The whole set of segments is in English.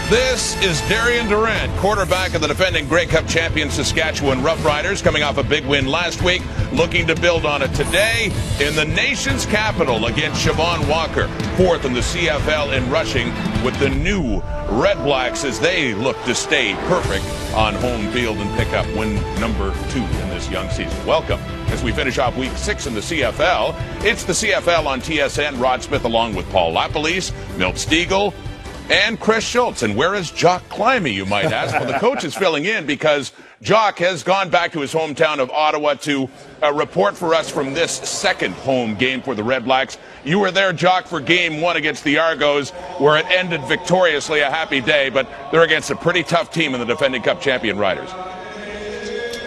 This is Darian Durant, quarterback of the defending Grey Cup champion Saskatchewan Roughriders, coming off a big win last week, looking to build on it today in the nation's capital against Siobhan Walker, fourth in the CFL in rushing with the new REDBLACKS as they look to stay perfect on home field and pick up win number 2 in this young season. Welcome. As we finish off week 6 in the CFL, it's the CFL on TSN. Rod Smith along with Paul Lapalisse, Milt Stiegel, and Chris Schultz. And where is Jock Climby, you might ask? Well, the coach is filling in because Jock has gone back to his hometown of Ottawa to report for us from this second home game for the REDBLACKS. You were there, Jock, for game 1 against the Argos, where it ended victoriously, a happy day, but they're against a pretty tough team in the defending Cup champion Riders.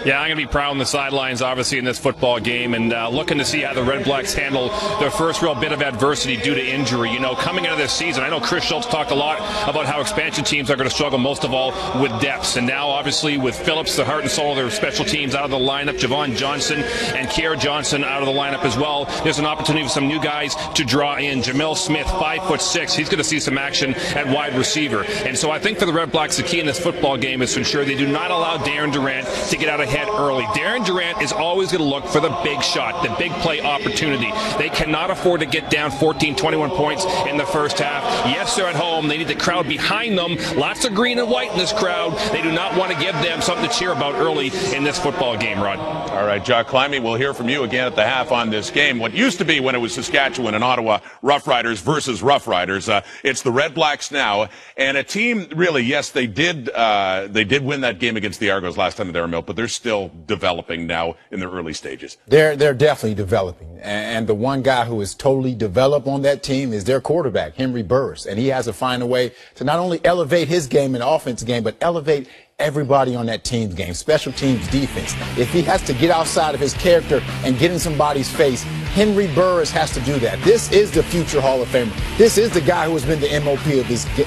Yeah, I'm going to be proud on the sidelines, obviously, in this football game, and looking to see how the REDBLACKS handle their first real bit of adversity due to injury. You know, coming into this season, I know Chris Schultz talked a lot about how expansion teams are going to struggle most of all with depths. And now, obviously, with Phillips, the heart and soul of their special teams, out of the lineup, Javon Johnson and Kiera Johnson out of the lineup as well, there's an opportunity for some new guys to draw in. Jamil Smith, 5'6", he's going to see some action at wide receiver. And so I think for the REDBLACKS, the key in this football game is to ensure they do not allow Darren Durant to get out ahead early. Darren Durant is always going to look for the big shot, the big play opportunity. They cannot afford to get down 14, 21 points in the first half. Yes, they're at home. They need the crowd behind them. Lots of green and white in this crowd. They do not want to give them something to cheer about early in this football game, Rod. All right, Jock Climby, we'll hear from you again at the half on this game. What used to be, when it was Saskatchewan and Ottawa Roughriders versus Roughriders, it's the REDBLACKS now. And a team, really, yes, they did win that game against the Argos last time they were milk, but they're still developing now in their early stages. They're definitely developing. And the one guy who is totally developed on that team is their quarterback, Henry Burris. And he has to find a way to not only elevate his game in the offense game, but elevate everybody on that team's game, special teams defense. If he has to get outside of his character and get in somebody's face, Henry Burris has to do that. This is the future Hall of Famer. This is the guy who has been the MOP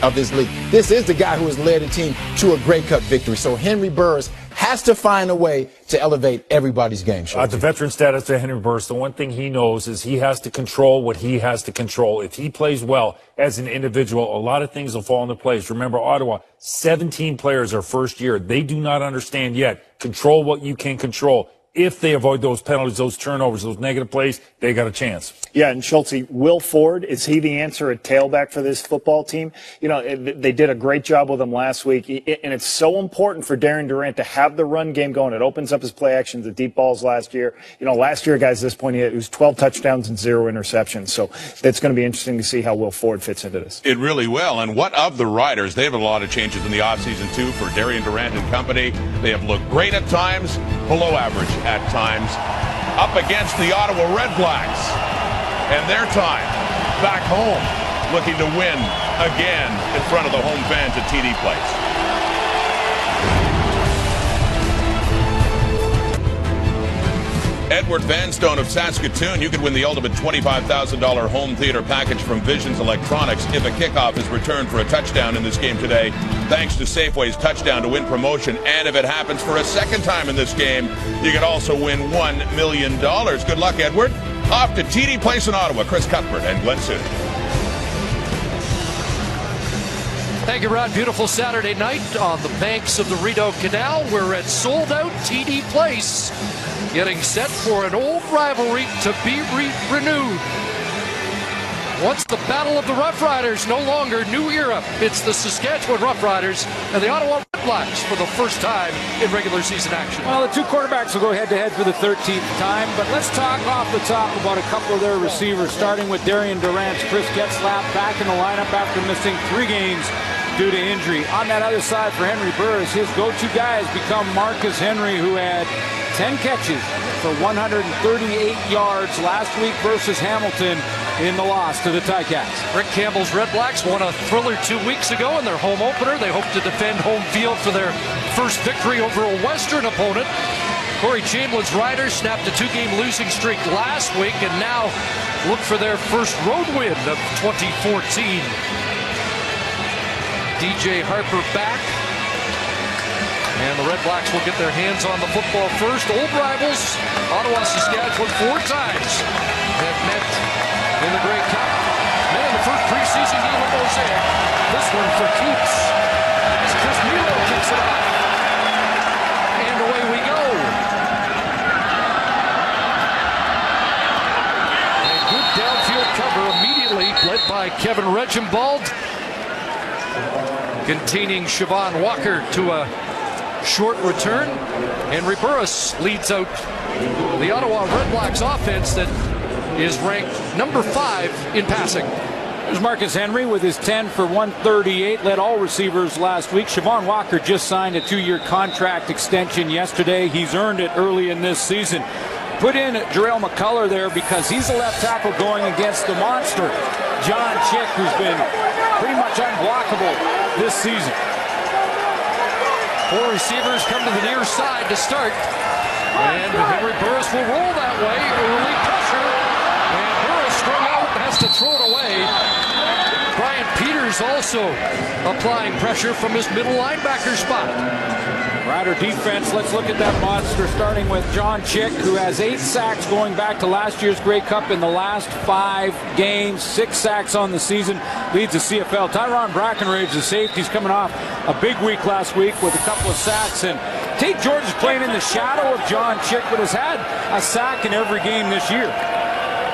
of this league. This is the guy who has led the team to a Grey Cup victory. So Henry Burris has to find a way to elevate everybody's game. The veteran status of Henry Burris, the one thing he knows is he has to control what he has to control. If he plays well as an individual, a lot of things will fall into place. Remember, Ottawa, 17 players are first year. They do not understand yet. Control what you can control. If they avoid those penalties, those turnovers, those negative plays, they got a chance. Yeah, and Schultz, Will Ford, is he the answer at tailback for this football team? You know, they did a great job with him last week, and it's so important for Darren Durant to have the run game going. It opens up his play actions, the deep balls last year. You know, last year, guys, at this point, it was 12 touchdowns and 0 interceptions. So it's going to be interesting to see how Will Ford fits into this. It really will. And what of the Riders? They have a lot of changes in the offseason, too, for Darren Durant and company. They have looked great at times, below average at times, up against the Ottawa REDBLACKS. And their time back home, looking to win again in front of the home fans at TD Place. Edward Vanstone of Saskatoon, you could win the ultimate $25,000 home theater package from Visions Electronics if a kickoff is returned for a touchdown in this game today, thanks to Safeway's Touchdown to Win promotion. And if it happens for a second time in this game, you could also win $1 million. Good luck, Edward. Off to TD Place in Ottawa, Chris Cuthbert and Glenn Sutton. Thank you, Rod. Beautiful Saturday night on the banks of the Rideau Canal. We're at sold-out TD Place, getting set for an old rivalry to be renewed. Once the Battle of the Roughriders, no longer new era. It's the Saskatchewan Roughriders and the Ottawa REDBLACKS for the first time in regular season action. Well, the two quarterbacks will go head-to-head for the 13th time, but let's talk off the top about a couple of their receivers, starting with Darren Durant's Chris Getzlaff back in the lineup after missing 3 games due to injury. On that other side for Henry Burris, his go-to guy has become Marcus Henry, who had 10 catches for 138 yards last week versus Hamilton in the loss to the Ticats. Rick Campbell's REDBLACKS won a thriller 2 weeks ago in their home opener. They hope to defend home field for their first victory over a Western opponent. Corey Chamberlain's Riders snapped a 2-game losing streak last week and now look for their first road win of 2014. DJ Harper back. And the REDBLACKS will get their hands on the football first. Old rivals, Ottawa, Saskatchewan, 4 times have met in the Grey Cup. Met in the first preseason game of Mosaic. This one for keeps. Kevin Regenbald, containing Siobhan Walker to a short return. Henry Burris leads out the Ottawa REDBLACKS offense that is ranked number 5 in passing. There's Marcus Henry with his 10 for 138, led all receivers last week. Siobhan Walker just signed a 2-year contract extension yesterday. He's earned it early in this season. Put in Jarrell McCullough there because he's a left tackle going against the monster, John Chick, who's been pretty much unblockable this season. 4 receivers come to the near side to start. And Henry Burris will roll that way. Early pressure. And Burris strung out, has to throw it away. Brian Peters also applying pressure from his middle linebacker spot. Rider defense, let's look at that monster, starting with John Chick, who has 8 sacks going back to last year's Grey Cup in the last 5 games, 6 sacks on the season, leads the CFL. Tyron Brackenridge, the safety's coming off a big week last week with a couple of sacks, and Tate George is playing in the shadow of John Chick, but has had a sack in every game this year.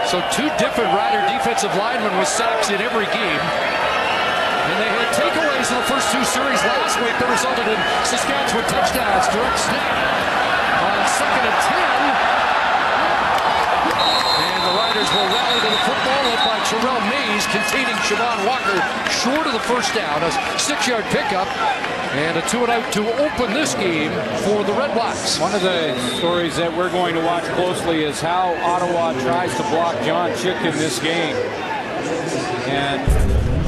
So 2 different Rider defensive linemen with sacks in every game. And they had takeaways in the first 2 series last week that resulted in Saskatchewan touchdowns. Direct snap on 2nd and 10. And the Riders will rally to the football, led by Terrell Mays, containing Siobhan Walker short of the first down. A 6-yard pickup and a 2-and-out to open this game for the REDBLACKS. One of the stories that we're going to watch closely is how Ottawa tries to block John Chick in this game. And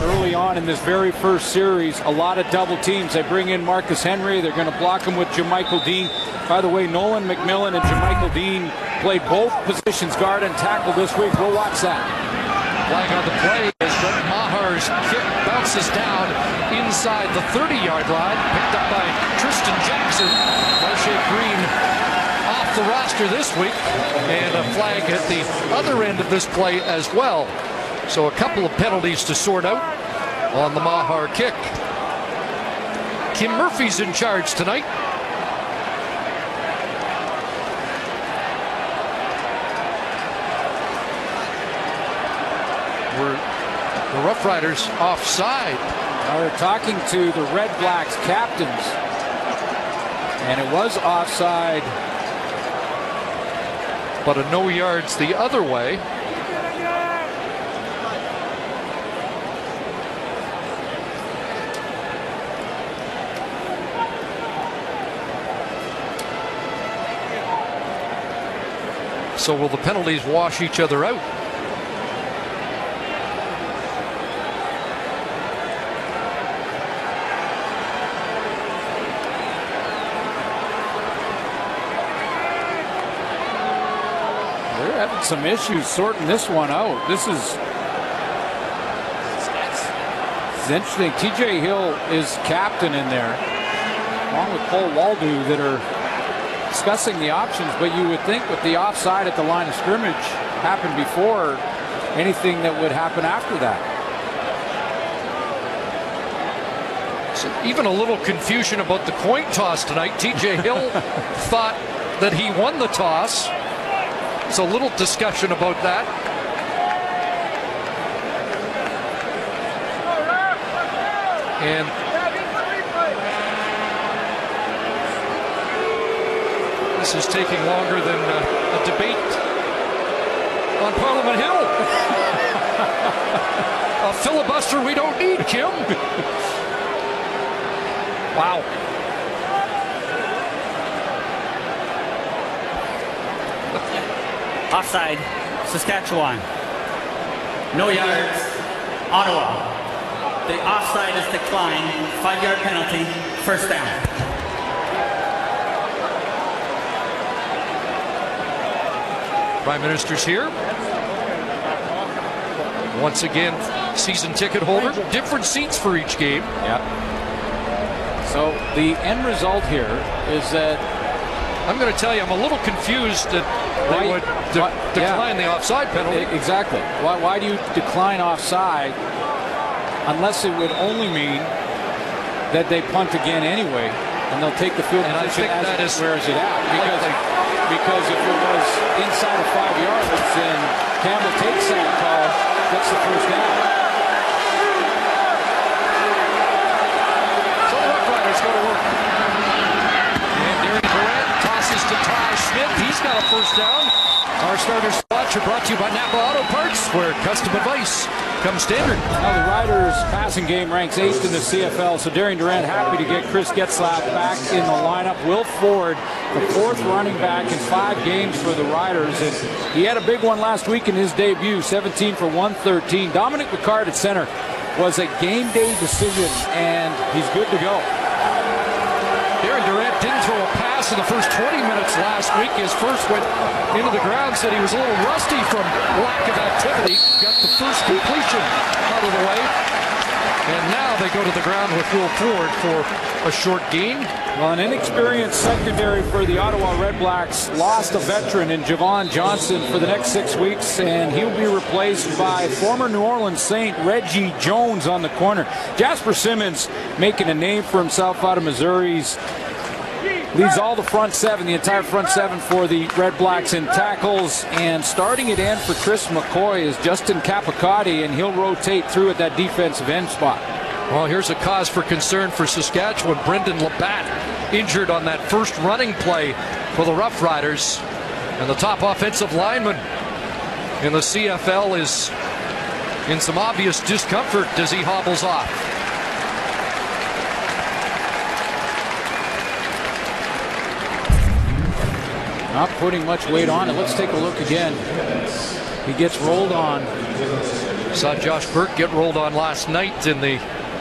early on in this very first series, a lot of double teams. They bring in Marcus Henry. They're going to block him with Jamichael Dean. By the way, Nolan McMillan and Jamichael Dean played both positions, guard and tackle, this week. We'll watch that. Flag on the play as Brett Maher's kick bounces down inside the 30-yard line. Picked up by Tristan Jackson. Marsha Green off the roster this week. And a flag at the other end of this play as well. So a couple of penalties to sort out on the Maher kick. Kim Murphy's in charge tonight. The Roughriders offside. Now they're talking to the REDBLACKS captains. And it was offside. But a no yards the other way. So will the penalties wash each other out? They're having some issues sorting this one out. This is interesting. TJ Hill is captain in there, along with Cole Waldo, that are discussing the options, but you would think with the offside at the line of scrimmage happened before, anything that would happen after that. So even a little confusion about the coin toss tonight. TJ Hill thought that he won the toss. So a little discussion about that. And this is taking longer than a debate on Parliament Hill. A filibuster we don't need, Kim. Wow. Offside, Saskatchewan. No yards, Ottawa. The offside is declined. 5-yard penalty, first down. Prime Minister's here. Once again, season ticket holder. Different seats for each game. Yep. So the end result here is that I'm going to tell you, I'm a little confused that they would decline the offside penalty. Exactly. Why do you decline offside unless it would only mean that they punt again anyway and they'll take the field position as it wears it out? Because if it was inside of 5 yards, then Campbell takes that call, gets the first down. handoff, first down. Our starter spots are brought to you by Napa Auto Parts, where custom advice comes standard. Now the Riders' passing game ranks 8th in the CFL, so Darian Durant happy to get Chris Getzlaf back in the lineup. Will Ford, the 4th running back in 5 games for the Riders, and he had a big one last week in his debut, 17 for 113. Dominic Picard at center was a game day decision, and he's good to go. Darian Durant didn't throw a pass in the first 20 minutes last week. His first went into the ground, said he was a little rusty from lack of activity. Got the first completion out of the way. And now they go to the ground with Will Ford for a short gain. Well, an inexperienced secondary for the Ottawa REDBLACKS lost a veteran in Javon Johnson for the next 6 weeks, and he'll be replaced by former New Orleans Saint Reggie Jones on the corner. Jasper Simmons making a name for himself out of Missouri's. Leads all the front seven, the entire front seven for the REDBLACKS in tackles. And starting at end for Chris McCoy is Justin Capicotti, and he'll rotate through at that defensive end spot. Well, here's a cause for concern for Saskatchewan. Brendan Labatt injured on that first running play for the Roughriders. And the top offensive lineman in the CFL is in some obvious discomfort as he hobbles off. Not putting much weight on it. Let's take a look again. He gets rolled on. Saw Josh Burke get rolled on last night in the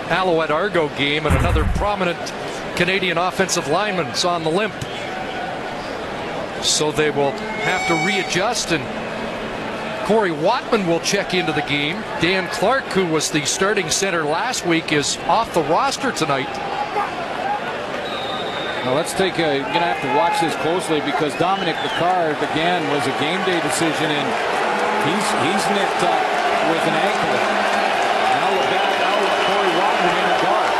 Alouette Argo game, and another prominent Canadian offensive lineman is on the limp. So they will have to readjust, and Corey Watman will check into the game. Dan Clark, who was the starting center last week, is off the roster tonight. Now let's take a, you're going to have to watch this closely, because Dominic Picard, again, was a game day decision, and he's nicked up with an ankle. Now Corey Watman in the guard.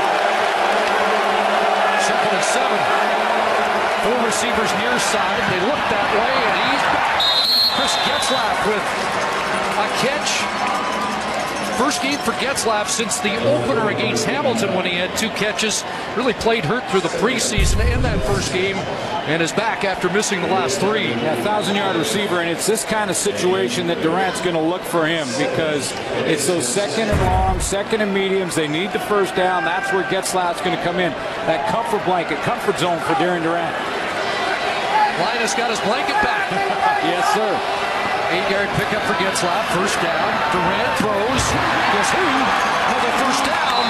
2nd and 7. 4 receivers near side. They look that way, and he's back. Chris Getzlaf with a catch. First game for Getzlaf since the opener against Hamilton, when he had 2 catches. Really played hurt through the preseason and that first game, and is back after missing the last 3. Yeah, 1,000-yard receiver, and it's this kind of situation that Durant's going to look for him, because it's those 2nd and long, 2nd and mediums. They need the first down. That's where Getzlaf's going to come in. That comfort blanket, comfort zone for Darian Durant. Linus got his blanket back. Yes, sir. 8-yard pickup for Getzlaf. First down. Durant throws. Guess who? Another first down.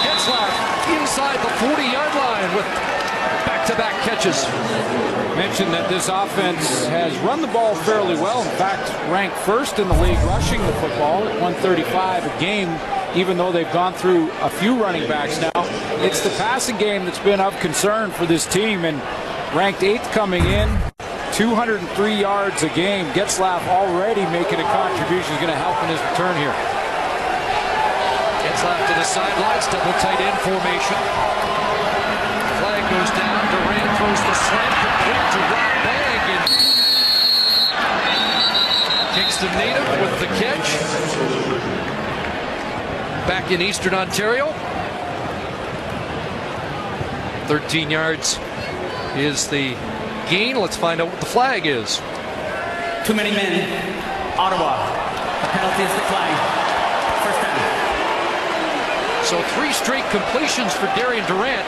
Getzlaf inside the 40-yard line with back-to-back catches. Mentioned that this offense has run the ball fairly well. In fact, ranked 1st in the league rushing the football at 135 a game, even though they've gone through a few running backs now. It's the passing game that's been of concern for this team, and ranked 8th coming in. 203 yards a game. Getzlaf already making a contribution. He's going to help in his return here. Getzlaf to the sidelines, double tight end formation. Flag goes down. Durant throws the slant complete to Rob Bag, and Kingston native with the catch. Back in Eastern Ontario. 13 yards is the gain. Let's find out what the flag is. Too many men. Ottawa. The penalty is declined. First down. So 3 straight completions for Darian Durant.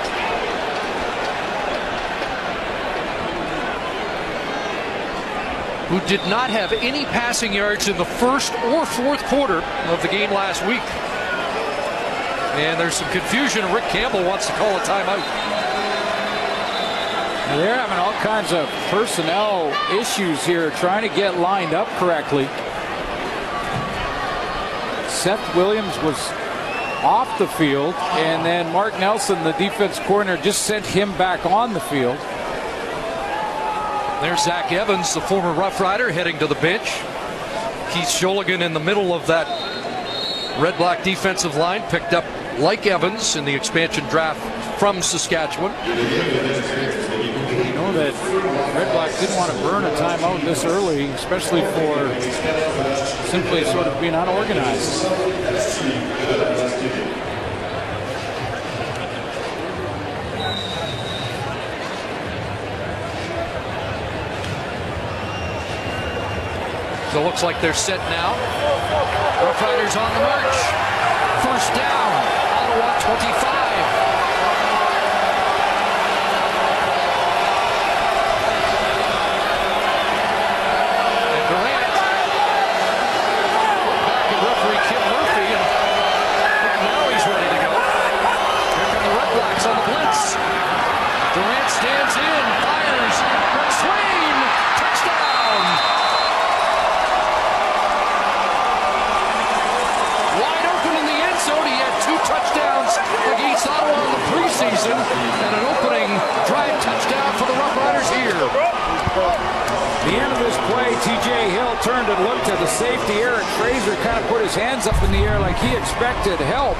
Who did not have any passing yards in the first or fourth quarter of the game last week. And there's some confusion. Rick Campbell wants to call a timeout. They're having all kinds of personnel issues here, trying to get lined up correctly. Seth Williams was off the field, and then Mark Nelson, the defense coordinator, just sent him back on the field. There's Zach Evans, the former Rough Rider, heading to the bench. Keith Sholigan in the middle of that Red Black defensive line, picked up like Evans in the expansion draft from Saskatchewan. You know that Red Black didn't want to burn a timeout this early, especially for simply sort of being unorganized. So it looks like they're set now. Roughriders on the march. First down, Ottawa 25. Durant stands in, fires, swing, touchdown! Wide open in the end zone. He had 2 touchdowns against Ottawa in the preseason, and an opening drive touchdown for the Roughriders here. The end of this play, TJ Hill turned and looked at the safety. Eric Fraser kind of put his hands up in the air like he expected help.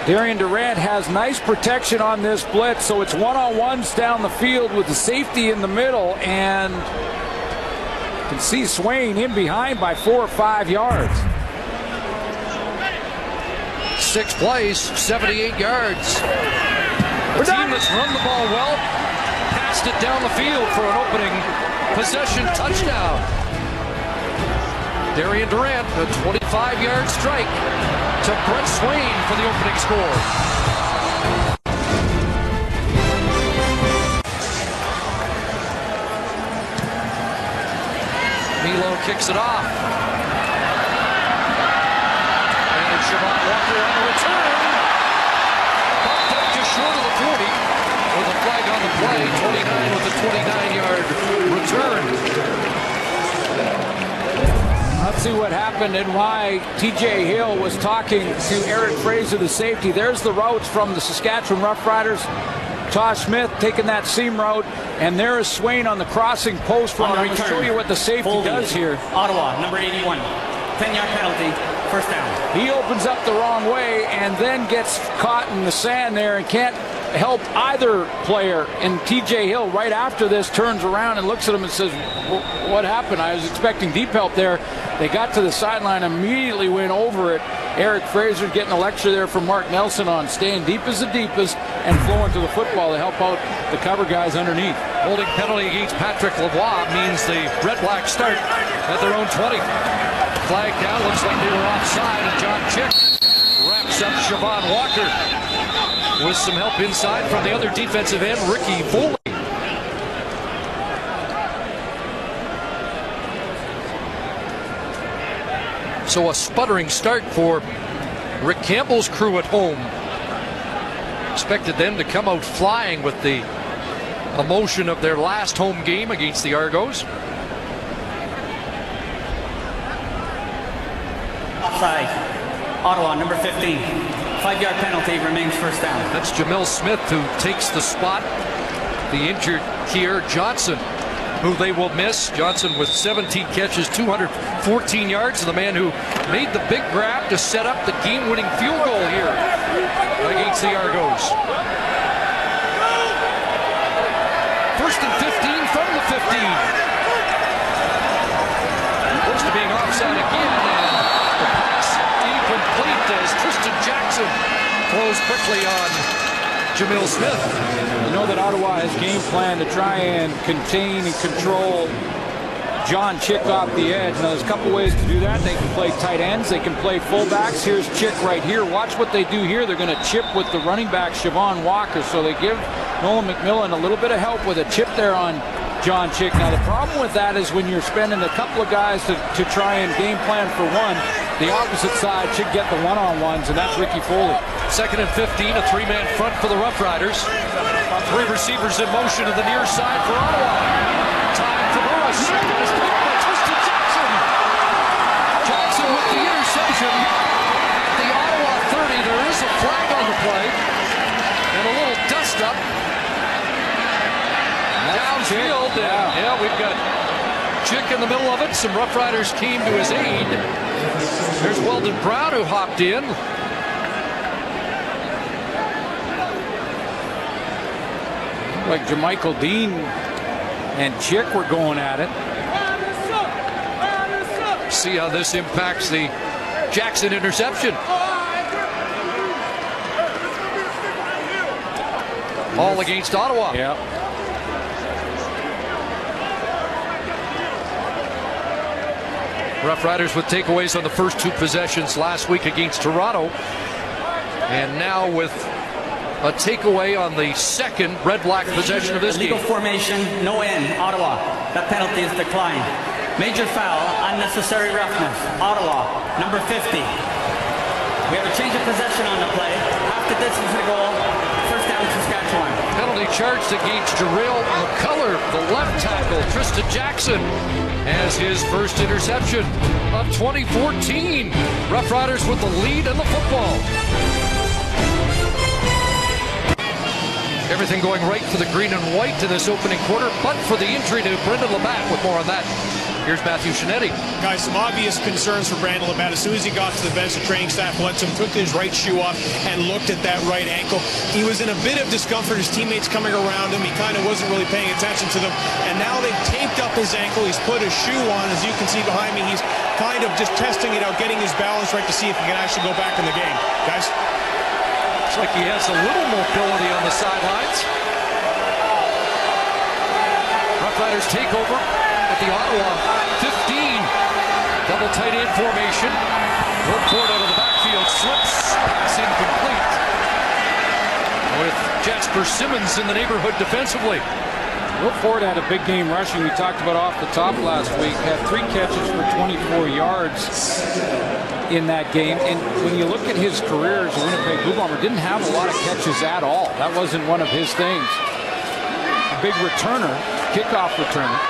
Darian Durant has nice protection on this blitz, so it's one-on-ones down the field with the safety in the middle, and you can see Swain in behind by 4 or 5 yards. 6 plays, 78 yards. A team that's run the ball well, passed it down the field for an opening possession touchdown. Darian Durant, a 25-yard strike to Brett Swain for the opening score. Milo kicks it off. And it's Siobhan Walker on the return. Bumped up just short of the 40 with a flag on the play. 29 with a 29-yard return. Let's see what happened and why TJ Hill was talking to Eric Fraser, the safety. There's the routes from the Saskatchewan Roughriders. Tosh Smith taking that seam route, and there is Swain on the crossing post route. I'm going to show you what the safety does here. Ottawa, number 81. 10-yard penalty, first down. He opens up the wrong way and then gets caught in the sand there and can't help either player. And TJ Hill right after this turns around and looks at him and says, what happened? I was expecting deep help there. They got to the sideline, immediately went over it. Eric Fraser getting a lecture there from Mark Nelson on staying deep as the deepest and flowing to the football to help out the cover guys underneath. Holding penalty against Patrick Lavoie means the REDBLACKS start at their own 20. Flag down, looks like they were offside, and John Chick wraps up Siobhan Walker with some help inside from the other defensive end, Ricky Foley. So a sputtering start for Rick Campbell's crew at home. Expected them to come out flying with the emotion of their last home game against the Argos. Offside. Ottawa, number 15. 5-yard penalty, remains first down. That's Jamil Smith who takes the spot. The injured Kier Johnson, who they will miss. Johnson with 17 catches, 214 yards, and the man who made the big grab to set up the game-winning field goal here against the Argos. First and 15 from the 15. Close to being offside again, and the pass incomplete as Tristan Jackson throws quickly on Jamil Smith. You know that Ottawa has game plan to try and contain and control John Chick off the edge. Now, there's a couple ways to do that. They can play tight ends. They can play fullbacks. Here's Chick right here. Watch what they do here. They're going to chip with the running back, Siobhan Walker. So they give Nolan McMillan a little bit of help with a chip there on John Chick. Now, the problem with that is when you're spending a couple of guys to try and game plan for one, the opposite side should get the one-on-ones, and that's Ricky Foley. Second and 15, a 3-man front for the Roughriders. 3 receivers in motion to the near side for Ottawa. Time for Lewis. Tristan Jackson. Jackson with the interception. The Ottawa 30. There is a flag on the play. And a little dust up. Downfield. Yeah, we've got Chick in the middle of it. Some Roughriders came to his aid. There's Weldon Brown who hopped in. Like Jermichael Dean and Chick were going at it. See how this impacts the Jackson interception. All against Ottawa. Yeah. Roughriders with takeaways on the first 2 possessions last week against Toronto. And now with a takeaway on the second red-black possession of this game. Illegal formation, no end, Ottawa. That penalty is declined. Major foul, unnecessary roughness, Ottawa, number 50. We have a change of possession on the play. Half the distance to the goal. First down, Saskatchewan. Penalty charged against Jarrell McCullough, the left tackle. Tristan Jackson has his first interception of 2014. Roughriders with the lead in the football. Everything going right for the green and white in this opening quarter, but for the injury to Brendan Labatt. With more on that, here's Matthew Shinetti. Guys, some obvious concerns for Brandon Labatt. As soon as he got to the bench, the training staff lets him, took his right shoe off and looked at that right ankle. He was in a bit of discomfort. His teammates coming around him. He kind of wasn't really paying attention to them. And now they've taped up his ankle. He's put his shoe on. As you can see behind me, he's kind of just testing it out, getting his balance right to see if he can actually go back in the game. Guys? Looks like he has a little mobility on the sidelines. Roughriders take over at the Ottawa 15. Double tight end formation. Will Ford out of the backfield, slips, pass incomplete. With Jasper Simmons in the neighborhood defensively. Will Ford had a big game rushing. We talked about off the top last week. Had 3 catches for 24 yards in that game. And when you look at his career as a Winnipeg Blue Bomber, didn't have a lot of catches at all. That wasn't one of his things. A big returner, kickoff returner.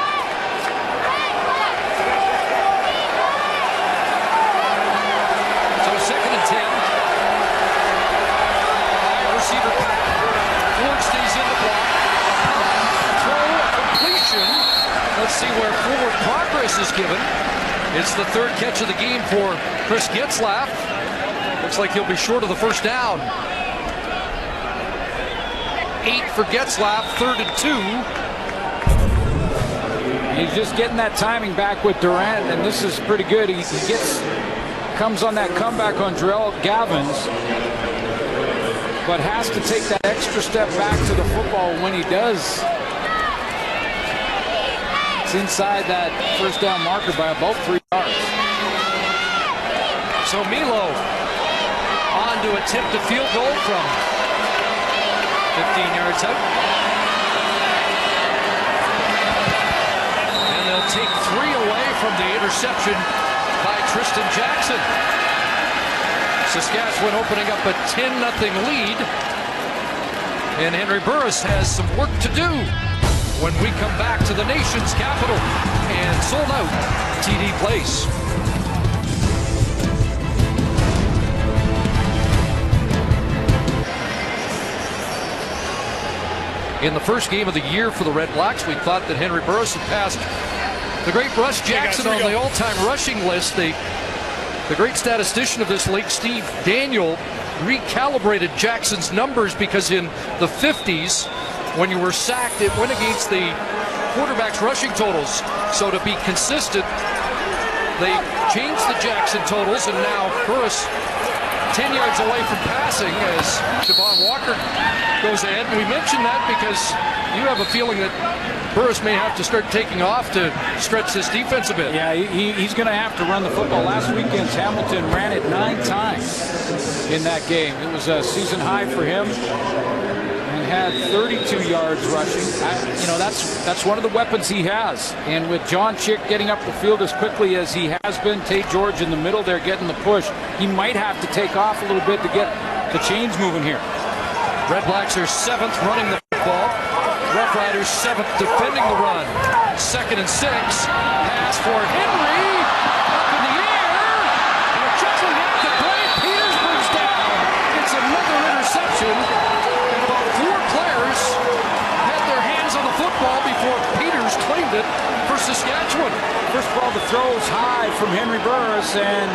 So 2nd and 10. Receiver pack. Ford stays in the block. Throw, completion. Let's see where forward progress is given. It's the 3rd catch of the game for Chris Getzlaf. Looks like he'll be short of the first down. 8 for Getzlaf, 3rd and 2. He's just getting that timing back with Durant, and this is pretty good. He comes on that comeback on Jarrell Gavins, but has to take that extra step back to the football when he does. It's inside that first down marker by about 3 yards. So Milo on to attempt a field goal from 15 yards out. And they'll take 3 away from the interception by Tristan Jackson. Saskatchewan opening up a 10-0 lead. And Henry Burris has some work to do when we come back to the nation's capital and sold out TD Place. In the first game of the year for the Red Blacks, we thought that Henry Burris had passed the great Russ Jackson on the all-time rushing list. The great statistician of this league, Steve Daniel, recalibrated Jackson's numbers because in the 50s, when you were sacked, it went against the quarterback's rushing totals. So to be consistent, they changed the Jackson totals, and now Burris 10 yards away from passing as Siobhan Walker goes ahead. And we mentioned that because you have a feeling that Burris may have to start taking off to stretch this defense a bit. Yeah, he's going to have to run the football. Last weekend's Hamilton ran it 9 times in that game. It was a season high for him and had 32 yards rushing. That's one of the weapons he has. And with John Chick getting up the field as quickly as he has been, Tate George in the middle there getting the push, he might have to take off a little bit to get the chains moving here. Red Blacks are 7th running the football. Roughriders 7th defending the run. 2nd and 6. Pass for Henry. Up in the air. And checking out to Brian Petersburg's down. It's another interception. And about 4 players had their hands on the football before Peters claimed it for Saskatchewan. First of all, the throw is high from Henry Burris, and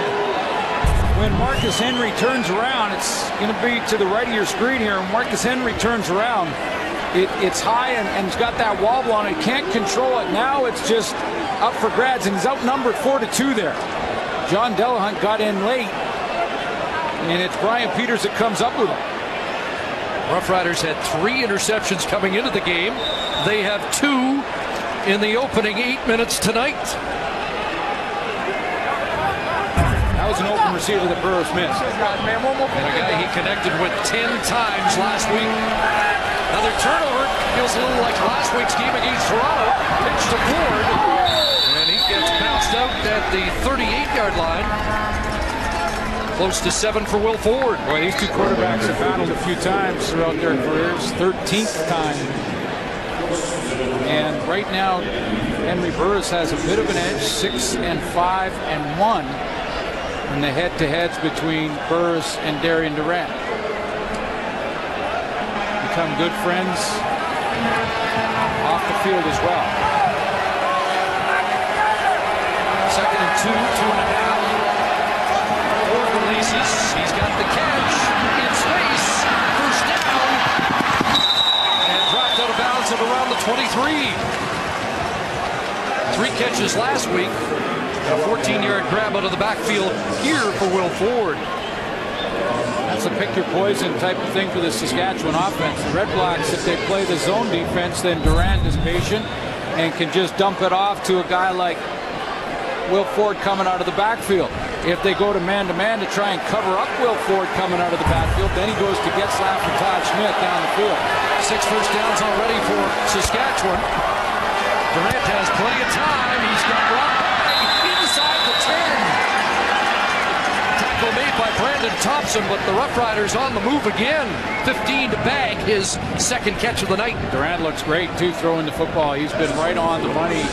when Marcus Henry turns around, it's going to be to the right of your screen here. When Marcus Henry turns around, it's high and he's got that wobble on it. Can't control it. Now it's just up for grabs, and he's outnumbered 4-2 there. John Delahunt got in late, and it's Brian Peters that comes up with him. Roughriders had 3 interceptions coming into the game. They have 2 in the opening 8 minutes tonight. That was an open receiver that Burris missed. And a guy he connected with 10 times last week. Another turnover. Feels a little like last week's game against Toronto. Pitch to Ford. And he gets bounced out at the 38-yard line. Close to 7 for Will Ford. Boy, these two quarterbacks have battled a few times throughout their careers. 13th time. And right now, Henry Burris has a bit of an edge, 6-5-1 in the head-to-heads between Burris and Darian Durant. Become good friends off the field as well. 2nd and 2, 2.5. Ford releases. He's got the catch in space. First down. And dropped out of bounds at around the 23. 3 catches last week. A 14-yard grab out of the backfield here for Will Ford. That's a pick your poison type of thing for the Saskatchewan offense. The REDBLACKS, if they play the zone defense, then Durant is patient and can just dump it off to a guy like Will Ford coming out of the backfield. If they go to man-to-man to try and cover up Will Ford coming out of the backfield, then he goes to Getzlaf and Todd Smith down the field. 6 first downs already for Saskatchewan. Durant has plenty of time. He's got Rob inside the 10. Tackle made by Brandon Thompson, but the Roughriders on the move again. 15 to bag his 2nd catch of the night. Durant looks great, too, throwing the football. He's been right on the money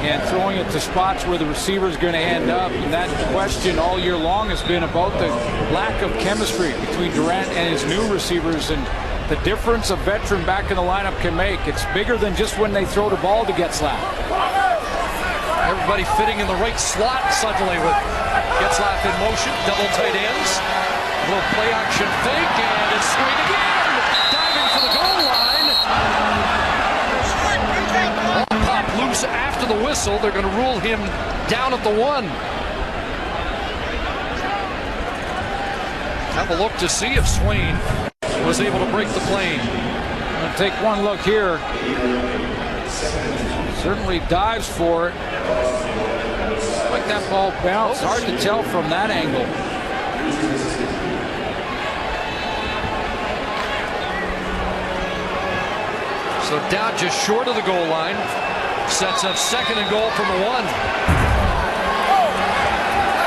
and throwing it to spots where the receiver's going to end up. And that question all year long has been about the lack of chemistry between Durant and his new receivers and the difference a veteran back in the lineup can make. It's bigger than just when they throw the ball to Getzlaf. Everybody fitting in the right slot suddenly with Getzlaf in motion, double tight ends. A little play action fake, and it's swing again. Diving for the goal line. Ball pop loose after the whistle. They're going to rule him down at the 1. Have a look to see if Swain was able to break the plane. I'll take one look here. Certainly dives for it. Like that ball bounced. Hard to tell from that angle. So down just short of the goal line. Sets up 2nd and goal from the 1.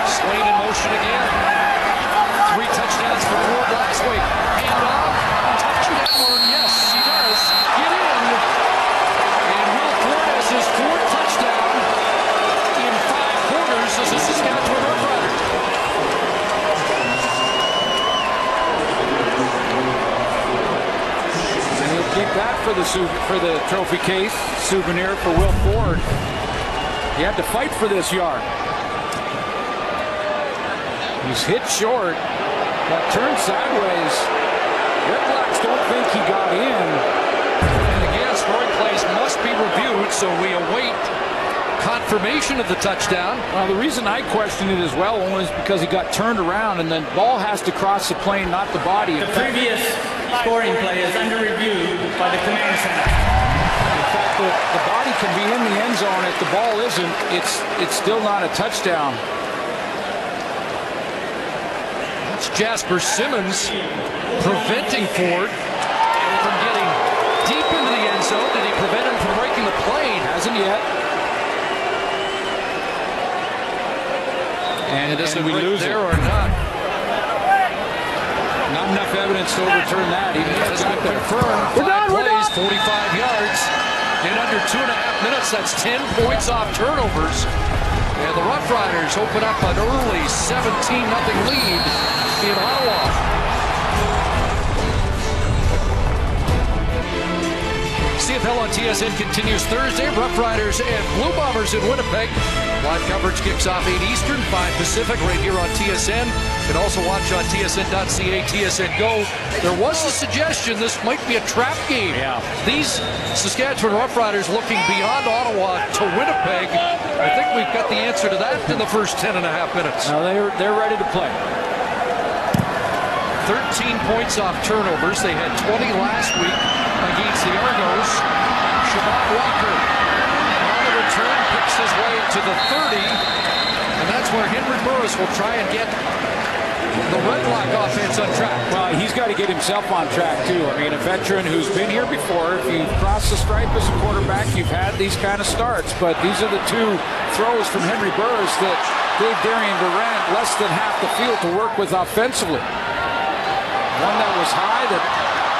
Swain in motion again. 3 touchdowns for Ford last week. Hand off. Touchdown. Yes, he does. Get in. And Will Ford has his 4th touchdown in 5 quarters as a Saskatchewan Roughrider. And he'll keep that for the trophy case souvenir for Will Ford. He had to fight for this yard. He's hit short, got turned sideways. REDBLACKS don't think he got in. And again, scoring plays must be reviewed, so we await confirmation of the touchdown. Well, the reason I question it as well is because he got turned around and the ball has to cross the plane, not the body. The previous scoring play is under review by the command center. In fact, the body can be in the end zone. If the ball isn't, it's still not a touchdown. That's Jasper Simmons preventing Ford from getting deep into the end zone. Did he prevent him from breaking the plane? Hasn't yet. And we lose there it. or not. Not enough evidence to overturn that. Even Has been confirmed. 5 plays, 45 yards. In under 2.5 minutes, that's 10 points off turnovers. And the Roughriders open up an early 17-0 lead in Ottawa. CFL on TSN continues Thursday. Roughriders and Blue Bombers in Winnipeg. Live coverage kicks off 8 Eastern, 5 Pacific, right here on TSN. You can also watch on TSN.ca, TSN Go. There was a suggestion this might be a trap game. Yeah. These Saskatchewan Roughriders looking beyond Ottawa to Winnipeg. I think we've got the answer to that in the first 10.5 minutes. Now they're ready to play. 13 points off turnovers. They had 20 last week against the Argos. Shabbat Walker on the return picks his way to the 30. And that's where Henry Burris will try and get the Red Black offense on track. Well, he's got to get himself on track, too. I mean, a veteran who's been here before, if you've crossed the stripe as a quarterback, you've had these kind of starts. But these are the two throws from Henry Burris that gave Darian Durant less than half the field to work with offensively. One that was high that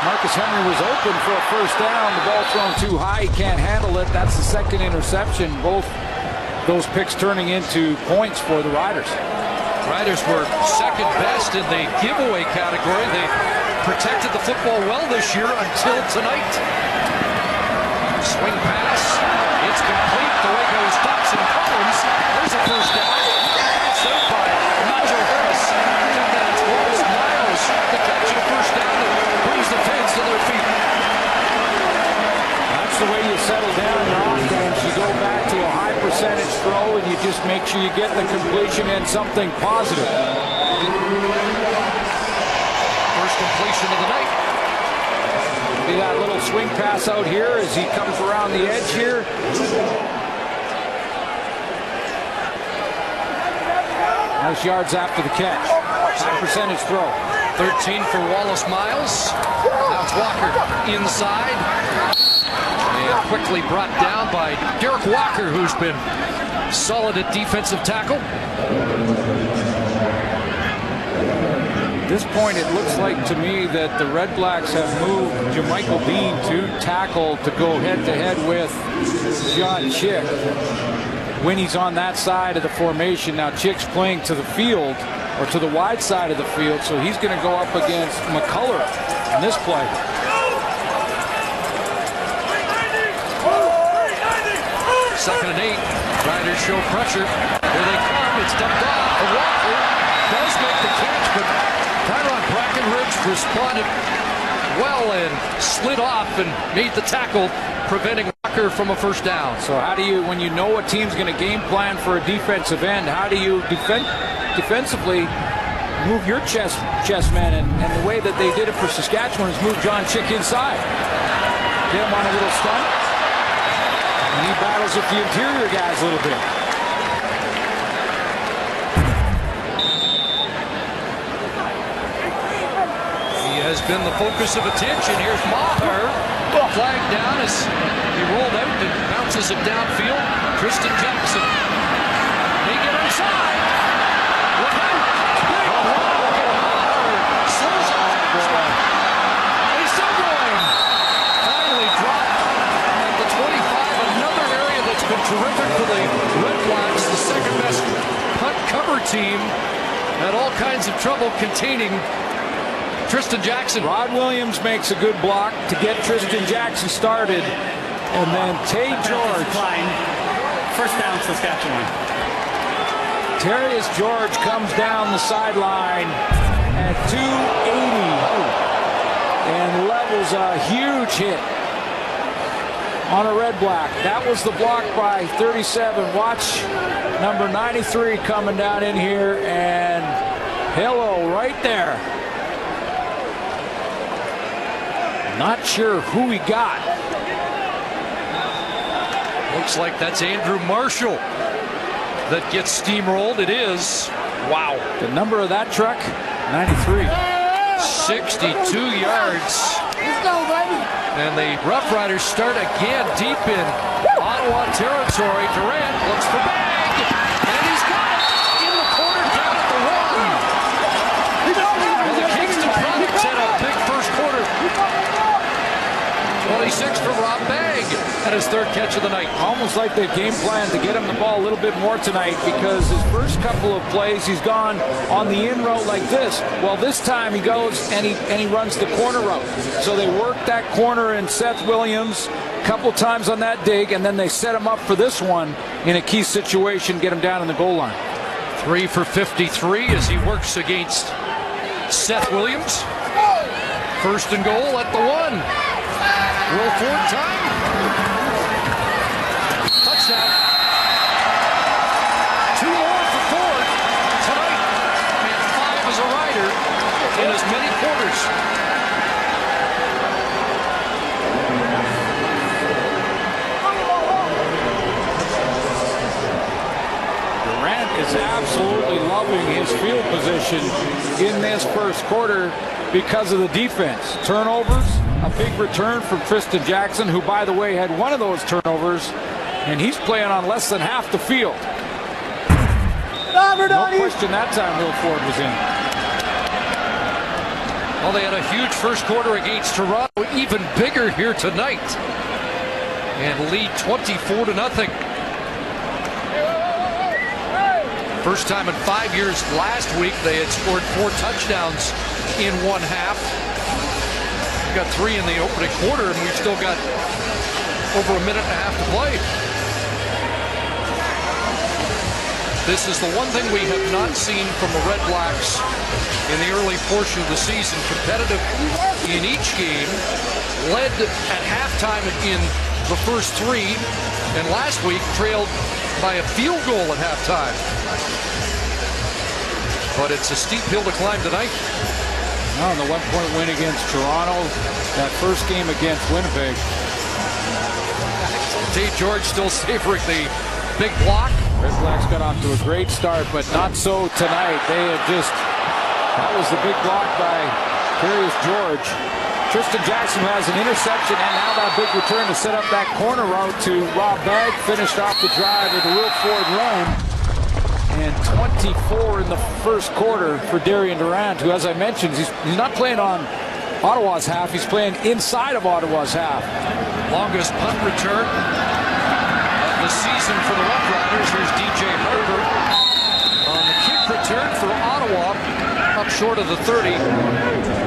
Marcus Henry was open for a first down. The ball thrown too high. He can't handle it. That's the second interception. Both those picks turning into points for the Riders. Riders were second best in the giveaway category. They protected the football well this year until tonight. Swing pass. It's complete. The way goes Dotson Collins. There's a first down. Saved by Nigel Harris. And then it's Wallace Miles to catch a first down that brings the fans to their feet. That's the way you settle down your offense. You go back to a high percentage throw and you just make sure you get the completion and something positive. First completion of the night. See that little swing pass out here as he comes around the edge here. Nice yards after the catch. High percentage throw. 13 for Wallace Miles. Now it's Walker inside. And quickly brought down by Derek Walker, who's been solid at defensive tackle. At this point, it looks like to me that the Red Blacks have moved Jermichael Dean to tackle to go head-to-head with John Chick when he's on that side of the formation. Now Chick's playing to the field, or to the wide side of the field, so he's going to go up against McCullough in this play. Second and 8. Riders show pressure. Here they come. It's dumped off. Walker does make the catch, but Tyron Brackenridge responded well and slid off and made the tackle, preventing Walker from a first down. So how do you, when you know a team's going to game plan for a defensive end, how do you defensively move your chess men? And the way that they did it for Saskatchewan is move John Chick inside. Get him on a little stunt. And he battles with the interior guys a little bit. He has been the focus of attention. Here's Maher. Flag down as he rolled out and bounces it downfield. Tristan Jackson. They get inside. Look out. Big block. Maher slows it. He's still going. Finally dropped at the 25. Another area that's been terrific for the Red Blacks. The second best punt cover team. Had all kinds of trouble containing Tristan Jackson. Rod Williams makes a good block to get Tristan Jackson started. And then Tay George. First down, Saskatchewan. Terrius George comes down the sideline at 280 and levels a huge hit on a Red Black. That was the block by 37. Watch number 93 coming down in here, and hello right there. Not sure who he got. Looks like that's Andrew Marshall that gets steamrolled. It is. Wow. The number of that truck, 93. 62 yards. Let's go, baby. And the Roughriders start again deep in Ottawa territory. Durant looks for Bag, and he's got it in the corner down at the 1. And the Kingston Products had a big first quarter. 26 for Rob Bag at his third catch of the night. Almost like they game planned to get him the ball a little bit more tonight, because his first couple of plays he's gone on the in route like this. Well, this time he goes and he runs the corner route. So they work that corner in Seth Williams a couple times on that dig, and then they set him up for this one in a key situation, get him down in the goal line. 3 for 53 as he works against Seth Williams. First and goal at the 1. Will Ford time. Touchdown. 2 more for Ford tonight. And 5 as a Rider in as many quarters. Durant is out. his field position in this first quarter because of the defense. Turnovers, a big return from Tristan Jackson, who, by the way, had one of those turnovers, and he's playing on less than half the field. No question that time Will Ford was in. Well, they had a huge first quarter against Toronto, even bigger here tonight, and lead 24-0. First time in 5 years. Last week they had scored 4 touchdowns in one half. We got 3 in the opening quarter, and we've still got over a minute and a half to play. This is the one thing we have not seen from the Red Blacks in the early portion of the season. Competitive in each game, led at halftime in the first 3, and last week trailed by a field goal at halftime. But it's a steep hill to climb tonight. Oh, the 1-point win against Toronto, that first game against Winnipeg. Dave George still savoring the big block. Red Blacks got off to a great start, but not so tonight. They had just, that was the big block by Curious George. Tristan Jackson has an interception, and now that big return to set up that corner route to Rob Bagg. Finished off the drive with a Will Ford run. And 24 in the first quarter for Darian Durant, who, as I mentioned, he's not playing on Ottawa's half. He's playing inside of Ottawa's half. Longest punt return of the season for the Roughriders. Here's DJ Harper on the kick return for Ottawa, up short of the 30.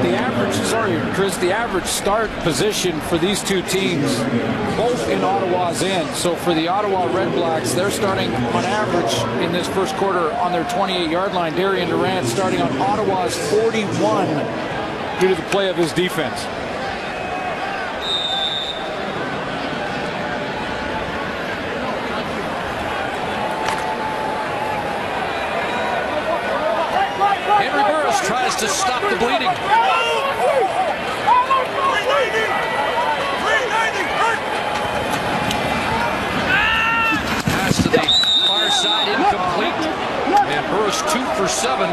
The average, sorry, Chris, the average start position for these two teams, both in Ottawa's end. So for the Ottawa Red Blacks, they're starting on average in this first quarter on their 28-yard line. Darian Durant starting on Ottawa's 41 due to the play of his defense. Henry Burris tries to stop the bleeding. Pass to the far side, incomplete. And Burris 2 for 7.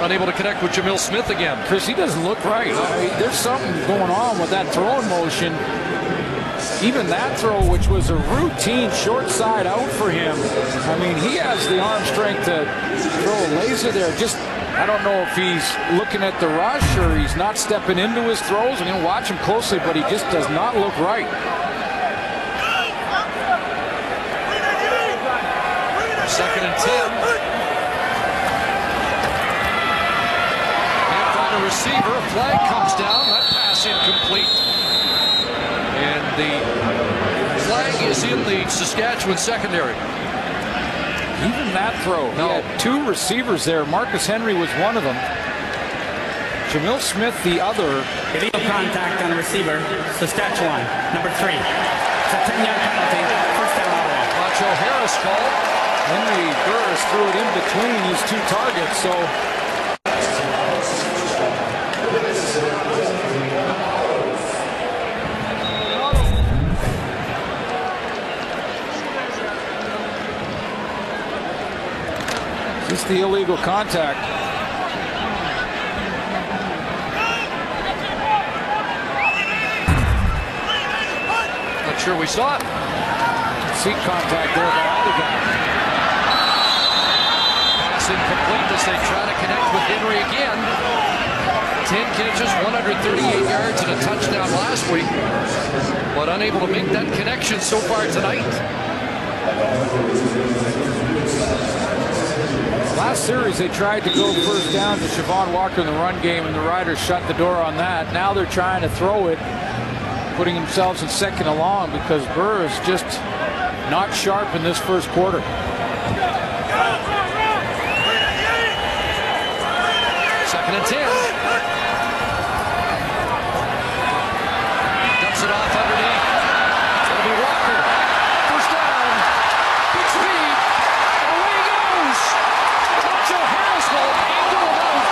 Unable to connect with Jamil Smith again. Chris, he doesn't look right. I mean, there's something going on with that throwing motion. Even that throw, which was a routine short side out for him. I mean, he has the arm strength to throw a laser there. Just, I don't know if he's looking at the rush or he's not stepping into his throws. I'm going to watch him closely, but he just does not look right. Second and 10. Can't find a receiver. A flag comes down. That pass incomplete. And the flag is in the Saskatchewan secondary. Even that throw, he had 2 receivers there. Marcus Henry was one of them. Jamil Smith the other. Illegal contact on the receiver, Saskatchewan, number 3. It's a 10-yard penalty, first down Ottawa. Macho Harris called. Henry Burris threw it in between his 2 targets, so just the illegal contact. Not sure we saw it. Seat contact there by either guy. Pass incomplete as they try to connect with Henry again. 10 catches, 138 yards, and a touchdown last week, but unable to make that connection so far tonight. Last series, they tried to go first down to Siobhan Walker in the run game, and the Riders shut the door on that. Now they're trying to throw it, putting themselves in second and long because Burr is just not sharp in this first quarter. Second and 10. Dumps it off underneath. It'll be Walker. First down. Big speed. Away he goes. Macho Harris will angle him out.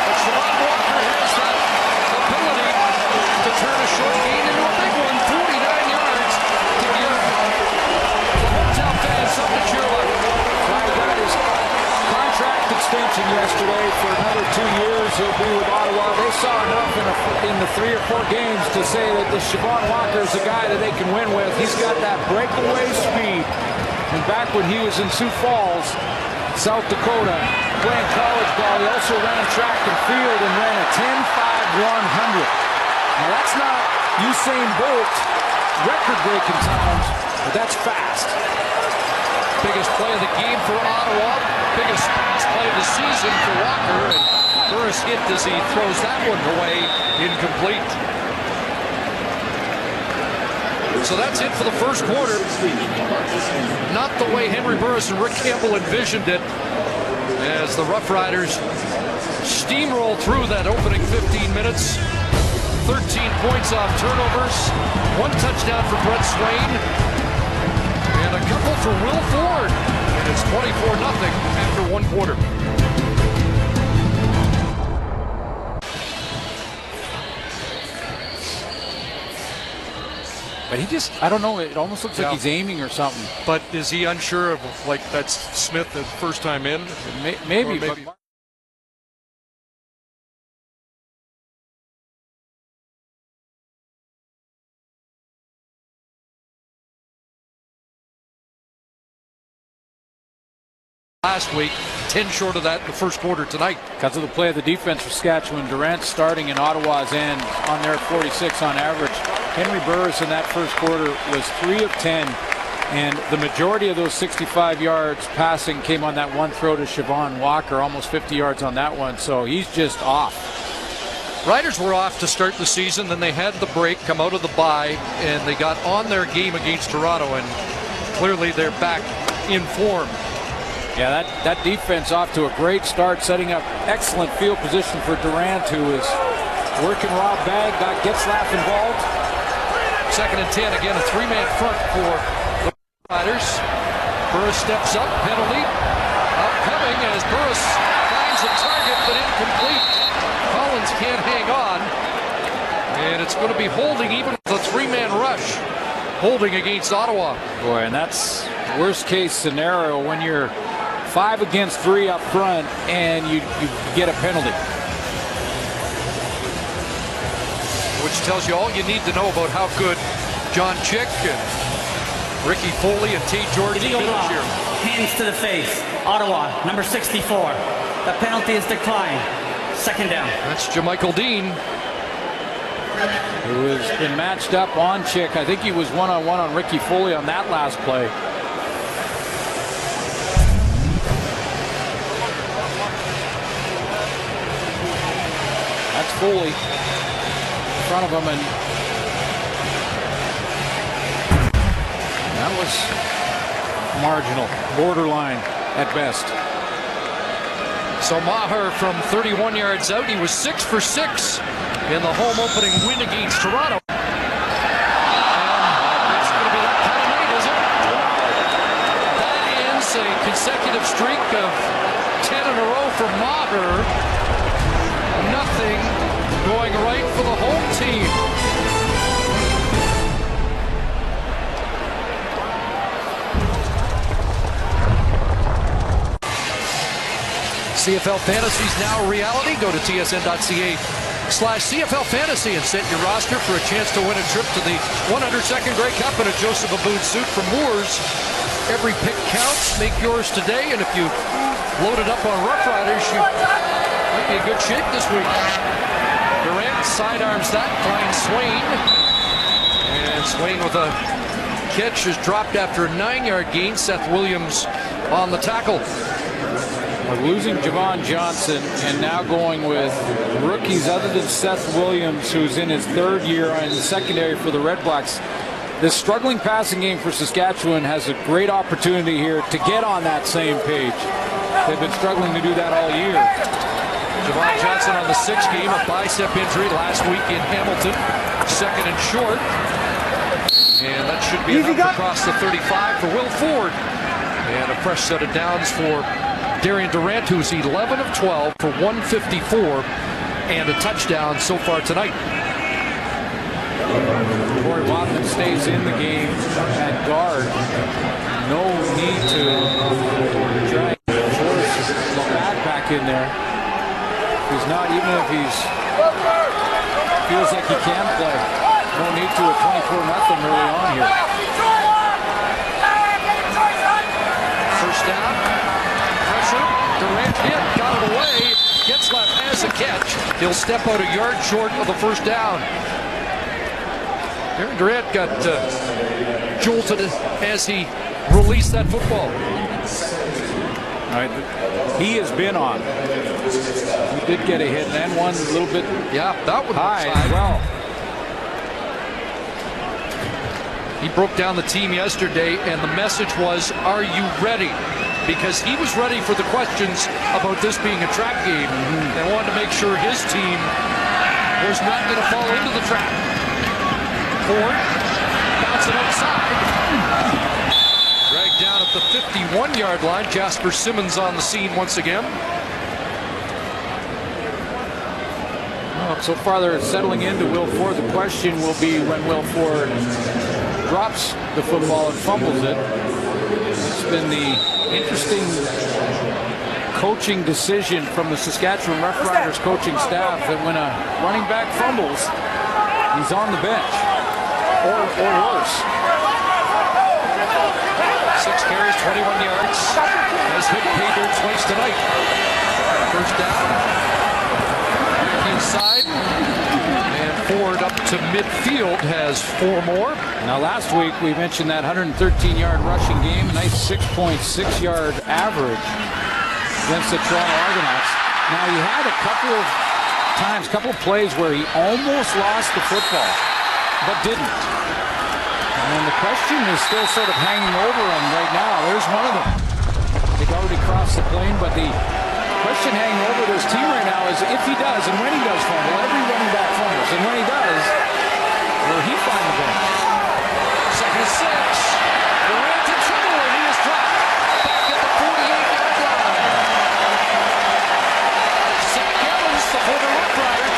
But Siobhan Walker has that ability to turn a short gain into a big one. 49 yards to give the hometown fans something to cheer about. Flag is years he'll be with Ottawa. They saw enough in the 3 or 4 games to say that this Siobhan Walker is a guy that they can win with. He's got that breakaway speed. And back when he was in Sioux Falls, South Dakota, playing college ball, he also ran track and field and ran a 10.5 100. Now that's not Usain Bolt record-breaking times, but that's fast. Biggest play of the game for Ottawa. Biggest play of the season for Walker. And Burris hit as he throws that one away, incomplete. So that's it for the first quarter. Not the way Henry Burris and Rick Campbell envisioned it, as the Roughriders steamroll through that opening 15 minutes. 13 points off turnovers, 1 touchdown for Brett Swain, and a couple for Will Ford. And it's 24-0 after 1 quarter. But he just, I don't know, it almost looks like he's aiming or something. But is he unsure of, like, that's Smith the first time in? Maybe. But last week, 10 short of that in the first quarter tonight. because of the play of the defense for Saskatchewan, Durant starting in Ottawa's end on their 46 on average. Henry Burris in that first quarter was 3 of 10, and the majority of those 65 yards passing came on that one throw to Siobhan Walker, almost 50 yards on that one, so he's just off. Riders were off to start the season, then they had the break, come out of the bye, and they got on their game against Toronto, and clearly they're back in form. Yeah, that defense off to a great start, setting up excellent field position for Durant, who is working Rob Bagg, got Getzlaff involved. 2nd and 10, again a 3-man front for the Riders. Burris steps up, penalty upcoming as Burris finds a target but incomplete. Collins can't hang on, and it's going to be holding even with a 3-man rush. Holding against Ottawa. Boy, and that's worst case scenario when you're 5 against 3 up front and you get a penalty. Which tells you all you need to know about how good John Chick and Ricky Foley and Tate Jordan have been this year. Hands to the face. Ottawa, number 64. The penalty is declined. 2nd down. That's Jamichael Dean. Who has been matched up on Chick. I think he was one-on-one on Ricky Foley on that last play. That's Foley in front of him, and that was marginal, borderline at best. So Maher from 31 yards out, he was 6 for 6 in the home opening win against Toronto. And it's going to be that kind of night, is it? That ends a consecutive streak of 10 in a row for Maher. Nothing going right for the home team. CFL Fantasy is now a reality. Go to tsn.ca/CFL Fantasy and set your roster for a chance to win a trip to the 102nd Grey Cup in a Joseph Abood suit from Moores. Every pick counts. Make yours today, and if you loaded up on Roughriders, you might be in good shape this week. Durant sidearms that, finds Swain. And Swain with a catch is dropped after a 9-yard gain. Seth Williams on the tackle. Losing Javon Johnson and now going with rookies other than Seth Williams, who's in his 3rd year in the secondary for the REDBLACKS. This struggling passing game for Saskatchewan has a great opportunity here to get on that same page. They've been struggling to do that all year. Javon Johnson on the 6th game, a bicep injury last week in Hamilton. 2nd and short. And that should be enough across the 35 for Will Ford. And a fresh set of downs for Darian Durant, who's 11 of 12 for 154 and a touchdown so far tonight. Corey Watman stays in the game at guard. No need to try and force the back in there. He's not, even if he's feels like he can play. No need to at 24-0 early on here. First down. Pressure. Durant hit. Got it away. Getzlaff has a catch. He'll step out a yard short of the first down. Darren Durant got jolted as he released that football. He has been on. He did get a hit and then one a little bit that one high as well. He broke down the team yesterday, and the message was, are you ready? Because he was ready for the questions about this being a trap game and wanted to make sure his team was not going to fall into the trap. Ford bouncing outside. Dragged down at the 51-yard line. Jasper Simmons on the scene once again. Well, so far they're settling into Will Ford. The question will be when Will Ford drops the football and fumbles it. It's been the interesting coaching decision from the Saskatchewan Roughriders coaching staff that when a running back fumbles, he's on the bench or worse. 6 carries, 21 yards. Has hit pay dirt twice tonight. First down. Inside. And Ford up to midfield has 4 more. Now last week we mentioned that 113-yard rushing game, a nice 6.6-yard average against the Toronto Argonauts. Now he had a couple of times, couple of plays where he almost lost the football, but didn't. And the question is still sort of hanging over him right now. There's one of them. They've already crossed the plane, but the question hanging over this team right now is if he does and when he does fumble. Every running back fumbles, and when he does, will he find the bench? Second and 6. Durant in trouble, and he is dropped back at the 48-yard line. Zach Evans, the former Rough Rider.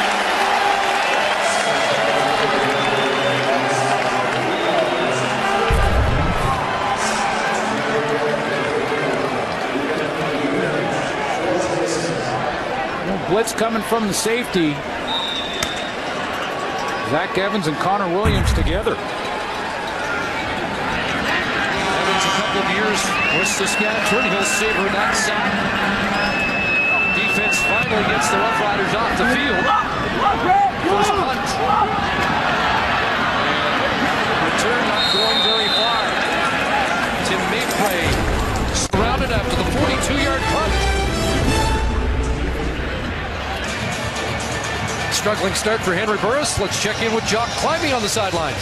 Blitz coming from the safety. Zach Evans and Connor Williams together. Evans a couple of years with Saskatchewan. He'll savor that sack. Defense finally gets the Rough Riders off the field. First punt. And return not going very far. Tim Maypray surrounded after the 42-yard punt. Struggling start for Henry Burris. Let's check in with Jock Climbing on the sidelines.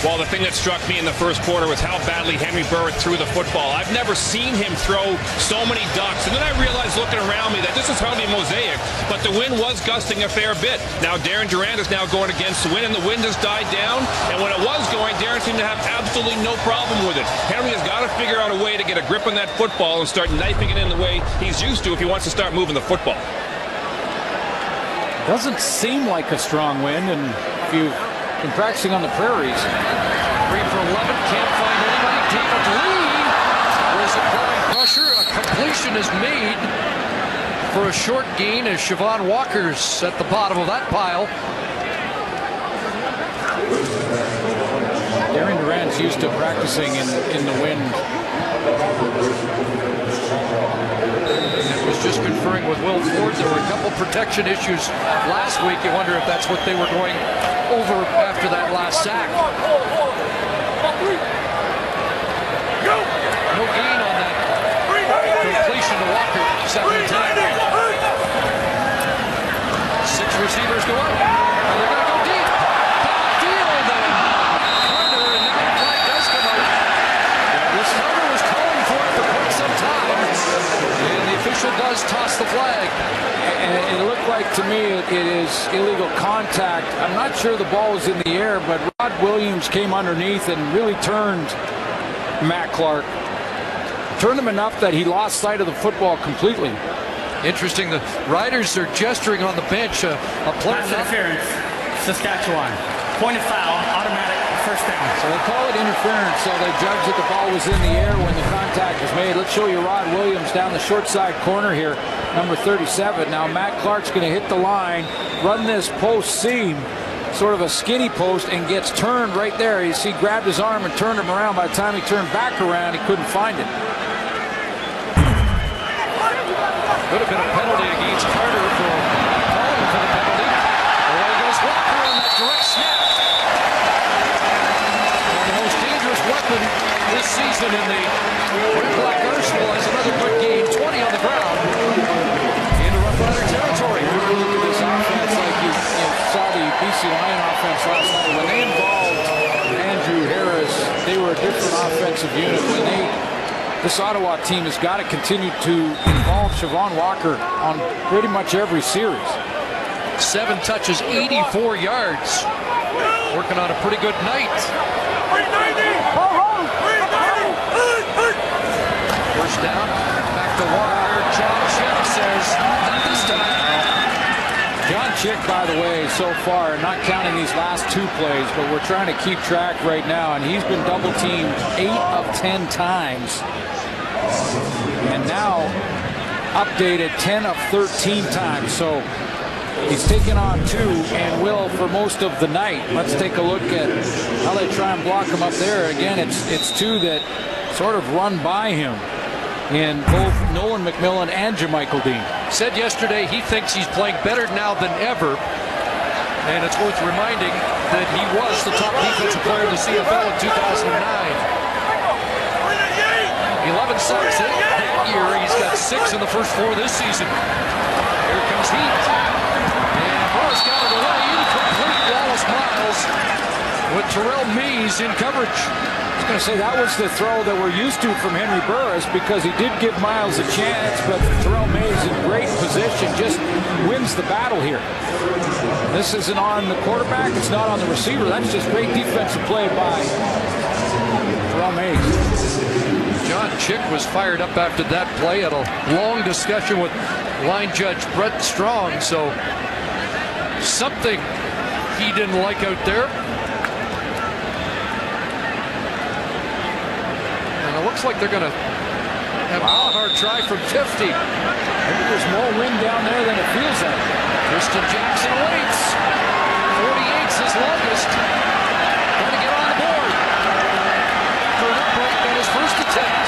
Well, the thing that struck me in the first quarter was how badly Henry Burris threw the football. I've never seen him throw so many ducks. And then I realized looking around me that this is hardly mosaic, but the wind was gusting a fair bit. Now Darren Durant is now going against the wind, and the wind has died down. And when it was going, Darren seemed to have absolutely no problem with it. Henry has got to figure out a way to get a grip on that football and start knifing it in the way he's used to if he wants to start moving the football. Doesn't seem like a strong wind, and if you've been practicing on the prairies. 3 for 11, can't find anybody. David Lee was applying pressure. A completion is made for a short gain as Siobhan Walker's at the bottom of that pile. Darren Durant's used to practicing in the wind. Was just conferring with Will Ford. There were a couple protection issues last week. You wonder if that's what they were going over after that last sack. No gain on that completion to Walker. 7 and 10. 6 receivers go up. And they're going to go deep. Bad deal then. Carter, and now the flag does come out. This Carter was calling for it for quite some time. And the official does toss the flag. And it looked like to me it is illegal contact. I'm not sure the ball was in the air, but Rod Williams came underneath and really turned Matt Clark. Turned him enough that he lost sight of the football completely. Interesting, the Riders are gesturing on the bench. A play pass interference, Saskatchewan. Point of foul, automatic first down. So they call it interference, so they judge that the ball was in the air when the contact was made. Let's show you Rod Williams down the short side corner here, number 37. Now Matt Clark's going to hit the line, run this post seam, sort of a skinny post, and gets turned right there. You see, grabbed his arm and turned him around. By the time he turned back around, he couldn't find it. Could have been a penalty against Carter for calling for the penalty. Away goes Walker on that direct snap. And the most dangerous weapon this season in the Red Black arsenal has another good gain, 20 on the ground into Rough Rider territory. Look at this offense, like you saw the BC Lion offense last night. When they involved Andrew Harris, they were a different offensive unit. This Ottawa team has got to continue to involve Siobhan Walker on pretty much every series. 7 touches, 84 yards. Working on a pretty good night. First down, back to Walker. John Chick says, not this time. John Chick, by the way, so far, not counting these last 2 plays, but we're trying to keep track right now, and he's been double teamed 8 of 10 times. And now updated 10 of 13 times. So he's taken on 2 and will for most of the night. Let's take a look at how they try and block him up there. Again, it's 2 that sort of run by him in both Nolan McMillan and Jamichael Dean. Said yesterday he thinks he's playing better now than ever. And it's worth reminding that he was the top defensive player in the CFL in 2009. 11 sacks that year. He's got 6 in the first 4 this season. Here comes Heat. And Morris got it away. Incomplete. Wallace Miles with Terrell Mays in coverage. I was going to say that was the throw that we're used to from Henry Burris, because he did give Miles a chance, but Terrell Mays in great position just wins the battle here. This isn't on the quarterback. It's not on the receiver. That's just great defensive play by Terrell Mays. John Chick was fired up after that play. Had a long discussion with line judge Brett Strong. So something he didn't like out there. And it looks like they're going to have a try from 50. Maybe there's more wind down there than it feels like. Tristan Jackson waits. 48's his longest. Trying to get on the board. For an upright on his first attempt.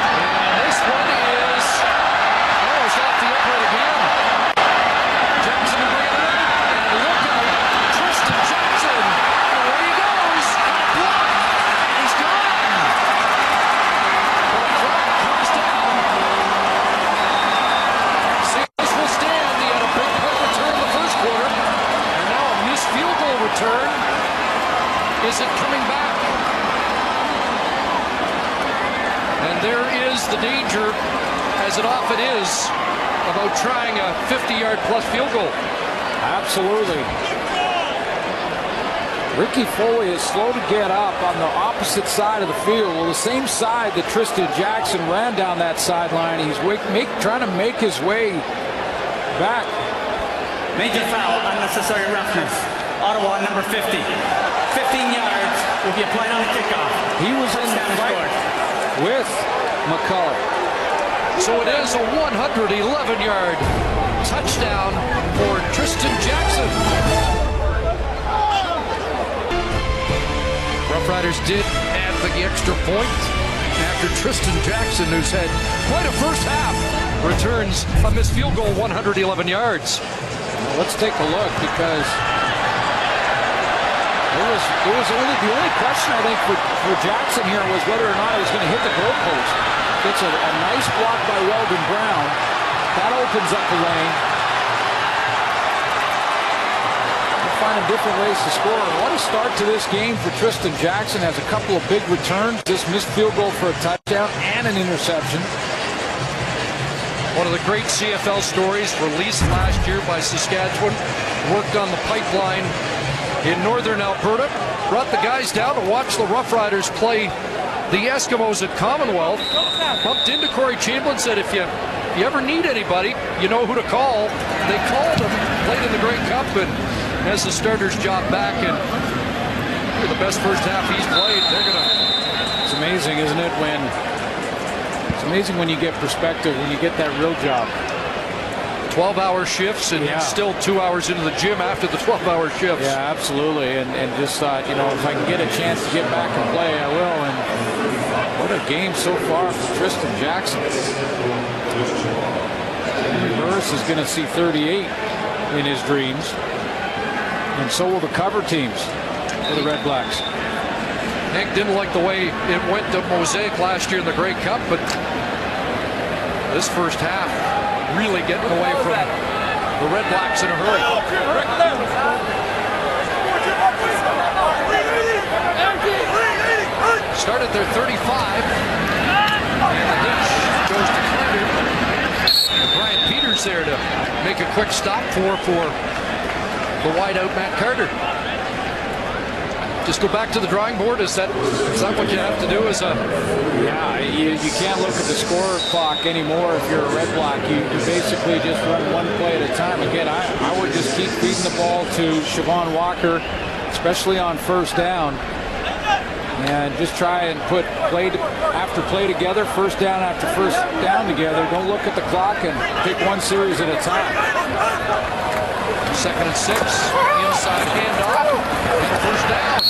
And this one is almost off the upright again. Jackson will bring it in. And look out. Tristan Jackson. Away he goes. Block. He's gone. But the flag comes down. Sanders will stand. He had a big punt return in the first quarter. And now a missed field goal return. Is it coming back? And there is the danger, as it often is, about trying a 50-yard plus field goal. Absolutely. Ricky Foley is slow to get up on the opposite side of the field. Well, the same side that Tristan Jackson ran down that sideline. He's trying to make his way back. Major foul, unnecessary roughness. Ottawa, number 50. 15 yards will be applied on the kickoff. He was in the fight with McCullough. So it is a 111-yard touchdown for Tristan Jackson. Roughriders did add the extra point after Tristan Jackson, who's had quite a first half, returns a missed field goal, 111 yards. Well, let's take a look, because it was the only question, I think, for Jackson here was whether or not he was going to hit the goalpost. It's a nice block by Weldon Brown. That opens up the lane. They're finding different ways to score. And what a start to this game for Tristan Jackson. Has a couple of big returns. This missed field goal for a touchdown and an interception. One of the great CFL stories, released last year by Saskatchewan. Worked on the pipeline in northern Alberta. Brought the guys down to watch the Roughriders play the Eskimos at Commonwealth. Bumped into Corey Chamberlain, said if you ever need anybody, you know who to call. They called him, played in the Grey Cup, and has the starter's job back. And the best first half he's played. They're gonna. It's amazing, isn't it? It's amazing when you get perspective, when you get that real job. 12-hour shifts and still 2 hours into the gym after the 12-hour shifts. Yeah, absolutely. And just thought, if I can get a chance to get back and play, I will. And what a game so far for Tristan Jackson. Burris is going to see 38 in his dreams. And so will the cover teams for the Red Blacks. Hank didn't like the way it went to Mosaic last year in the Grey Cup, but this first half really getting away from the Red Blacks in a hurry. Start at their 35. And the dish goes to Carter. And Brian Peters there to make a quick stop for the wideout Matt Carter. Just go back to the drawing board. Is that what you have to do? Yeah, you can't look at the score clock anymore if you're a Red Black. You basically just run one play at a time. Again, I would just keep feeding the ball to Siobhan Walker, especially on first down, and just try and put play after play together, first down after first down together. Don't look at the clock and pick one series at a time. 2nd and 6, inside handoff, and first down.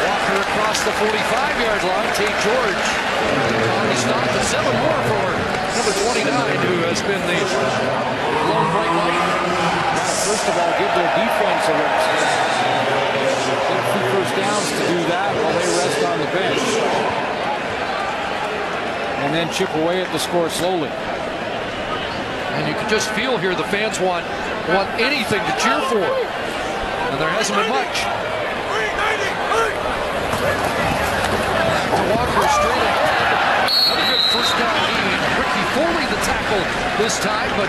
Walker across the 45-yard line. Tate George on the stop, and 7 more for number 29, who has been the lone bright light. First of all, give their defense a rest. Get a few first downs to do that while they rest on the bench. And then chip away at the score slowly. And you can just feel here the fans want anything to cheer for. And there hasn't been much. Walker straight ahead. Another good first down lead. Ricky Foley the tackle this time, but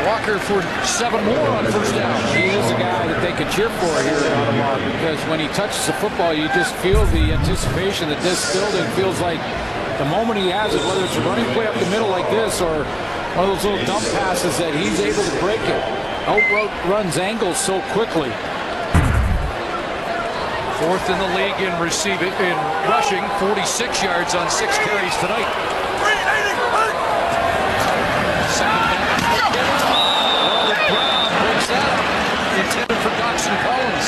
Walker for 7 more on first down. He is a guy that they can cheer for here in Ottawa, because when he touches the football, you just feel the anticipation that this building feels like the moment he has it, whether it's a running play up the middle like this or one of those little dump passes that he's able to break it. Outruns angles so quickly. 4th in the league in rushing, 46 yards on 6 carries tonight. Second down. Brown breaks that up. Intended for Dawson Collins.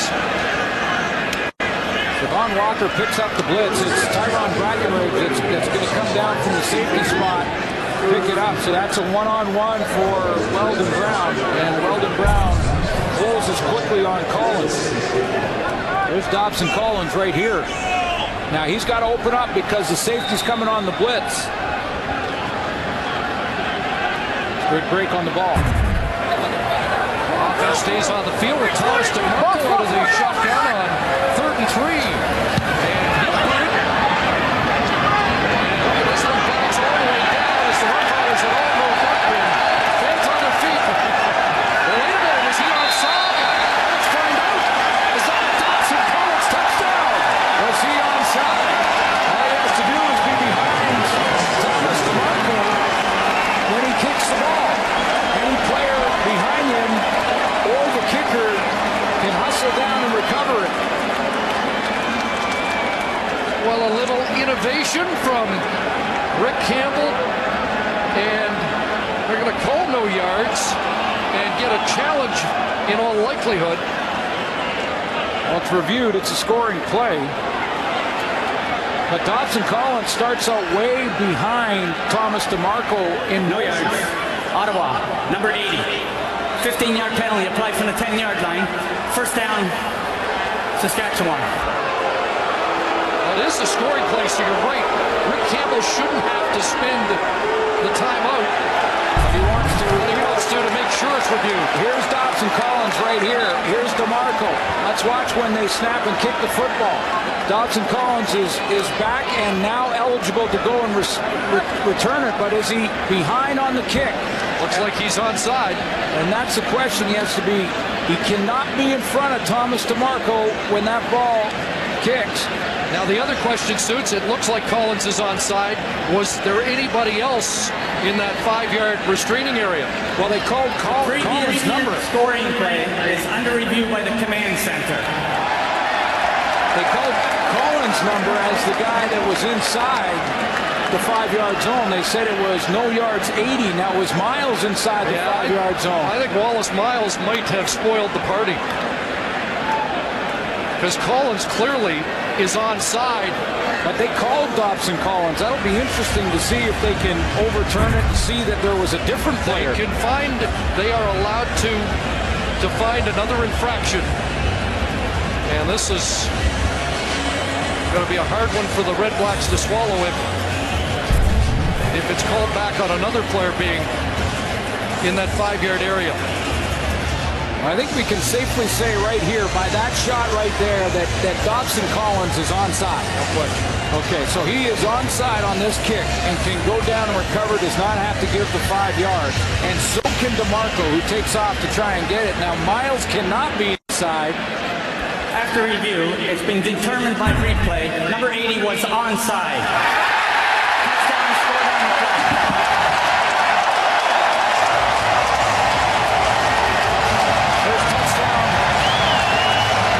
Siobhan Walker picks up the blitz. It's Tyrone Brackenridge that's going to come down from the safety spot, pick it up. So that's a one-on-one for Weldon Brown. And Weldon Brown closes quickly on Collins. There's Dobson Collins right here. Now he's got to open up because the safety's coming on the blitz. Good break on the ball. Offense stays on the field with Thomas DeMarco out of the shotgun on 3rd and 3. And he's good. And look at this one bounce all the way down as the Roughriders are all moved up and fans on their feet. Wait a minute, is he onside? Let's find out. Is that Dobson Collins touchdown? Was he onside? All he has to do is be behind Thomas DeMarco when he kicks the ball. Any player behind him or the kicker can hustle down and recover it. Well, a little innovation from Rick Campbell, and they're going to call no yards and get a challenge in all likelihood. Well, it's reviewed. It's a scoring play. But Dobson Collins starts out way behind Thomas DeMarco in No yards. Ottawa, number 80. 15-yard penalty applied from the 10-yard line. First down, Saskatchewan. Well, it is a scoring play, so you're right. Rick Campbell shouldn't have to spend the timeout. He wants to make sure it's reviewed. Here's Dobson Collins right here. Here's DeMarco. Let's watch when they snap and kick the football. Dobson Collins is back and now eligible to go and return it, but is he behind on the kick? Looks like he's onside. And that's the question he has to be. He cannot be in front of Thomas DeMarco when that ball kicks. Now the other question, Suits, it looks like Collins is onside. Was there anybody else in that 5-yard restraining area? Well, they called Collins' number. Scoring play is under review by the command center. They called Collins' number as the guy that was inside the 5-yard zone. They said it was no yards 80. Now it was Miles inside the 5-yard zone. I think Wallace Miles might have spoiled the party, because Collins clearly is onside. But they called Dobson Collins. That'll be interesting to see if they can overturn it and see that there was a different player. They are allowed to find another infraction. And this is going to be a hard one for the Red Blacks to swallow if it's called back on another player being in that 5-yard area. I think we can safely say right here, by that shot right there, that Dobson Collins is onside. No question. Okay, so he is onside on this kick and can go down and recover, does not have to give the 5 yards. And so can DeMarco, who takes off to try and get it. Now, Miles cannot be inside. After review, it's been determined by replay, number 80 was onside. Touchdown scored on the play. First touchdown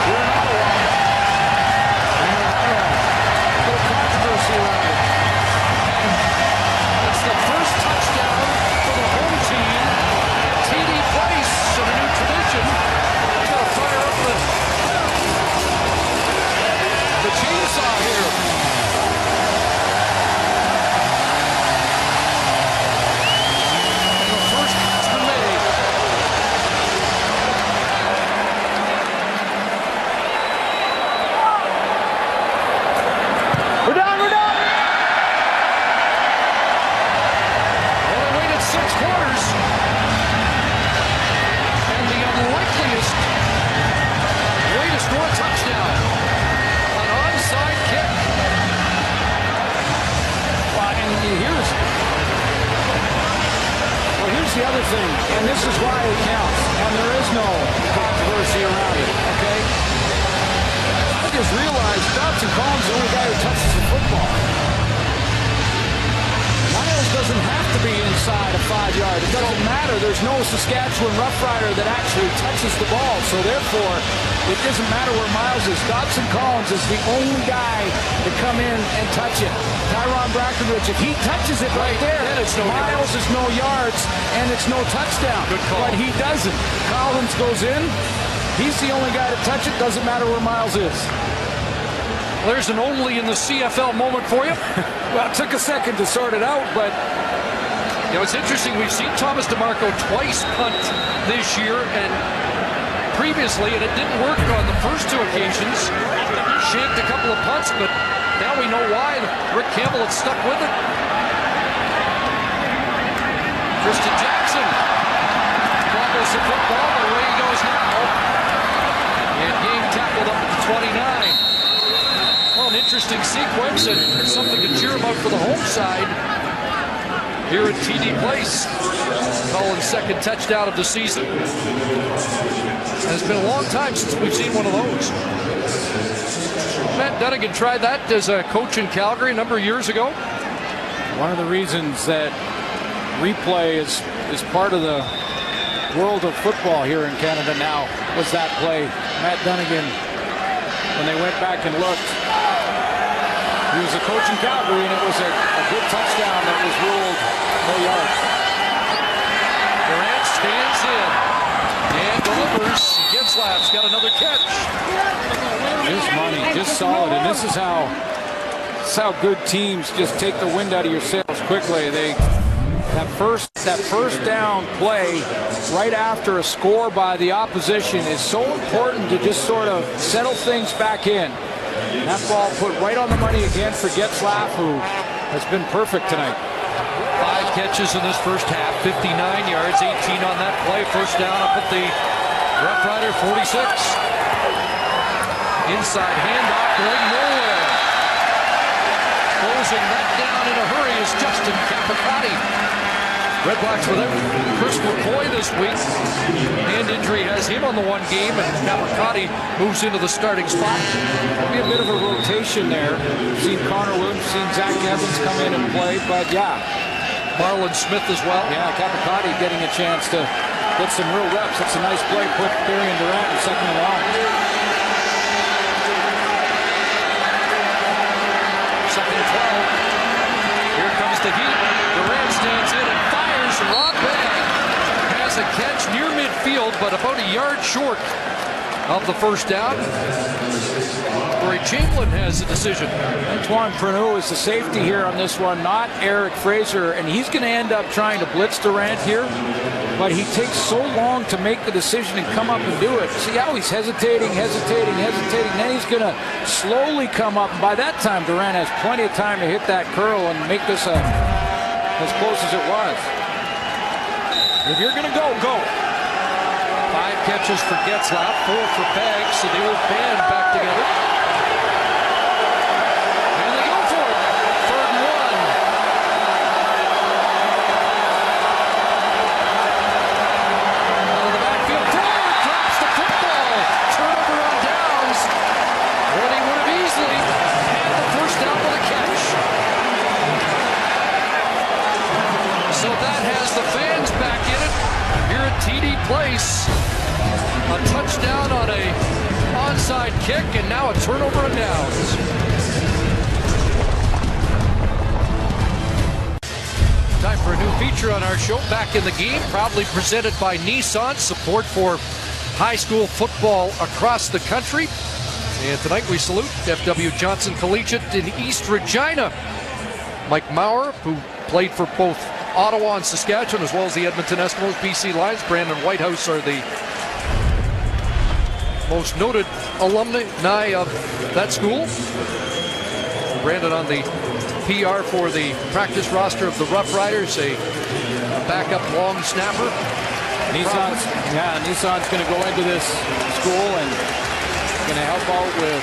here in Ottawa. And a little controversy around it. It's the first touchdown for the home team. TD Place in a new tradition. Got to fire up the chainsaw here. And the first has been made. We're down, we're down! Well, they waited 6 quarters. And the unlikeliest way to score a touchdown. An onside kick. Well, and here's the other thing, and this is why it counts, and there is no controversy around it, okay? I just realized Dobson Collins is the only guy who touches the football. Miles doesn't have to be inside a 5-yard. It doesn't matter. There's no Saskatchewan Roughrider that actually touches the ball, so therefore, it doesn't matter where Miles is. Dobson Collins is the only guy to come in and touch it. Tyron Brackenridge, if he touches it right there, it's no Miles is no yards, and it's no touchdown. Good call. But he doesn't. Collins goes in. He's the only guy to touch it. Doesn't matter where Miles is. There's an only in the CFL moment for you. Well, it took a second to sort it out, but You know, it's interesting. We've seen Thomas DeMarco twice punt this year and previously, and it didn't work on the first 2 occasions. Shanked a couple of punts, but now we know why. Rick Campbell had stuck with it. Tristan Jackson fumbles the football, but away he goes now. And game tackled up at the 29. Well, an interesting sequence and something to cheer about for the home side here at TD Place. Collins' second touchdown of the season. And it's been a long time since we've seen one of those. Matt Dunnigan tried that as a coach in Calgary a number of years ago. one of the reasons that replay is part of the world of football here in Canada now was that play. Matt Dunnigan, when they went back and looked, he was a coach in Calgary, and it was a good touchdown that was ruled no yards. Durant stands in and delivers. Getzlaf's got another catch. Just money, just solid, and this is how good teams just take the wind out of your sails quickly. That first down play right after a score by the opposition is so important to just sort of settle things back in. That ball put right on the money again for Getzlaf, who has been perfect tonight. 5 catches in this first half, 59 yards, 18 on that play. First down up at the Roughrider 46. Inside handoff going nowhere. Closing that down in a hurry is Justin Capicotti. Red Blacks without Chris McCoy this week. Hand injury has him on the 1 game, and Capicotti moves into the starting spot. There'll be a bit of a rotation there. We've seen Connor Williams, seen Zach Evans come in and play, but yeah. Marlon Smith as well. Yeah, Capicotti getting a chance to get some real reps. That's a nice play. Put Darian Durant in second allowance. Second and 12. Here comes the heat. Durant stands in and fires. Rob Bag has a catch near midfield, but about a yard short of the first down. Corey Chamberlain has a decision. Antoine Pruneau is the safety here on this one, not Eric Fraser, and he's going to end up trying to blitz Durant here, but he takes so long to make the decision and come up and do it. See how he's hesitating, then he's going to slowly come up, and by that time Durant has plenty of time to hit that curl and make this as close as it was. If you're going to go, go. 5 catches for Getzlaff, 4 for Beggs, so the old band back together. And they go for it. 3rd and 1. Out of the backfield, Ford drops the football. Turnover on downs. When he would have easily had the first down with a catch. So that has the fans back in it here at TD Place. A touchdown on a onside kick, and now a turnover on downs. Time for a new feature on our show, Back in the Game, proudly presented by Nissan, support for high school football across the country. And tonight we salute F.W. Johnson Collegiate in East Regina. Mike Maurer, who played for both Ottawa and Saskatchewan, as well as the Edmonton Eskimos, BC Lions. Brandon Whitehouse are the most noted alumni of that school. Brandon on the PR for the practice roster of the Roughriders, a backup long snapper. Nissan's going to go into this school and going to help out with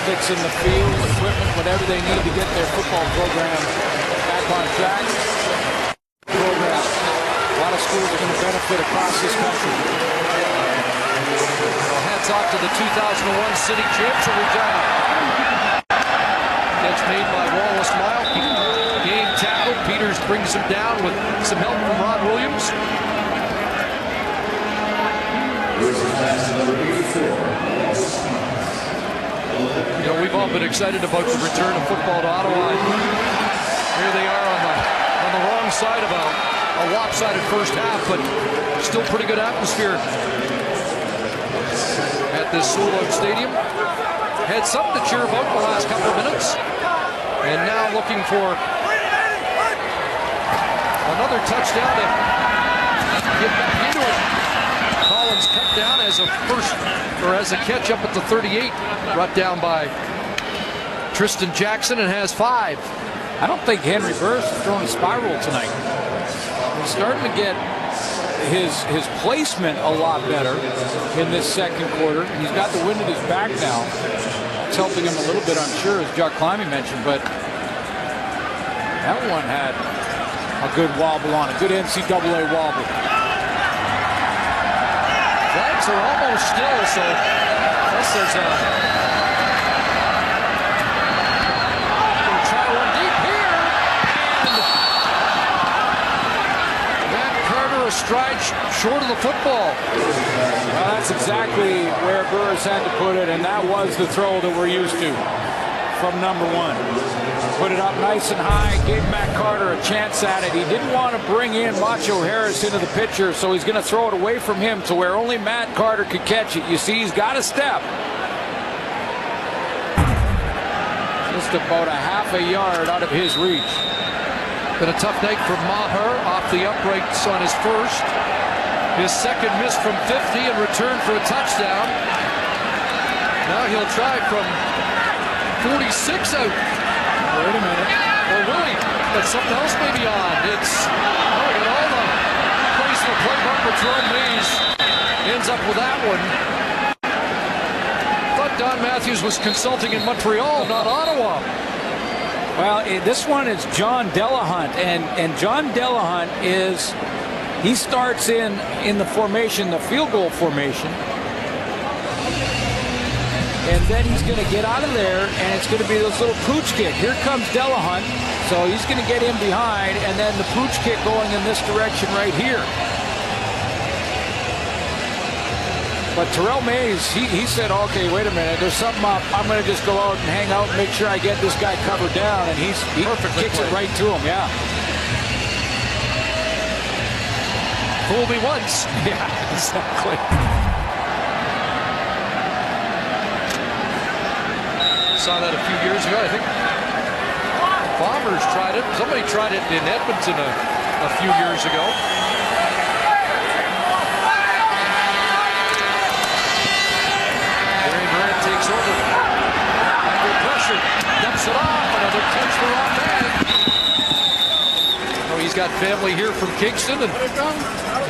fixing the field, equipment, whatever they need to get their football program back on track. A lot of schools are going to benefit across this country. Hats off to the 2001 city champs of Regina. Catch made by Wallace Lyle. Game tackle. Peters brings him down with some help from Rod Williams. You know, we've all been excited about the return of football to Ottawa. Here they are on the wrong side of a lopsided first half, but still pretty good atmosphere at this sold-out stadium. Had something to cheer about in the last couple of minutes, and now looking for another touchdown to get back into it. Collins cut down as a catch up at the 38, brought down by Tristan Jackson, and has 5. I don't think Henry Burris is throwing a spiral tonight. He's starting to get his placement a lot better in this second quarter. He's got the wind at his back now. It's helping him a little bit, I'm sure, as Jock Climbing mentioned, but that one had a good wobble on it, good NCAA wobble. Flags are almost still, so unless there's a... Gonna try one deep here, and Matt Carter astride short of the football. Well, that's exactly where Burris had to put it, and that was the throw that we're used to from number 1. Put it up nice and high, gave Matt Carter a chance at it. He didn't want to bring in Macho Harris into the picture, so he's going to throw it away from him to where only Matt Carter could catch it. You see, he's got a step. Just about a half a yard out of his reach. Been a tough night for Maher, off the uprights on his first. His second miss from 50 and return for a touchdown. Now he'll try from 46 out. Wait a minute. Or will he? But something else may be on. It's, we got all the plays in the playbook, but Jerome Mays ends up with that one. Thought Don Matthews was consulting in Montreal, not Ottawa. Well, this one is John Delahunt, and John Delahunt he starts in the formation, the field goal formation. And then he's going to get out of there, and it's going to be this little pooch kick. Here comes Delahunt, so he's going to get in behind, and then the pooch kick going in this direction right here. But Terrell Mays, he said, okay, wait a minute, there's something up. I'm going to just go out and hang out and make sure I get this guy covered down. And he kicks it right to him, yeah. Fool me once. Yeah, exactly. Saw that a few years ago. I think Bombers tried it. Somebody tried it in Edmonton a few years ago. Darian Durant takes over. Under pressure. Dumps it off. Another catch for off hand. Oh, he's got family here from Kingston, and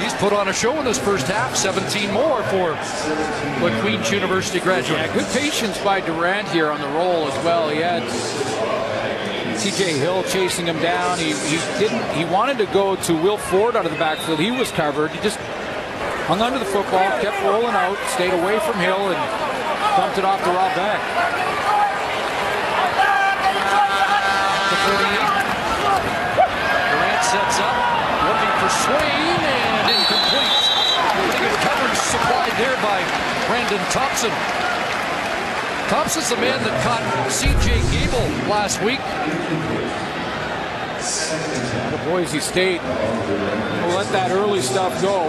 he's put on a show in this first half. 17 more for the Queen's University graduate. Yeah, good patience by Durant here on the roll as well. He had TJ Hill chasing him down. He wanted to go to Will Ford out of the backfield. He was covered. He just hung onto the football, kept rolling out, stayed away from Hill, and dumped it off the raw back. The 48. Durant sets up, looking for Swain, and incomplete. Pretty good coverage supplied there by Brandon Thompson. Thompson's the man that caught C.J. Gable last week. The Boise State will let that early stuff go.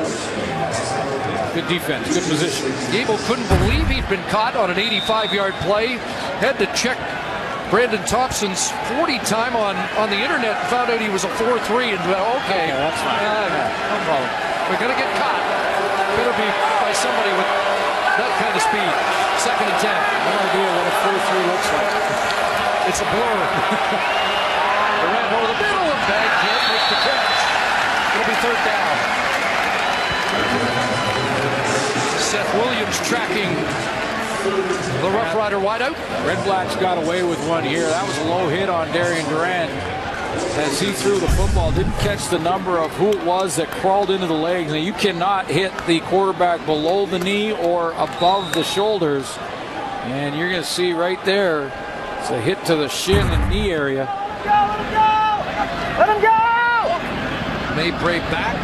Good defense, good position. Gable couldn't believe he'd been caught on an 85-yard play. Had to check Brandon Thompson's 40 time on the internet and found out he was a 4.3 and went, okay, that's fine. No problem. We're going to get caught. Better be by somebody with that kind of speed. 2nd and 10. No idea what a 4.3 looks like. It's a blur. Durant over the middle and bag can't make the catch. It'll be 3rd down. Seth Williams tracking the Rough Rider wideout. Red Blacks got away with one here. That was a low hit on Darian Durant as he threw the football. Didn't catch the number of who it was that crawled into the legs. Now, you cannot hit the quarterback below the knee or above the shoulders. And you're going to see right there, it's a hit to the shin and knee area. Let him go! Mabray back.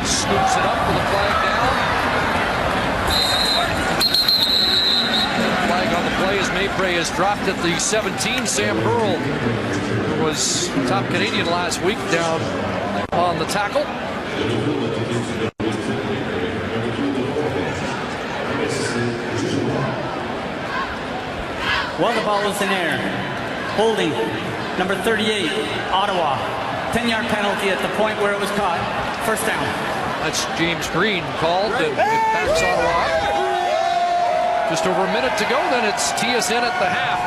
Scoops it up with a flag down. Flag on the play as Mabray is dropped at the 17. Sam Hurl, who was top Canadian last week, down on the tackle. Well, the ball was in air. Holding, number 38, Ottawa. 10-yard penalty at the point where it was caught. 1st down. That's James Green called, and it backs Ottawa. Just over a minute to go, then it's TSN at the half.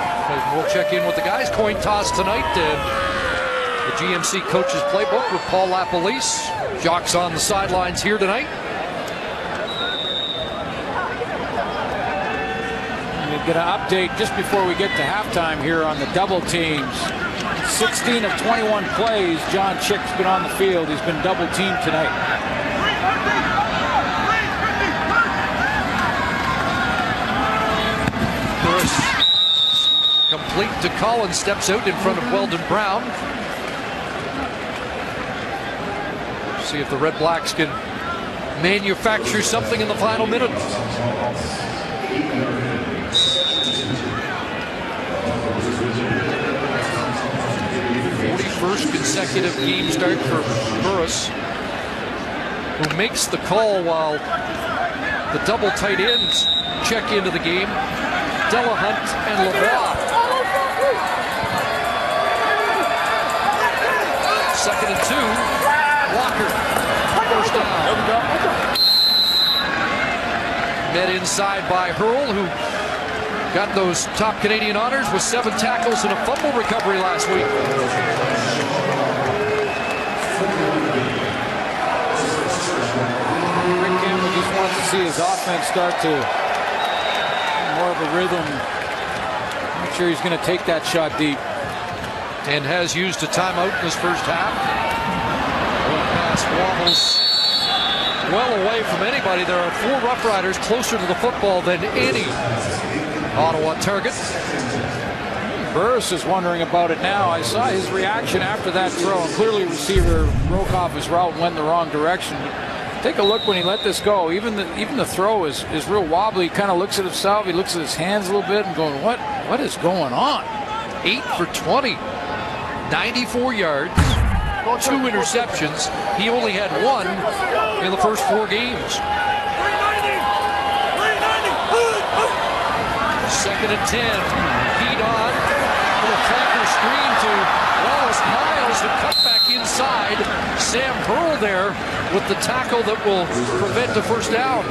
We'll check in with the guys. Coin toss tonight. The GMC coach's playbook with Paul LaPolice. Jocks on the sidelines here tonight. We're going to update just before we get to halftime here on the double teams. 16 of 21 plays, John Chick's been on the field. He's been double teamed tonight. Complete to Collins, steps out in front of Weldon Brown. See if the Red Blacks can manufacture something in the final minute. 41st consecutive game start for Burris, who makes the call while the double tight ends check into the game. Delahunt and Lavoie. 2nd and 2. Walker. 1st down. Met inside by Hurl, who got those top Canadian honors with 7 tackles and a fumble recovery last week. Rick Campbell just wants to see his offense start to more of a rhythm. I'm sure he's going to take that shot deep. And has used a timeout in this first half. Pass wobbles well away from anybody. There are 4 Rough Riders closer to the football than any Ottawa target. Burris is wondering about it now. I saw his reaction after that throw, and clearly receiver broke off his route and went in the wrong direction. Take a look when he let this go. Even the throw is real wobbly. He kind of looks at himself. He looks at his hands a little bit and going, what is going on? 8 for 20, 94 yards, 2 interceptions. He only had 1 in the first 4 games. 2nd and 10. Heat on. Little flanker screen to Wallace Miles, who cut back inside. Sam Pearl there with the tackle that will prevent the first down.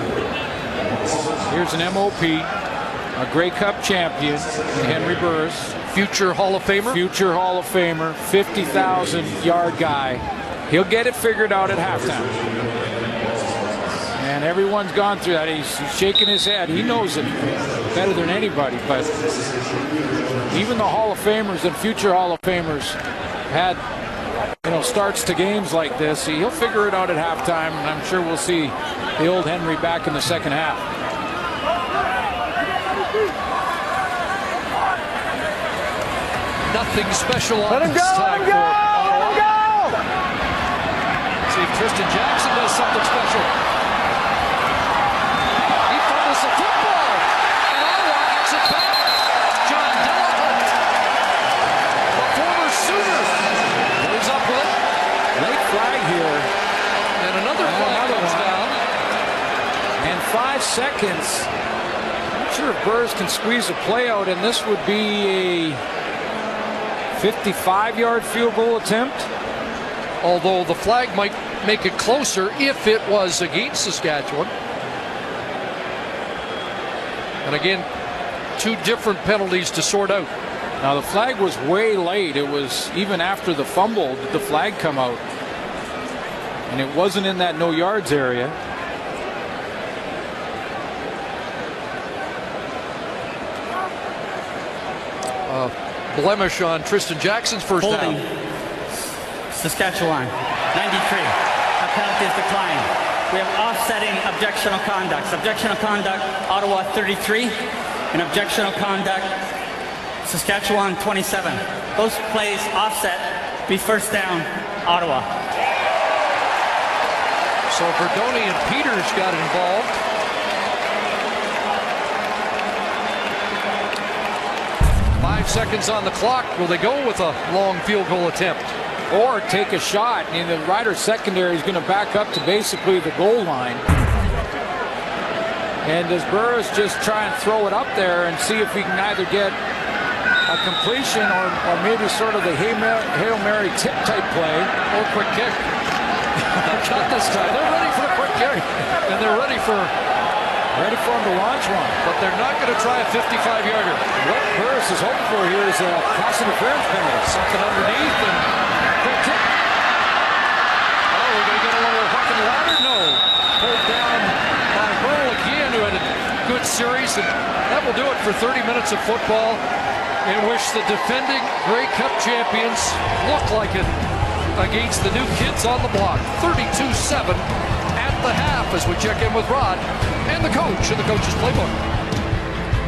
Here's an MOP, a Grey Cup champion, Henry Burris. Future Hall of Famer. Future Hall of Famer, 50,000-yard guy. He'll get it figured out at halftime. And everyone's gone through that. He's shaking his head. He knows it better than anybody. But even the Hall of Famers and future Hall of Famers had, starts to games like this. He'll figure it out at halftime, and I'm sure we'll see the old Henry back in the second half. Nothing special on Let him this go, time let him go, for let him go! See if Tristan Jackson does something special. He fumbles the football, and Ottawa gets it back. John Delahunt, the former Sooner, goes up with it. Late flag here. And another flag comes down. And 5 seconds. Not sure if Burris can squeeze a play out, and this would be a 55-yard field goal attempt. Although the flag might make it closer if it was against Saskatchewan. And again, 2 different penalties to sort out. Now the flag was way late. It was even after the fumble did the flag come out. And it wasn't in that no yards area. Blemish on Tristan Jackson's first Holding. down. Saskatchewan, 93. A penalty is declined. We have offsetting objectional conduct. Objectional conduct, Ottawa 33. And objectional conduct, Saskatchewan 27. Those plays offset, be first down, Ottawa. So Verdoni and Peters got involved. 5 seconds on the clock. Will they go with a long field goal attempt? Or take a shot. And the Riders secondary is going to back up to basically the goal line. And does Burris just try and throw it up there and see if he can either get a completion or maybe sort of the Hail Mary tip type play or quick kick? Not this time. They're ready for a quick kick. And they're ready for him to launch one. But they're not going to try a 55-yarder. What Burris is hoping for here is a pass interference penalty. Something underneath and quick kick. Oh, we're going to get a little hook and ladder? No. Pulled down by Burl again, who had a good series. And that will do it for 30 minutes of football, in which the defending Grey Cup champions look like it against the new kids on the block. 32-7 at the half as we check in with Rod and the coach in the coach's playbook.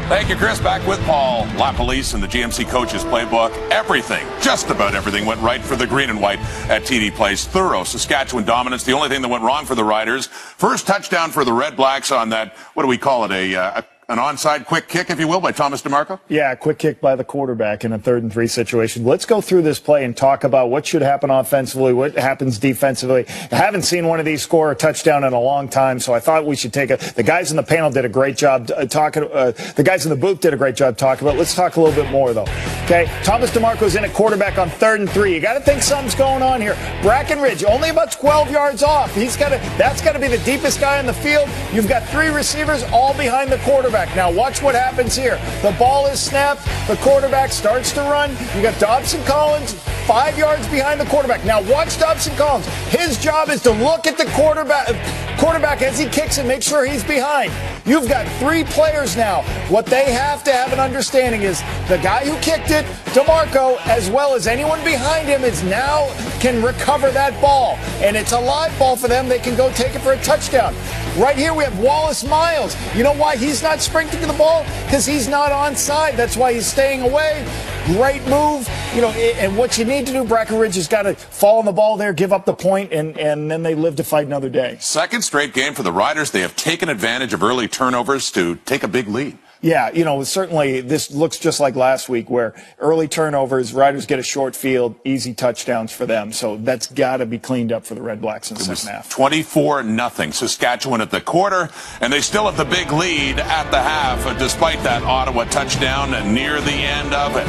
Thank you, Chris. Back with Paul LaPolice and the GMC coach's playbook. Everything, just about everything, went right for the green and white at TD Place. Thorough Saskatchewan dominance. The only thing that went wrong for the Riders, first touchdown for the Red Blacks on that, what do we call it, an onside quick kick, if you will, by Thomas DeMarco? Yeah, quick kick by the quarterback in a 3rd and 3 situation. Let's go through this play and talk about what should happen offensively, what happens defensively. I haven't seen one of these score a touchdown in a long time, so I thought we should the guys in the panel did a great job talking, the guys in the booth did a great job talking about it. Let's talk a little bit more, though. Okay, Thomas DeMarco's in at quarterback on 3rd and 3. You got to think something's going on here. Brackenridge, only about 12 yards off. That's got to be the deepest guy in the field. You've got 3 receivers all behind the quarterback. Now watch what happens here. The ball is snapped. The quarterback starts to run. You got Dobson Collins 5 yards behind the quarterback. Now watch Dobson Collins. His job is to look at the quarterback as he kicks and make sure he's behind. You've got 3 players now. What they have to have an understanding is the guy who kicked it, DeMarco, as well as anyone behind him, is now can recover that ball. And it's a live ball for them. They can go take it for a touchdown. Right here we have Wallace Miles. You know why he's not sprinting to the ball? Because he's not onside. That's why he's staying away. great move. And what you need to do, Breckenridge has got to fall on the ball there, give up the point, and then they live to fight another day. Second straight game for the Riders. They have taken advantage of early turnovers to take a big lead. Yeah, certainly this looks just like last week where early turnovers, Riders get a short field, easy touchdowns for them. So that's got to be cleaned up for the Red Blacks in the second half. 24-0 Saskatchewan at the quarter, and they still have the big lead at the half despite that Ottawa touchdown near the end of it.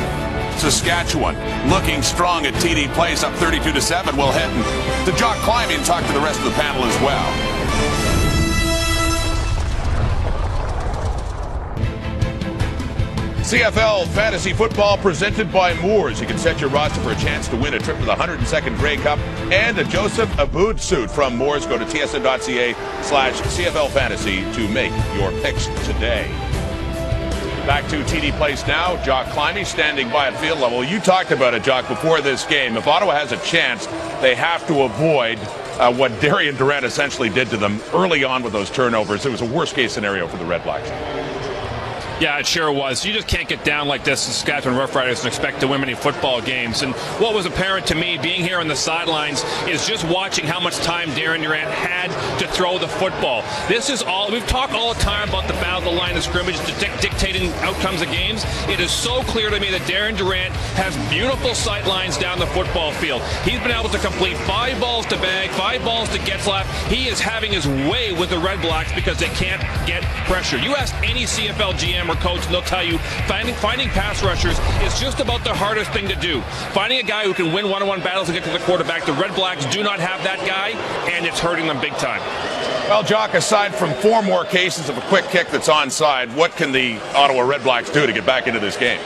Saskatchewan looking strong at TD Place, up 32-7. We'll head to Jock Climbing and talk to the rest of the panel as well. CFL Fantasy Football presented by Moores. You can set your roster for a chance to win a trip to the 102nd Grey Cup and a Joseph Aboud suit from Moores. Go to tsn.ca/CFL Fantasy to make your picks today. Back to TD Place now. Jock Climbing standing by at field level. You talked about it, Jock, before this game. If Ottawa has a chance, they have to avoid what Darian Durant essentially did to them early on with those turnovers. It was a worst-case scenario for the Red Blacks. Yeah, it sure was. You just can't get down like this, Saskatchewan Roughriders, and expect to win many football games. And what was apparent to me, being here on the sidelines, is just watching how much time Darian Durant had to throw the football. This is all, we've talked all the time about the battle of the line of scrimmage, dictating outcomes of games. It is so clear to me that Darian Durant has beautiful sight lines down the football field. He's been able to complete 5 balls to Bag, 5 balls to Getzlaff. He is having his way with the Red Blacks because they can't get pressure. You ask any CFL GM or coach, and they'll tell you finding pass rushers is just about the hardest thing to do. Finding a guy who can win one-on-one battles and get to the quarterback. The Red Blacks do not have that guy, and it's hurting them big time. Well, Jock, aside from 4 more cases of a quick kick that's onside, what can the Ottawa Red Blacks do to get back into this game?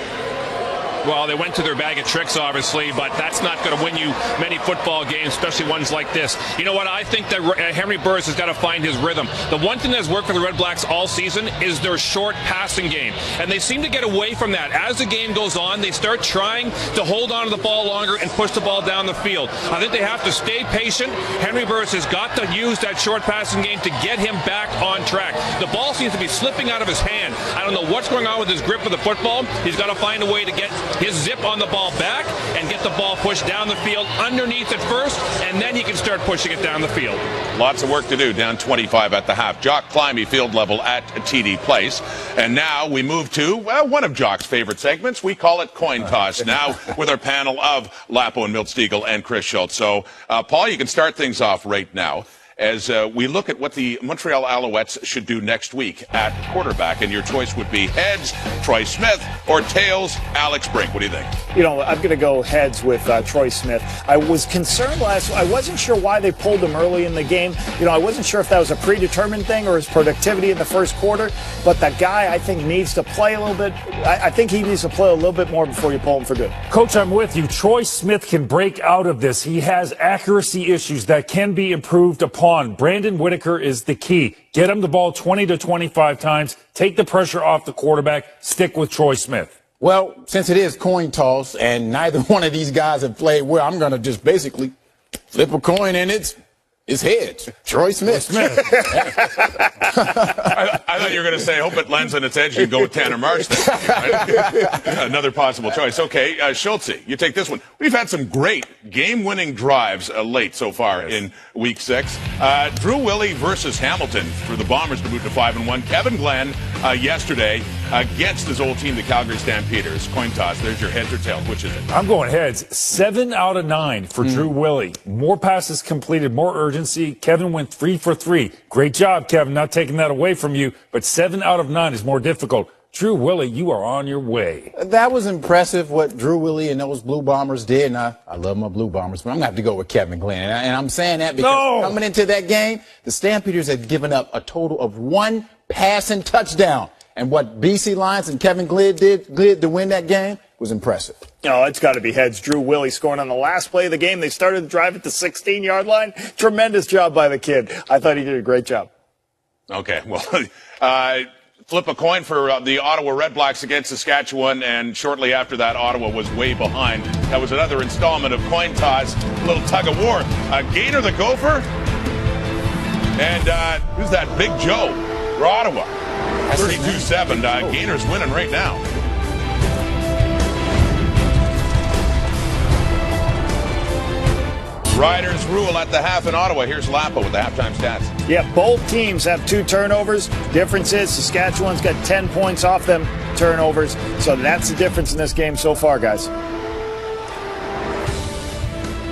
Well, they went to their bag of tricks, obviously, but that's not going to win you many football games, especially ones like this. You know what? I think that Henry Burris has got to find his rhythm. The one thing that's worked for the Red Blacks all season is their short passing game, and they seem to get away from that. As the game goes on, they start trying to hold on to the ball longer and push the ball down the field. I think they have to stay patient. Henry Burris has got to use that short passing game to get him back on track. The ball seems to be slipping out of his hand. I don't know what's going on with his grip of the football. He's got to find a way to get his zip on the ball back and get the ball pushed down the field underneath at first, and then he can start pushing it down the field. Lots of work to do, down 25 at the half. Jock Climbing field level at TD Place. And now we move to, well, one of Jock's favorite segments. We call it Coin Toss now with our panel of Lapo and Miltstiegel and Chris Schultz. So, Paul, you can start things off right now as we look at what the Montreal Alouettes should do next week at quarterback. And your choice would be heads, Troy Smith, or tails, Alex Brink. What do you think? I'm going to go heads with Troy Smith. I was concerned I wasn't sure why they pulled him early in the game. I wasn't sure if that was a predetermined thing or his productivity in the first quarter. But that guy, I think, needs to play a little bit. I think he needs to play a little bit more before you pull him for good. Coach, I'm with you. Troy Smith can break out of this. He has accuracy issues that can be improved upon. Brandon Whitaker is the key. Get him the ball 20 to 25 times. Take the pressure off the quarterback. Stick with Troy Smith. Well, since it is coin toss and neither one of these guys have played well, I'm going to just basically flip a coin and it's heads. Troy Smith. I thought you were going to say, hope it lands on its edge. You go with Tanner Marsh then. Right? Another possible choice. Okay, Schultz, you take this one. We've had some great game-winning drives late so far in Week 6. Drew Willie versus Hamilton for the Bombers to move to 5-1. Kevin Glenn yesterday against his old team, the Calgary Stampeders. Coin toss. There's your heads or tails. Which is it? I'm going heads. 7 out of 9 for Drew Willie. More passes completed, more urgency. Kevin went 3 for 3. Great job, Kevin. Not taking that away from you, but 7 out of 9 is more difficult. Drew Willie, you are on your way. That was impressive what Drew Willie and those Blue Bombers did, and I love my Blue Bombers, but I'm going to have to go with Kevin Glenn. And I'm saying that because coming into that game, the Stampeders had given up a total of 1 passing touchdown. And what BC Lions and Kevin Glenn did to win that game was impressive. Oh, it's got to be heads. Drew Willie scoring on the last play of the game. They started the drive at the 16-yard line. Tremendous job by the kid. I thought he did a great job. Okay, well, flip a coin for the Ottawa Red Blacks against Saskatchewan, and shortly after that, Ottawa was way behind. That was another installment of Coin Toss, a little tug of war. Gaynor the Gopher, and who's that? Big Joe for Ottawa. 32-7. Gaynor's winning right now. Riders rule at the half in Ottawa. Here's Lapa with the halftime stats. Yeah, both teams have 2 turnovers. Difference is Saskatchewan's got 10 points off them turnovers. So that's the difference in this game so far, guys.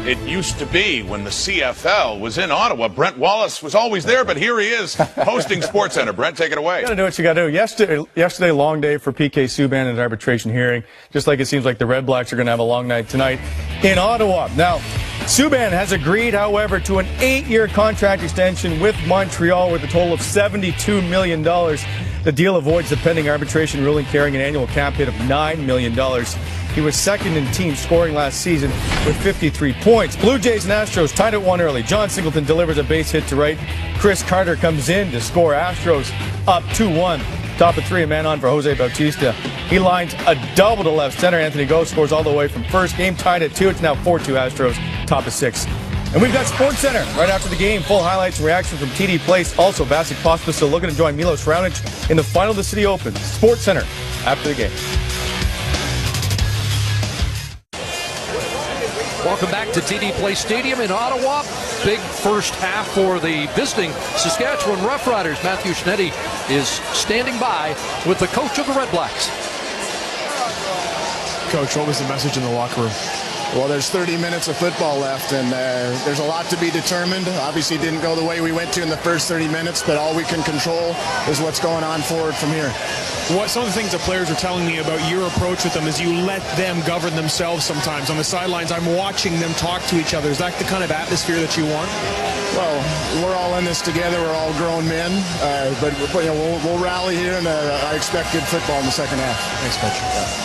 It used to be when the CFL was in Ottawa. Brent Wallace was always there, but here he is hosting SportsCenter. Brent, take it away. You got to do what you got to do. Yesterday, long day for PK Subban at an arbitration hearing, just like it seems like the Red Blacks are going to have a long night tonight in Ottawa. Now, Subban has agreed, however, to an 8-year contract extension with Montreal with a total of $72 million. The deal avoids the pending arbitration ruling, carrying an annual cap hit of $9 million. He was second in team scoring last season with 53 points. Blue Jays and Astros tied at 1 early. John Singleton delivers a base hit to right. Chris Carter comes in to score. Astros up 2-1. Top of 3, a man on for Jose Bautista. He lines a double to left center. Anthony Go scores all the way from first. Game tied at 2. It's now 4-2 Astros. Top of 6. And we've got SportsCenter right after the game. Full highlights and reaction from TD Place. Also, Vasek Pospisil looking to join Milos Raonic in the final of the City Open. SportsCenter after the game. Welcome back to TD Place Stadium in Ottawa. Big first half for the visiting Saskatchewan Roughriders. Matthew Schnetti is standing by with the coach of the Red Blacks. Coach, what was the message in the locker room? Well, there's 30 minutes of football left, and there's a lot to be determined. Obviously, it didn't go the way we went to in the first 30 minutes, but all we can control is what's going on forward from here. Some of the things the players are telling me about your approach with them is you let them govern themselves sometimes. On the sidelines, I'm watching them talk to each other. Is that the kind of atmosphere that you want? Well, we're all in this together. We're all grown men, but you know, we'll rally here, and I expect good football in the second half. Thanks, Coach. Yeah.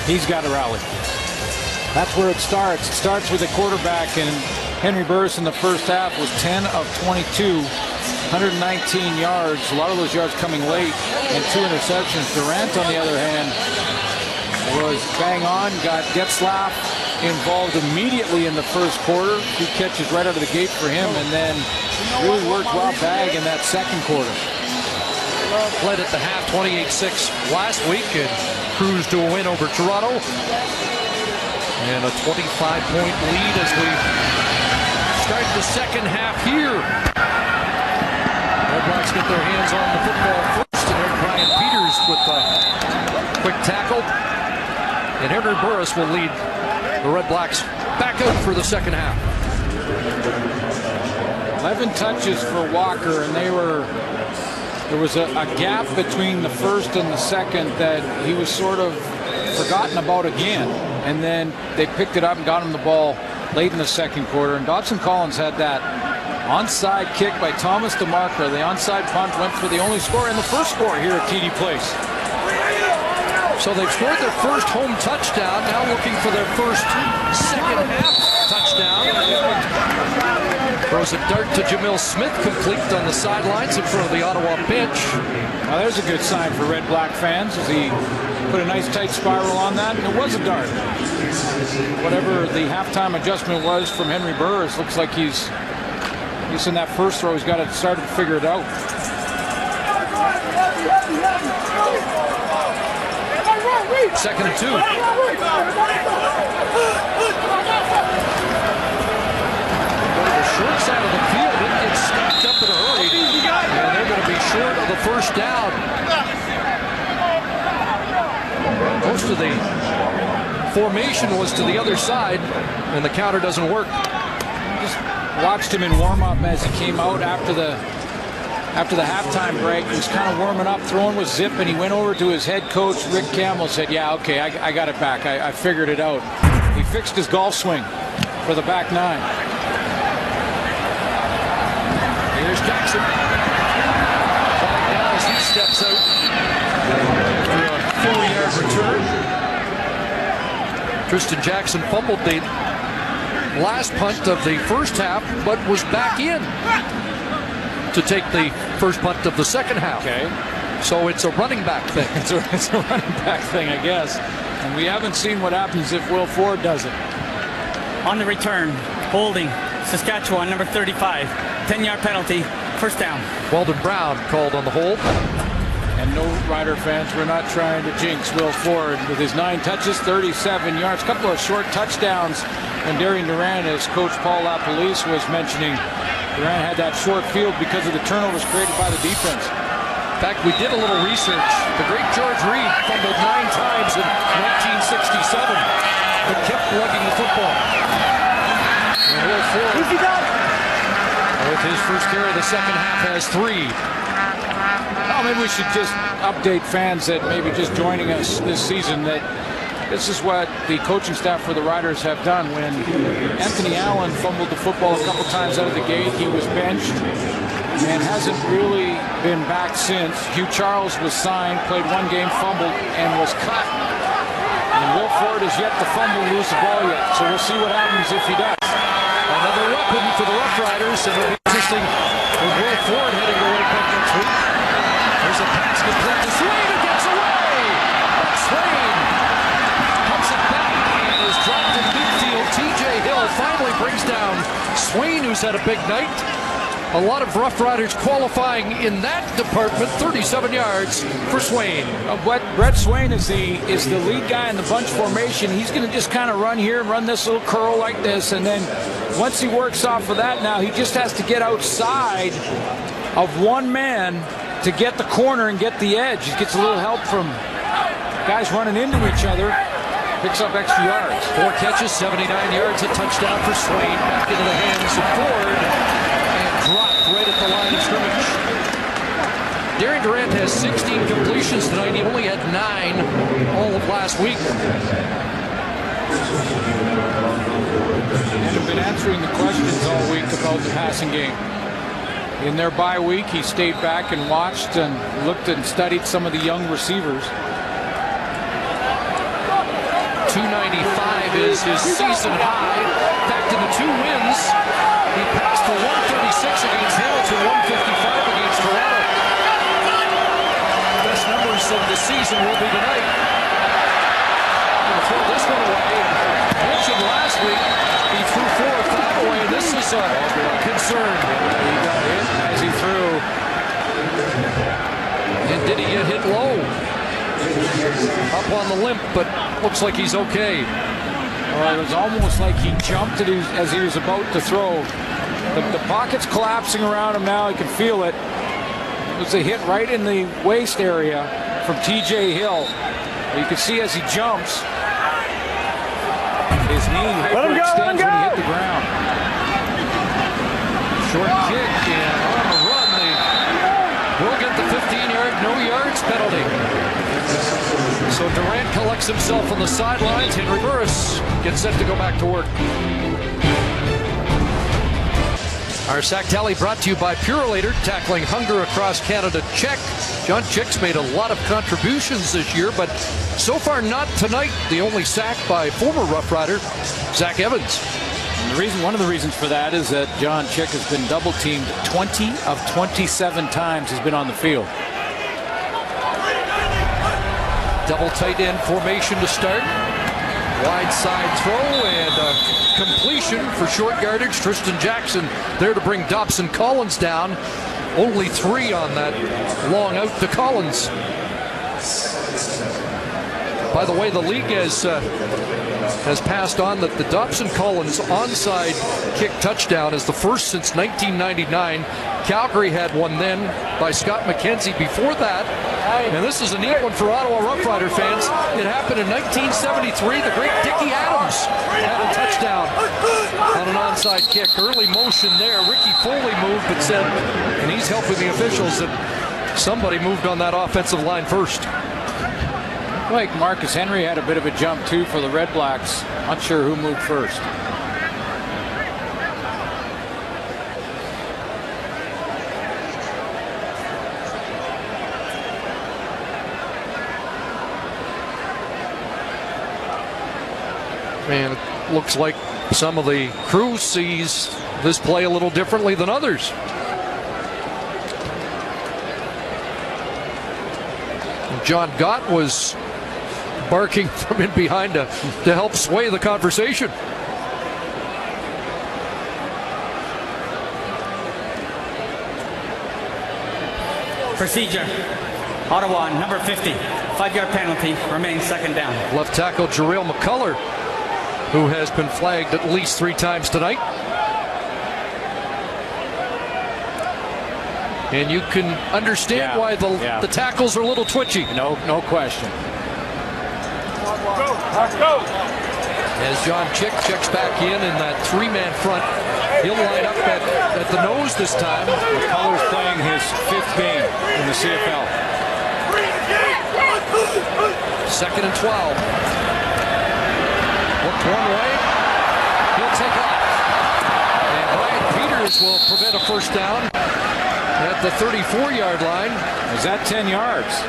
He's got to rally. That's where it starts. It starts with the quarterback, and Henry Burris in the first half was 10 of 22, 119 yards. A lot of those yards coming late, and 2 interceptions. Durant, on the other hand, was bang on, got Getzlaf involved immediately in the first quarter. 2 catches right out of the gate for him, and then really worked Rob Bagg in that second quarter. Led at the half 28-6 last week and cruised to a win over Toronto. And a 25-point lead as we start the second half here. Red Blacks get their hands on the football first, and there's Brian Peters with a quick tackle. And Henry Burris will lead the Red Blacks back out for the second half. 11 touches for Walker, and there was a gap between the first and the second that he was sort of forgotten about again. And then they picked it up and got him the ball late in the second quarter. And Dodson Collins had that onside kick by Thomas DeMarco. The onside punt went for the only score and the first score here at TD Place. So they've scored their first home touchdown, now looking for their first second half touchdown. Throws a dart to Jamil Smith, complete on the sidelines in front of the Ottawa bench. Now there's a good sign for Red Black fans as he put a nice tight spiral on that, and it was a dart. Whatever the halftime adjustment was from Henry Burris, looks like he's in that first throw. He's got to start to figure it out. Second and 2. Short side of the field, it gets stacked up in a hurry, and they're going to be short of the first down. Most of the formation was to the other side, and the counter doesn't work. Just watched him in warm-up as he came out after the halftime break. He was kind of warming up, throwing with zip, and he went over to his head coach, Rick Campbell, said, yeah, okay, I got it back. I figured it out. He fixed his golf swing for the back 9. Here's Jackson. Flag down as he steps out for a 4-yard return. Tristan Jackson fumbled the last punt of the first half, but was back in to take the first punt of the second half. Okay. So it's a running back thing. It's a running back thing, I guess. And we haven't seen what happens if Will Ford does it. On the return, holding, Saskatchewan, number 35. 10-yard penalty, first down. Weldon Brown called on the hold. And no Rider fans, we're not trying to jinx Will Ford with his 9 touches, 37 yards, a couple of short touchdowns. And Darian Durant, as Coach Paul LaPolice was mentioning, Durant had that short field because of the turnovers created by the defense. In fact, we did a little research. The great George Reed fumbled 9 times in 1967, but kept lugging the football. And Will Ford, with his first carry of the second half, has 3. Well, maybe we should just update fans that may be just joining us this season that this is what the coaching staff for the Riders have done. When Anthony Allen fumbled the football a couple times out of the gate, he was benched and hasn't really been back since. Hugh Charles was signed, played 1 game, fumbled, and was cut. And Will Ford has yet to fumble and lose the ball yet, so we'll see what happens if he does. Another weapon for the Roughriders, and it'll be interesting with Will Ford heading to Winnipeg next week. There's a pass complete to Swain, who gets away! Swain puts it back and is dropped in midfield. TJ Hill finally brings down Swain, who's had a big night. A lot of Rough Riders qualifying in that department. 37 yards for Swain. Brett Swain is the lead guy in the bunch formation. He's going to just kind of run here and run this little curl like this, and then once he works off of that, now he just has to get outside of 1 man to get the corner and get the edge. He gets a little help from guys running into each other. Picks up extra yards. 4 catches, 79 yards, a touchdown for Swain. Back into the hands of Ford. Dropped right at the line of scrimmage. Darian Durant has 16 completions tonight. He only had 9 all of last week. And have been answering the questions all week about the passing game. In their bye week, he stayed back and watched and looked and studied some of the young receivers. 295 is his season high. Back to the 2 wins. He passed for 136 against Hamilton, 155 against Toronto. Best numbers of the season will be tonight. Going to throw this one away. Mentioned last week, he threw 4 or 5 away. This is a concern. He got hit as he threw. And did he get hit low? Up on the limp, but looks like he's okay. Well, it was almost like he jumped as he was about to throw. The pocket's collapsing around him now. He can feel it. It was a hit right in the waist area from TJ Hill. You can see as he jumps, his knee hyperextends when he hit the ground. Short kick, and on the run, they will get the 15-yard, no yards penalty. So Durant collects himself on the sidelines. Henry Burris gets set to go back to work. Our sack tally brought to you by Purolator, tackling hunger across Canada. Check. John Chick's made a lot of contributions this year, but so far not tonight. The only sack by former Rough Rider, Zach Evans. And one of the reasons for that is that John Chick has been double teamed 20 of 27 times he's been on the field. Double tight end formation to start. Wide side throw and a completion for short yardage. Tristan Jackson there to bring Dobson Collins down. Only 3 on that long out to Collins. By the way, the league has passed on that the Dobson Collins onside kick touchdown is the first since 1999. Calgary had one then by Scott McKenzie before that. And this is a neat one for Ottawa Rough Rider fans. It happened in 1973. The great Dickie Adams had a touchdown on an onside kick. Early motion there. Ricky Foley moved but said, and he's helping the officials, that somebody moved on that offensive line first. Like Marcus Henry had a bit of a jump too for the Red Blacks. Not sure who moved first. And it looks like some of the crew sees this play a little differently than others. John Gott was barking from in behind to help sway the conversation. Procedure. Ottawa, number 50. 5-yard penalty, remains second down. Left tackle Jarrell McCullough, who has been flagged at least 3 times tonight. And you can understand why the tackles are a little twitchy. No question. Go. As John Chick checks back in that 3-man front, he'll line up at the nose this time. McCullough's playing his 5th game in the CFL. 2nd and 12. Looked one way. He'll take off. And Brian Peters will prevent a first down at the 34-yard line. Is that 10 yards?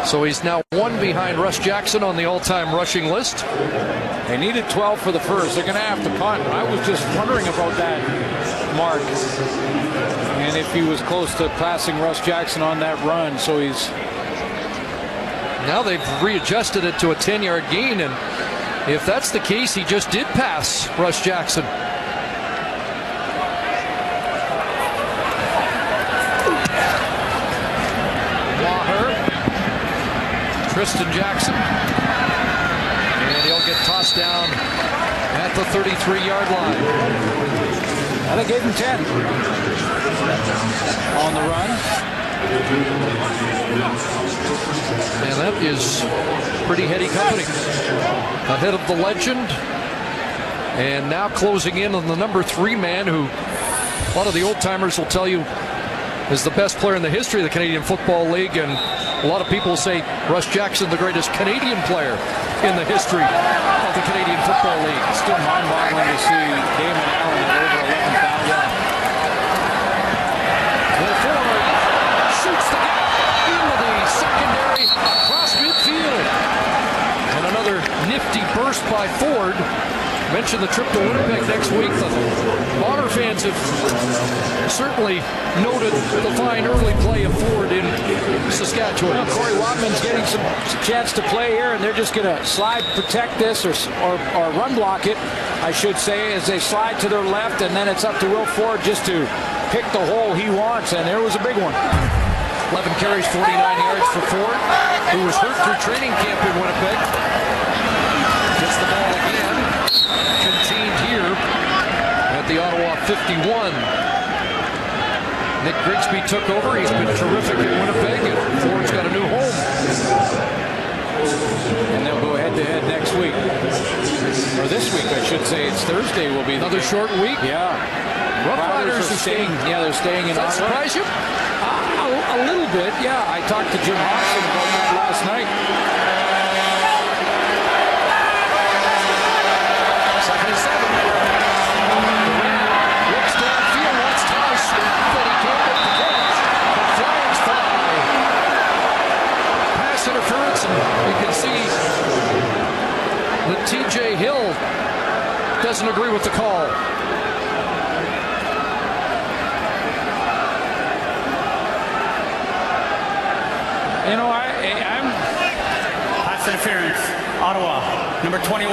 So he's now 1 behind Russ Jackson on the all-time rushing list. They needed 12 for the first. They're going to have to punt. I was just wondering about that, Mark. And if he was close to passing Russ Jackson on that run, so he's... Now they've readjusted it to a 10-yard gain, and if that's the case, he just did pass Russ Jackson. Tristan Jackson, and he'll get tossed down at the 33-yard line. And they gave him 10 on the run. And that is pretty heady company. Ahead of the legend, and now closing in on the number 3 man, who a lot of the old-timers will tell you is the best player in the history of the Canadian Football League, and a lot of people say Russ Jackson, the greatest Canadian player in the history of the Canadian Football League. It's still mind-boggling to see Damon Allen at over 11,000. Will Ford shoots the gap into the secondary across midfield. And another nifty burst by Ford. Mentioned the trip to Winnipeg next week. The Bomber fans have certainly noted the fine early play of Ford in Saskatchewan. Well, Corey Watman's getting some chance to play here, and they're just going to slide, protect this, or run block it, I should say, as they slide to their left, and then it's up to Will Ford just to pick the hole he wants, and there was a big one. 11 carries, 49 yards for Ford, who was hurt through training camp in Winnipeg. Gets the ball again. Contained here at the Ottawa 51. Nick Grigsby took over. He's been terrific in Winnipeg, and Ford's got a new home. And they'll go head-to-head next week. Or this week, I should say. It's Thursday will be another short week. Yeah. Roughriders are staying. Yeah, they're staying in Ottawa. Does that surprise you? A little bit, yeah. I talked to Jim Hobson about that last night. Interference, and you can see that TJ Hill doesn't agree with the call. You know, I'm pass interference. Ottawa, number 21,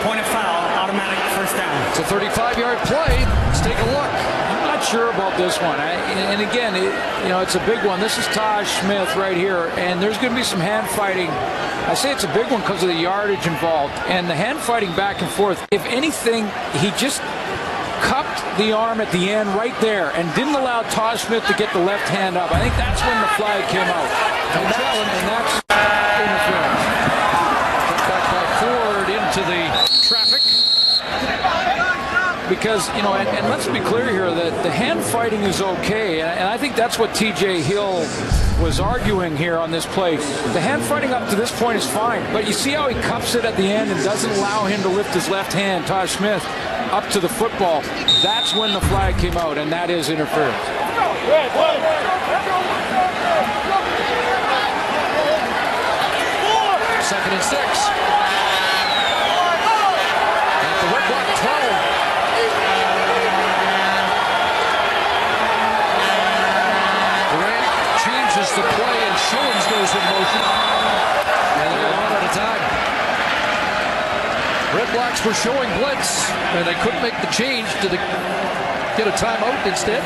point of foul, automatic first down. It's a 35-yard play. Let's take a look. I'm not sure about this one. And again, it's a big one. This is Taj Smith right here, and there's going to be some hand fighting. I say it's a big one because of the yardage involved and the hand fighting back and forth. If anything, he just cupped the arm at the end right there and didn't allow Taj Smith to get the left hand up. I think that's when the flag came out. And that's interference. Cut back by Ford into the traffic. Because, and let's be clear here that the hand fighting is okay. And I think that's what TJ Hill was arguing here on this play. The hand fighting up to this point is fine. But you see how he cups it at the end and doesn't allow him to lift his left hand, Taj Smith, up to the football. That's when the flag came out, and that is interference. Second and 6. At the red block 12. Durant changes the play, and Shillings goes in motion. And they're one at a time. Red Blacks were showing blitz, and they couldn't make the change. Did they get a timeout instead?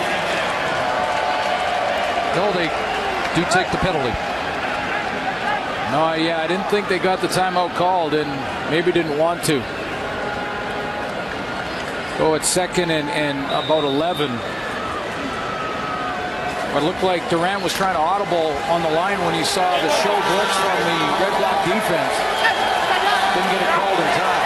No, they do take the penalty. No, yeah, I didn't think they got the timeout called and maybe didn't want to. Oh, it's second and about 11. It looked like Durant was trying to audible on the line when he saw the show blitz from the Red Black defense. Didn't get it called in time.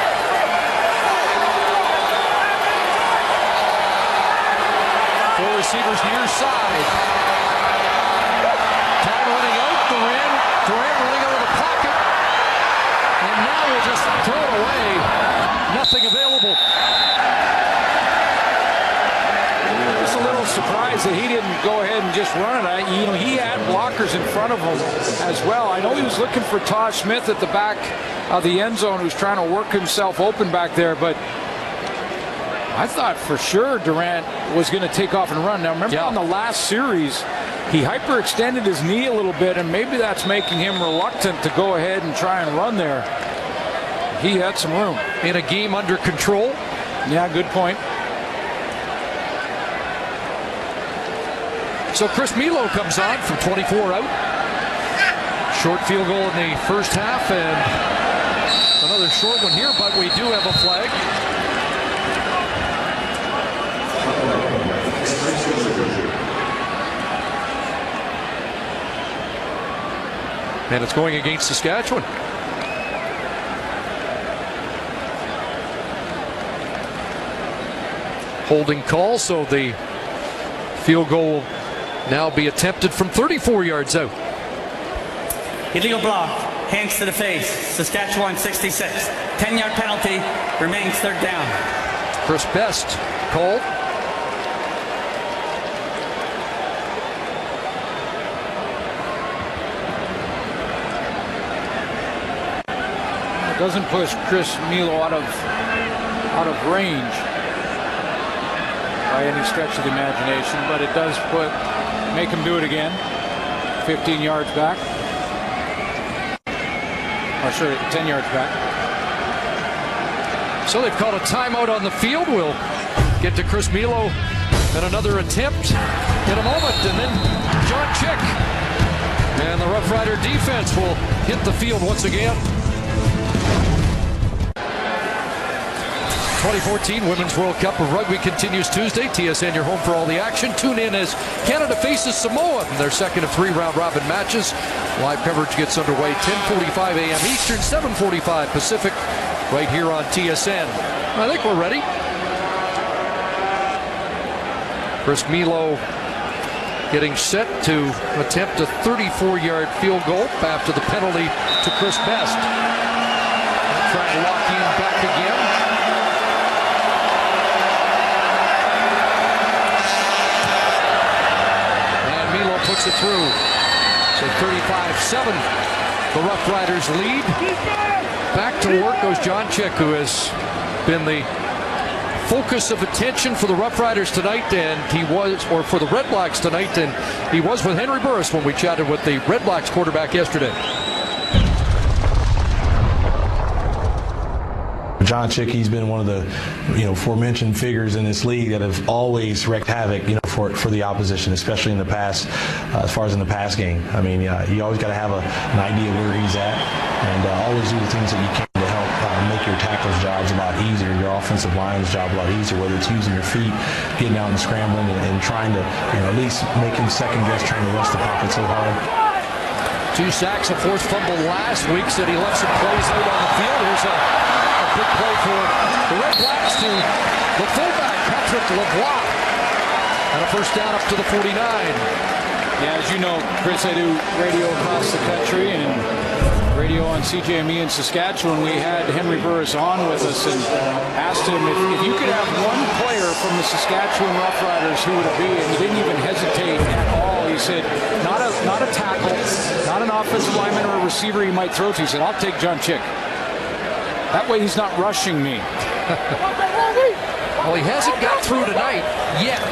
Four receivers near side. Time running out. Durant running out of the pocket. And now we'll just throw it away. Nothing available. Just a little surprised that he didn't go ahead and just run it. You know, he had blockers in front of him as well. I know he was looking for Todd Smith at the back of the end zone, who's trying to work himself open back there, but I thought for sure Durant was going to take off and run. Now, remember on the last series, he hyperextended his knee a little bit, and maybe that's making him reluctant to go ahead and try and run there. He had some room. In a game under control. Yeah, good point. So Chris Milo comes on from 24 out. Short field goal in the first half, and another short one here, but we do have a flag. And it's going against Saskatchewan. Holding call, so the field goal now be attempted from 34 yards out. Illegal block, hands to the face, Saskatchewan 66. 10-yard penalty, remains third down. Chris Best called. It doesn't push Chris Milo out of range by any stretch of the imagination, but it does make him do it again. 15 yards back. Or sorry, 10 yards back. So they've called a timeout on the field. We'll get to Chris Milo and another attempt in a moment, and then John Chick and the Rough Rider defense will hit the field once again. 2014 Women's World Cup of Rugby continues Tuesday. TSN, your home for all the action. Tune in as Canada faces Samoa in their second of 3 round-robin matches. Live coverage gets underway 10:45 a.m. Eastern, 7:45 Pacific, right here on TSN. I think we're ready. Chris Milo getting set to attempt a 34-yard field goal after the penalty to Chris Best. Trying to lock in back again. Puts it through. So 35-7. The Rough Riders lead. Back to work goes John Chick, who has been the focus of attention for the Rough Riders tonight, and he was, or for the Red Blacks tonight, and he was with Henry Burris when we chatted with the Red Blacks quarterback yesterday. John Chick, he's been one of the, aforementioned figures in this league that have always wreaked havoc, for the opposition, especially in the pass, as far as in the pass game. I mean, you always got to have an idea where he's at, and always do the things that you can to help make your tackles' jobs a lot easier, your offensive line's job a lot easier, whether it's using your feet, getting out and scrambling, and trying to, at least making second guess, trying to rush the pocket so hard. 2 sacks, a forced fumble last week. Said he left some plays out on the field. Here's a big play for the Red Blacks to the fullback, Patrick Lavoie. And a first down up to the 49. Yeah, as you know, Chris, I do radio across the country and radio on CJME in Saskatchewan. We had Henry Burris on with us and asked him if you could have one player from the Saskatchewan Roughriders, who would it be? And he didn't even hesitate at all. He said, not a tackle, not an offensive lineman or a receiver he might throw to. He said, I'll take John Chick. That way he's not rushing me. Well, he hasn't got through tonight yet.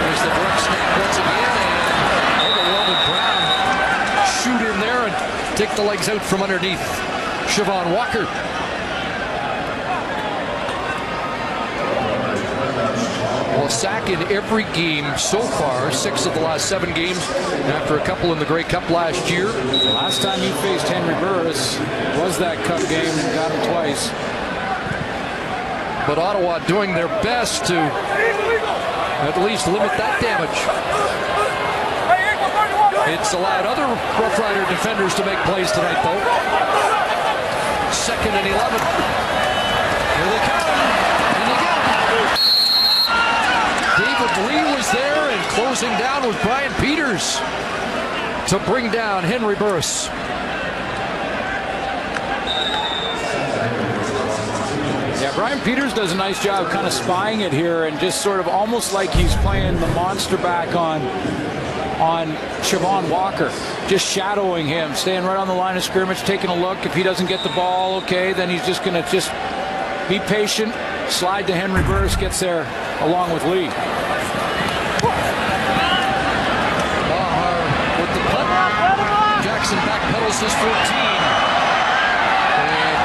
Here's the direct snap once again, and Weldon Brown shoot in there and take the legs out from underneath Siobhan Walker. Well, a sack in every game so far, 6 of the last 7 games, after a couple in the Grey Cup last year. The last time he faced Henry Burris was that Cup game and got him twice. But Ottawa doing their best to at least limit that damage. It's allowed other Rough Rider defenders to make plays tonight, though. 2nd and 11. Here they come. And they get it. David Lee was there, and closing down was Brian Peters to bring down Henry Burris. Yeah, Brian Peters does a nice job kind of spying it here and just sort of almost like he's playing the monster back on Siobhan Walker, just shadowing him, staying right on the line of scrimmage, taking a look. If he doesn't get the ball, okay, then he's just going to just be patient, slide to Henry Burris, gets there along with Lee. With the punt, Jackson backpedals his 14. And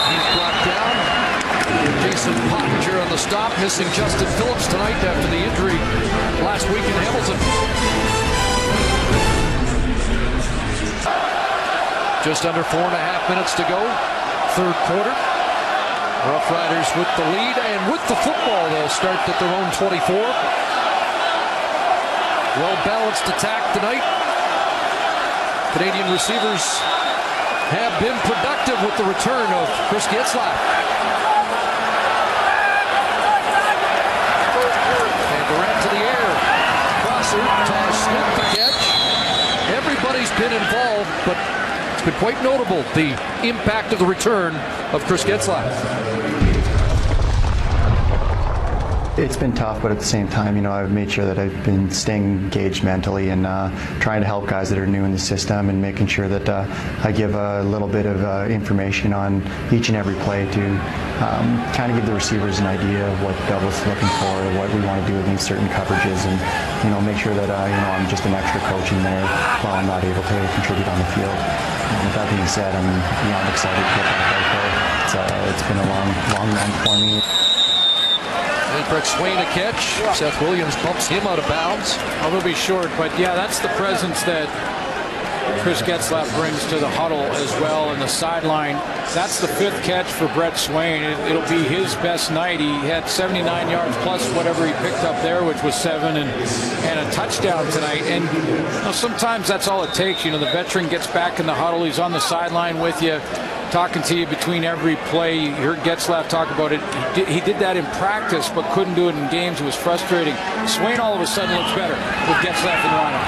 he's brought down. Jason Pottinger on the stop, missing Justin Phillips tonight after the injury last week in Hamilton. Just under 4.5 minutes to go, 3rd quarter. Rough Riders with the lead, and with the football, they'll start at their own 24. Well-balanced attack tonight. Canadian receivers have been productive with the return of Chris Getzlaf. And Durant to the air. Crosser, Thomas Smith the catch. Everybody's been involved, but it's been quite notable, the impact of the return of Chris Getzlaf. It's been tough, but at the same time, you know, I've made sure that I've been staying engaged mentally and trying to help guys that are new in the system and making sure that I give a little bit of information on each and every play to kind of give the receivers an idea of what Douglas is looking for, what we want to do against certain coverages, and you know, make sure that you know, I'm just an extra coach in there while I'm not able to contribute on the field. And with that being said, I'm beyond excited to get back out there. It's been a long run for me. And Brett Swain a catch. Seth Williams bumps him out of bounds. It'll be short, but yeah, that's the presence that Chris Getzlaf brings to the huddle as well, and the sideline. That's the 5th catch for Brett Swain. It'll be his best night. He had 79 yards plus whatever he picked up there, which was 7 and a touchdown tonight. And you know, sometimes that's all it takes. You know, the veteran gets back in the huddle. He's on the sideline with you, talking to you between every play. You heard Getzlaf talk about it. He did that in practice, but couldn't do it in games. It was frustrating. Swain all of a sudden looks better with Getzlaf in the lineup.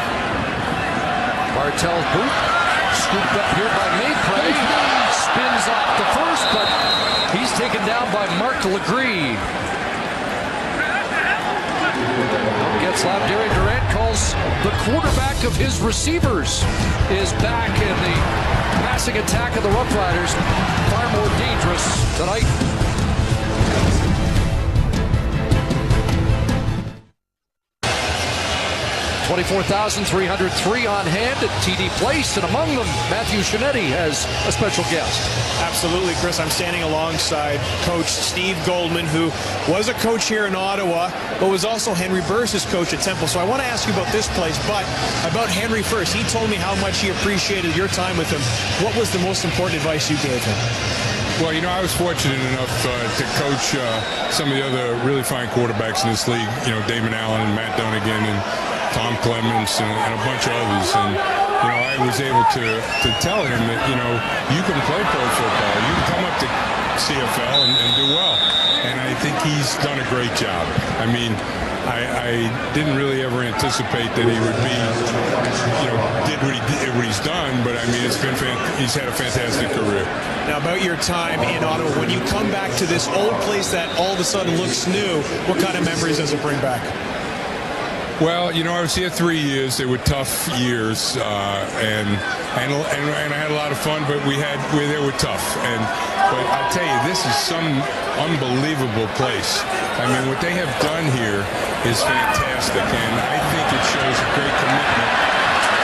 Bartell's boot, scooped up here by Maypray. Spins off the first, but he's taken down by Mark Legree. Getzlaf, Darian Durant calls the quarterback of his receivers is back, and the passing attack of the Rough Riders far more dangerous tonight. 24,303 on hand at TD Place, and among them, Matthew Shinetti has a special guest. Absolutely, Chris. I'm standing alongside Coach Steve Goldman, who was a coach here in Ottawa, but was also Henry Burris' coach at Temple. So I want to ask you about this place, but about Henry first. He told me how much he appreciated your time with him. What was the most important advice you gave him? Well, you know, I was fortunate enough to coach some of the other really fine quarterbacks in this league. You know, Damon Allen and Matt Dunnigan and Tom Clements and a bunch of others. And, you know, I was able to tell him that, you know, you can play pro football. You can come up to CFL and do well. And I think he's done a great job. I mean, I didn't really ever anticipate that he would be, you know, did what he's done, but I mean, he's had a fantastic career. Now, about your time in Ottawa, when you come back to this old place that all of a sudden looks new, what kind of memories does it bring back? Well, you know, I was here 3 years. They were tough years, and I had a lot of fun, but they were tough. But I'll tell you, this is some unbelievable place. I mean, what they have done here is fantastic, and I think it shows a great commitment.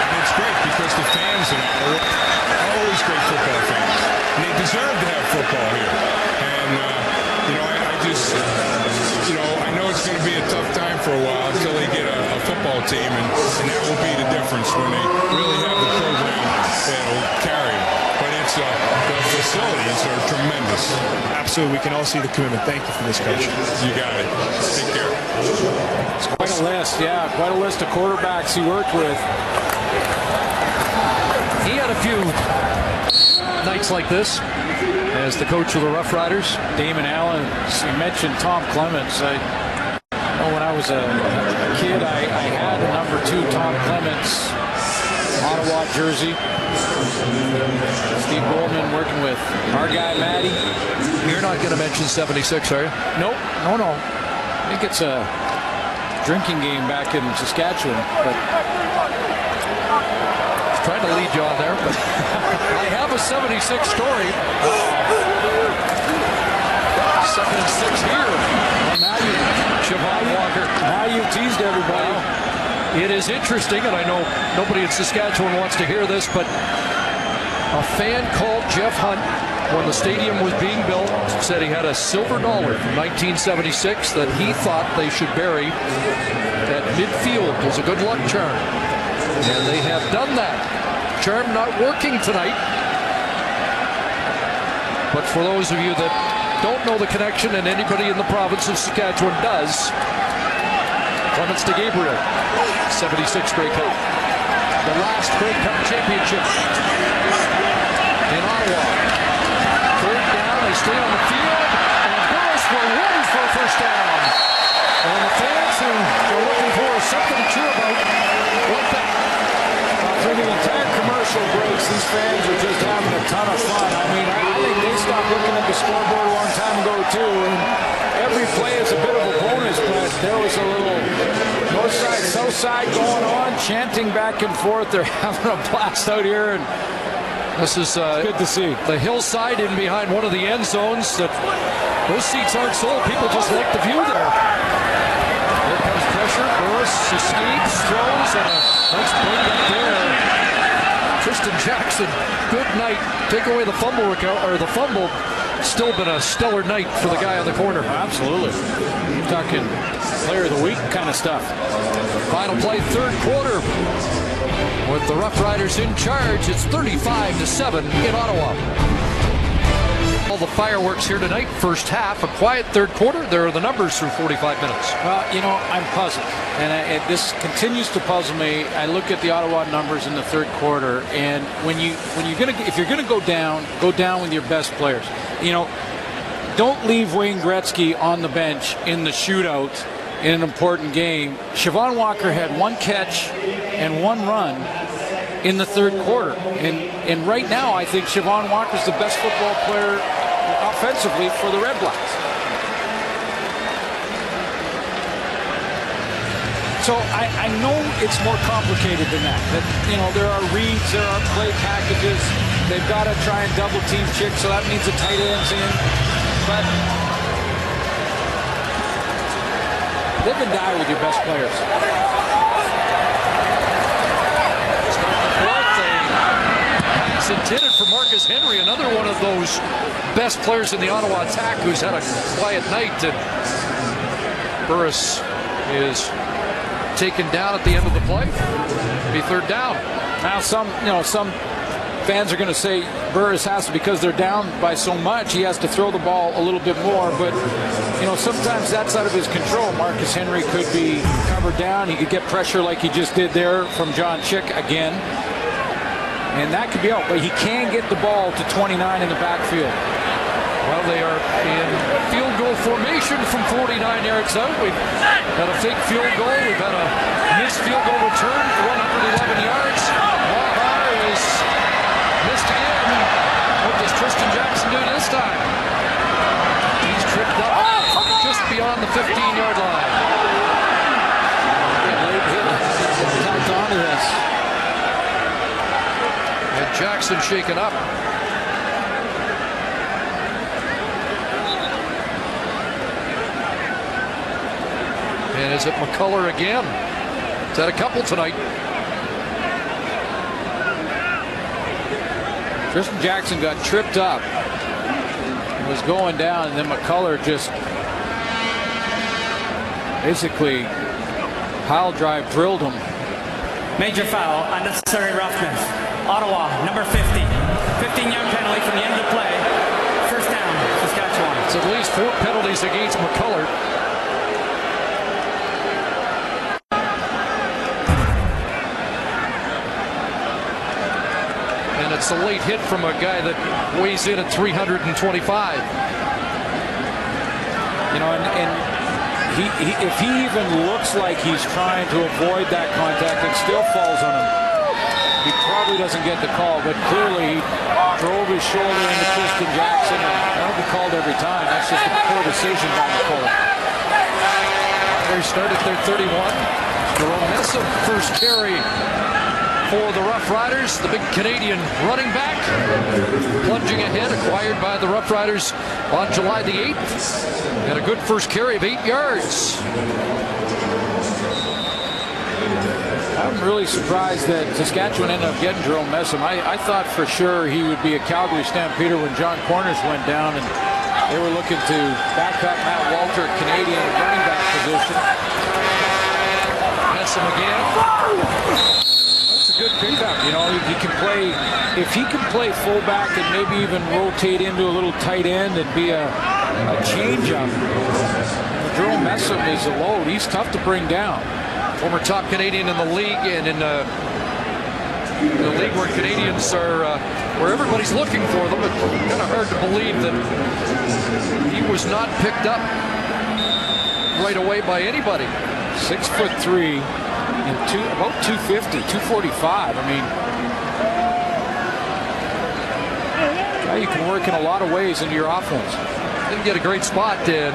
And it's great because the fans in Ottawa are always great football fans, and they deserve to have football here. And you know, I just, you know, I know it's going to be a tough football team, and that will be the difference when they really have the program that will carry. But it's the facilities are tremendous. Absolutely. We can all see the commitment. Thank you for this, Coach. You got it. Take care. It's quite a list, yeah. Quite a list of quarterbacks he worked with. He had a few nights like this as the coach of the Roughriders. Damon Allen, you mentioned Tom Clements. I know when I was a kid, I had a number 2 Tom Clements Ottawa jersey. Steve Goldman working with our guy, Matty. You're not going to mention 76, are you? Nope. No. I think it's a drinking game back in Saskatchewan. But trying to lead you on there, but I have a 76 story. 2nd and 6 here. Well, now you teased everybody. It is interesting, and I know nobody in Saskatchewan wants to hear this, but a fan called Jeff Hunt when the stadium was being built, said he had a silver dollar from 1976 that he thought they should bury at midfield as a good luck charm. And they have done that. Charm not working tonight. But for those of you that don't know the connection, and anybody in the province of Saskatchewan does, Clements to Gabriel, 76 Grey Cup. The last Grey Cup championship in Ottawa. 3rd down, they stay on the field, and Burris will run for a first down. And the fans who are looking for something to cheer about, what the... Through the entire commercial breaks, these fans are just having a ton of fun. I mean, I think they stopped looking at the scoreboard a long time ago, too. And every play is a bit of a bonus, but there was a little north side, south side going on, chanting back and forth. They're having a blast out here, and this is good to see. The hillside in behind one of the end zones. That those seats aren't sold. People just like the view there. Here comes pressure. Burris escapes, throws, and a nice break up there. Tristan Jackson, good night. Take away the fumble or the fumble. Still been a stellar night for the guy on the corner. Absolutely. You're talking player of the week kind of stuff. Final play, 3rd quarter. With the Roughriders in charge, it's 35-7 in Ottawa. All the fireworks here tonight. First half, a quiet 3rd quarter. There are the numbers through 45 minutes. Well, you know, I'm puzzled, and this continues to puzzle me. I look at the Ottawa numbers in the 3rd quarter, and if you're gonna go down with your best players. You know, don't leave Wayne Gretzky on the bench in the shootout in an important game. Siobhan Walker had 1 catch and 1 run in the 3rd quarter. And right now, I think Siobhan Walker's the best football player offensively for the REDBLACKS. So I know it's more complicated than that. That, you know, there are reads, there are play packages. They've got to try and double team Chick, so that means the tight end's in. But live and die with your best players. It's intended for Marcus Henry, another one of those best players in the Ottawa attack who's had a quiet night. And Burris is taken down at the end of the play. Be 3rd down. Now some fans are going to say Burris has to, because they're down by so much, he has to throw the ball a little bit more. But, you know, sometimes that's out of his control. Marcus Henry could be covered down. He could get pressure like he just did there from John Chick again. And that could be out. But he can get the ball to 29 in the backfield. Well, they are in field goal formation from 49 yards out. We've had a fake field goal. We've had a missed field goal return for 111 yards. Wahar is missed again. What does Tristan Jackson do this time? He's tripped up just beyond the 15-yard line. Tagged onto this. And Jackson shaken up. And is it McCullough again? He's had a couple tonight. Tristan Jackson got tripped up. Was going down, and then McCullough just basically pile drive drilled him. Major foul, unnecessary roughness. Ottawa, number 50. 15-yard penalty from the end of the play. First down, Saskatchewan. It's at least 4 penalties against McCullard. And it's a late hit from a guy that weighs in at 325. You know, and if he even looks like he's trying to avoid that contact, it still falls on him. He probably doesn't get the call, but clearly he drove his shoulder into Tristan Jackson, and that'll be called every time. That's just a poor decision by McCullard. They start at their 31. Jerome Messam, first carry for the Roughriders, the big Canadian running back, plunging ahead, acquired by the Roughriders on July the 8th. And a good first carry of 8 yards. I'm really surprised that Saskatchewan ended up getting Jerome Messam. I thought for sure he would be a Calgary Stampeder when John Corners went down, and they were looking to back up Matt Walter, Canadian running back position. Messam again. That's a good pickup. You know, he can play, if he can play fullback and maybe even rotate into a little tight end and be a change-up. Jerome Messam is a load. He's tough to bring down. Former top Canadian in the league, and in the league where Canadians are, where everybody's looking for them. It's kind of hard to believe that he was not picked up right away by anybody. 6'3" and about 250, 245. I mean, you can work in a lot of ways into your offense. Didn't get a great spot, and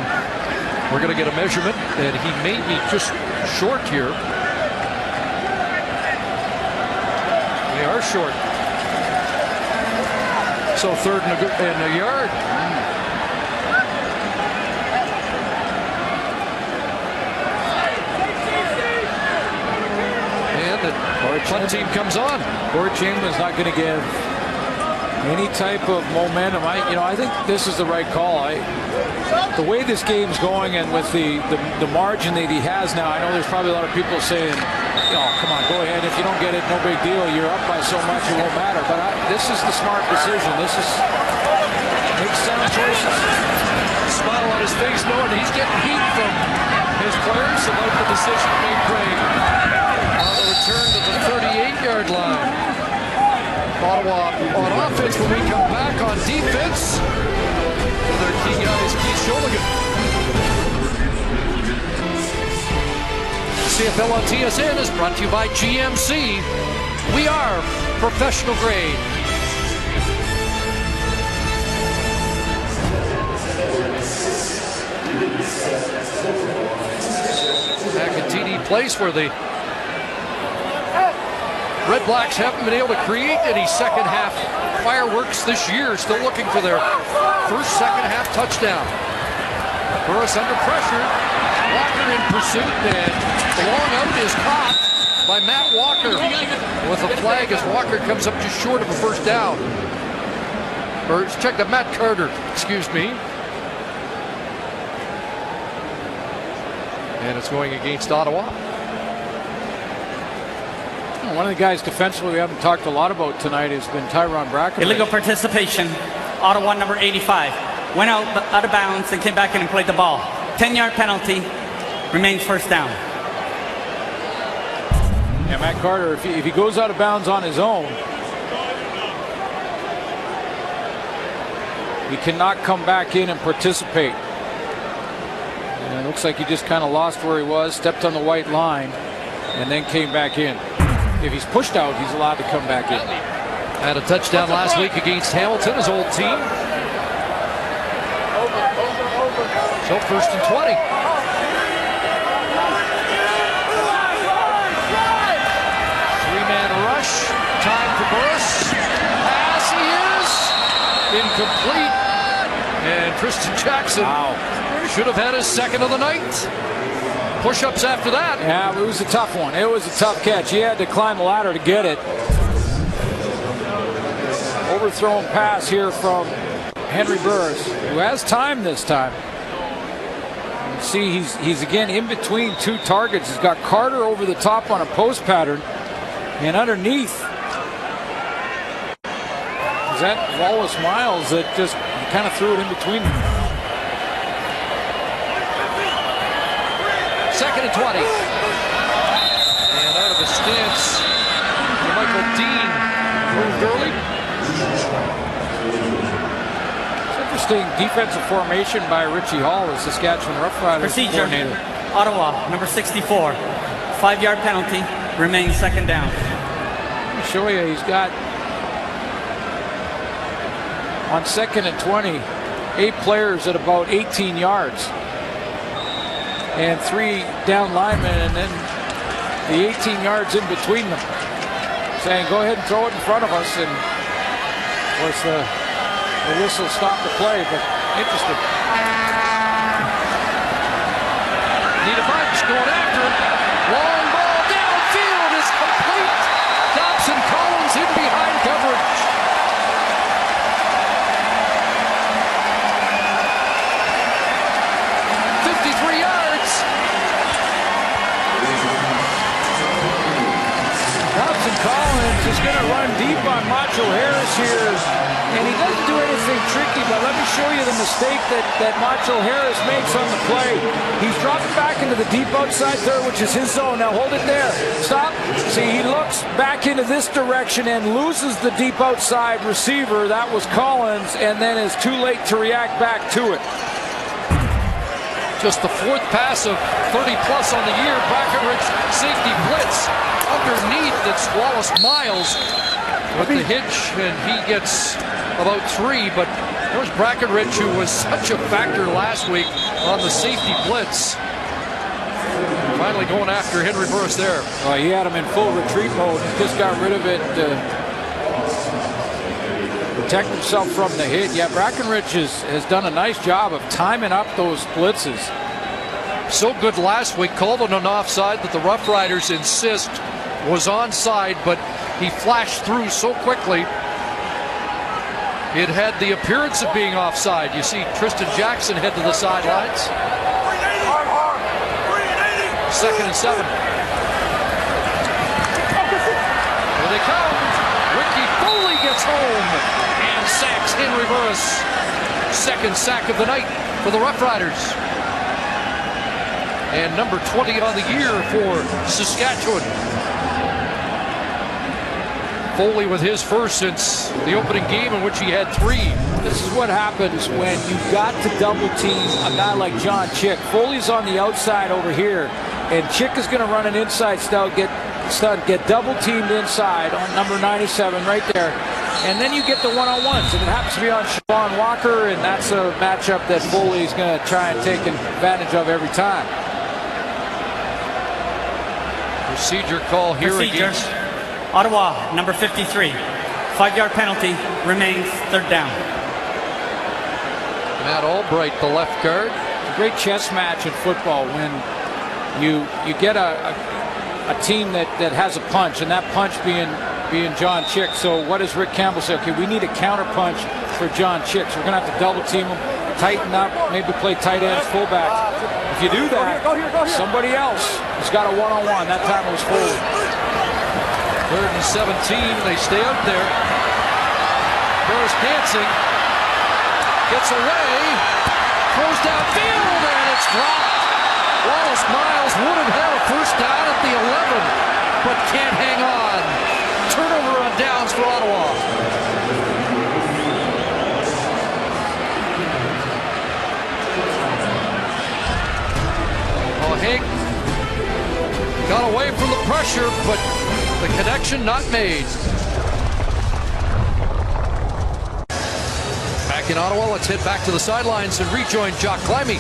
we're going to get a measurement, and he may be just short here. They are short. So third and a yard. And the punt team comes on. Corey Chamberlain's not going to give any type of momentum. I think this is the right call. The way this game's going, and with the margin that he has now, I know there's probably a lot of people saying, "Oh, come on, go ahead. If you don't get it, no big deal. You're up by so much, it won't matter." But this is the smart decision. This is make sound choices. Smile on his face, knowing he's getting heat from his players about the decision made great. On the return to the 38-yard line. Ottawa on offense when we come back on defense. Their key guy is Keith Sholigan. CFL on TSN is brought to you by GMC. We are professional grade. Back at TD Place, where the REDBLACKS haven't been able to create any second half fireworks this year. Still looking for their first second half touchdown. Burris under pressure. Walker in pursuit, and the long out is caught by Matt Walker with a flag as Walker comes up just short of a first down. Or check that, Matt Carter, excuse me. And it's going against Ottawa. One of the guys defensively we haven't talked a lot about tonight has been Tyrone Brackenridge. Illegal participation. Ottawa number 85. Went out of bounds and came back in and played the ball. 10-yard penalty. Remains first down. Yeah, Matt Carter, if he goes out of bounds on his own, he cannot come back in and participate. And it looks like he just kind of lost where he was, stepped on the white line, and then came back in. If he's pushed out, he's allowed to come back in. Had a touchdown last week against Hamilton, his old team. So first and 20. Three-man rush. Time for Burris. Pass, he is incomplete. And Tristan Jackson should have had his second of the night. Push-ups after that. Yeah, it was a tough one. It was a tough catch. He had to climb the ladder to get it. Overthrown pass here from Henry Burris, who has time this time. see he's again in between two targets. He's got Carter over the top on a post pattern, and underneath is that Wallace Miles that just kind of threw it in between them. 2nd and 20. And out of the stance, Michael Dean moved early. Interesting defensive formation by Richie Hall, the Saskatchewan Roughriders procedure. Coordinator. Ottawa, number 64. 5-yard penalty, remains 2nd down. Let me show you, he's got on 2nd and 20, 8 players at about 18 yards. And 3 down linemen, and then the 18 yards in between them. Saying, go ahead and throw it in front of us, and of course the whistle stopped the play, but interesting. Need a bunch going after it. Long ball downfield is complete. Dobson Collins in behind coverage. Collins is going to run deep on Macho Harris here, and he doesn't do anything tricky, but let me show you the mistake that Macho Harris makes on the play. He's dropping back into the deep outside third, which is his zone. Now hold it there. Stop. See, he looks back into this direction and loses the deep outside receiver. That was Collins, and then is too late to react back to it. Just the 4th pass of 30-plus on the year. Brackenridge safety blitz. Underneath, it's Wallace Miles with the hitch, and he gets about 3. But there's Brackenridge, who was such a factor last week on the safety blitz. Finally going after Henry Burris there. He had him in full retreat mode. Just got rid of it to protect himself from the hit. Yeah, Brackenridge has done a nice job of timing up those blitzes. So good last week. Called on an offside that the Roughriders insist was onside, but he flashed through so quickly it had the appearance of being offside. You see Tristan Jackson head to the sidelines. 2nd and 7. Here they come. Ricky Foley gets home and sacks Henry Burris. 2nd sack of the night for the Roughriders. And number 20 on the year for Saskatchewan. Foley with his first since the opening game, in which he had 3. This is what happens when you've got to double team a guy like John Chick. Foley's on the outside over here, and Chick is going to run an inside stunt, get double teamed inside on number 97 right there. And then you get the one-on-ones, and it happens to be on Siobhan Walker, and that's a matchup that Foley's going to try and take advantage of every time. Procedure call here against Ottawa, number 53. 5-yard penalty, remains 3rd down. Matt Albright, the left guard. It's a great chess match in football when you get a team that has a punch, and that punch being John Chick. So what does Rick Campbell say? Okay, we need a counter punch for John Chick. So we're going to have to double team him, tighten up, maybe play tight ends, fullback. If you do that, somebody else has got a one-on-one. That time it was Foley. 3rd and 17. They stay out there. Burris dancing. Gets away. Throws downfield, and it's dropped. Wallace Miles would have had a first down at the 11, but can't hang on. Turnover on downs for Ottawa. Hank got away from the pressure, but the connection not made. Back in Ottawa, let's head back to the sidelines and rejoin Jock Climie.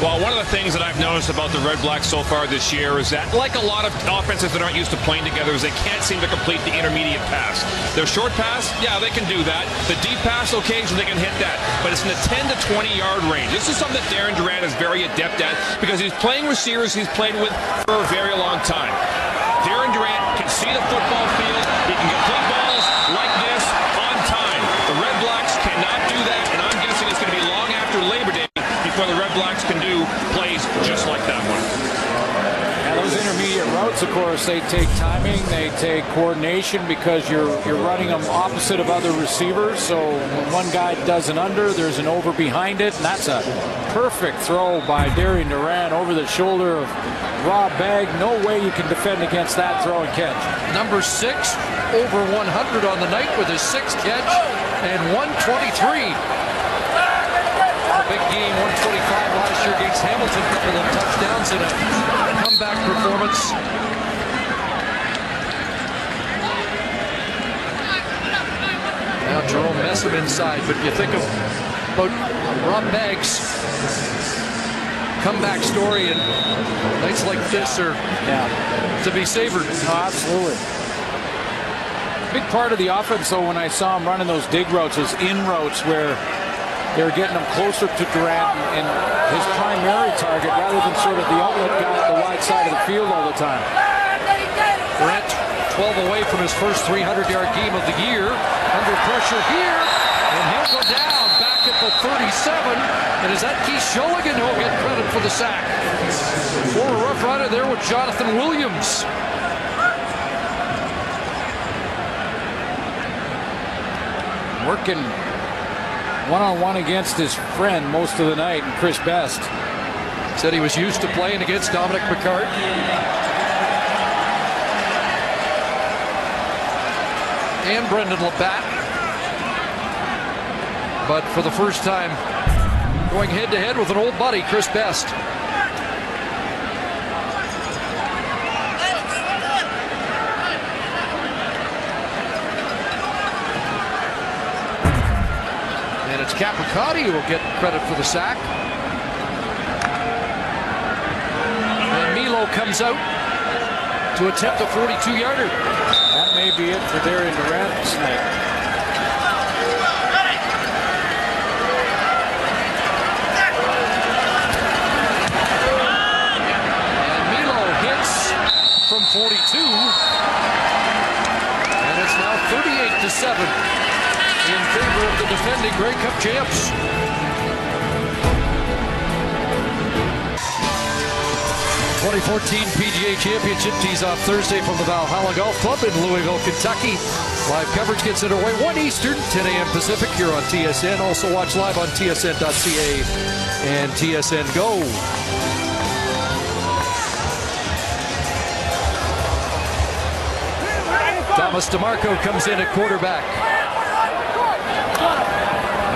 Well, one of the things that I've noticed about the Red Blacks so far this year is that, like a lot of offenses that aren't used to playing together, is they can't seem to complete the intermediate pass. Their short pass, yeah, they can do that. The deep pass, occasionally they can hit that. But it's in the 10 to 20-yard range. This is something that Darren Durant is very adept at because he's playing receivers he's played with for a very long time. Darren Durant can see the football field. He can complete balls like this on time. The Red Blacks cannot do that, and I'm guessing it's going to be long after Labor Day before the Red Blacks can do plays of course, they take timing, they take coordination because you're running them opposite of other receivers. So when one guy does an under, there's an over behind it, and that's a perfect throw by Darian Durant over the shoulder of Rob Bagg. No way you can defend against that throw and catch. Number 6, over 100 on the night with his 6th catch and 123. A big game, 125 last year against Hamilton. Couple of touchdowns and a comeback performance. Now Jerome Messam inside, but you think about Rob Bagg's comeback story, and nights like this are to be savored. Oh, absolutely. Big part of the offense, though, when I saw him running those dig routes, those in routes where they were getting him closer to Durant and his primary target rather than sort of the outlet guy at the wide side of the field all the time. Durant 12 away from his first 300-yard game of the year. Under pressure here, and he'll go down back at the 37. And is that Keith Shulligan who'll get credit for the sack? Former Rough Rider there with Jonathan Williams. Working one-on-one against his friend most of the night, and Chris Best. Said he was used to playing against Dominic McCart. And Brendan Labatt. But for the first time, going head-to-head with an old buddy, Chris Best. And it's Capricotti who will get credit for the sack. And Milo comes out to attempt a 42-yarder. That may be it for Darian Durant tonight. And Milo hits from 42. And it's now 38-7 in favor of the defending Grey Cup champs. 2014 PGA Championship tees off Thursday from the Valhalla Golf Club in Louisville, Kentucky. Live coverage gets underway 1 Eastern, 10 a.m. Pacific here on TSN. Also watch live on tsn.ca and TSN Go. Thomas DeMarco comes in at quarterback.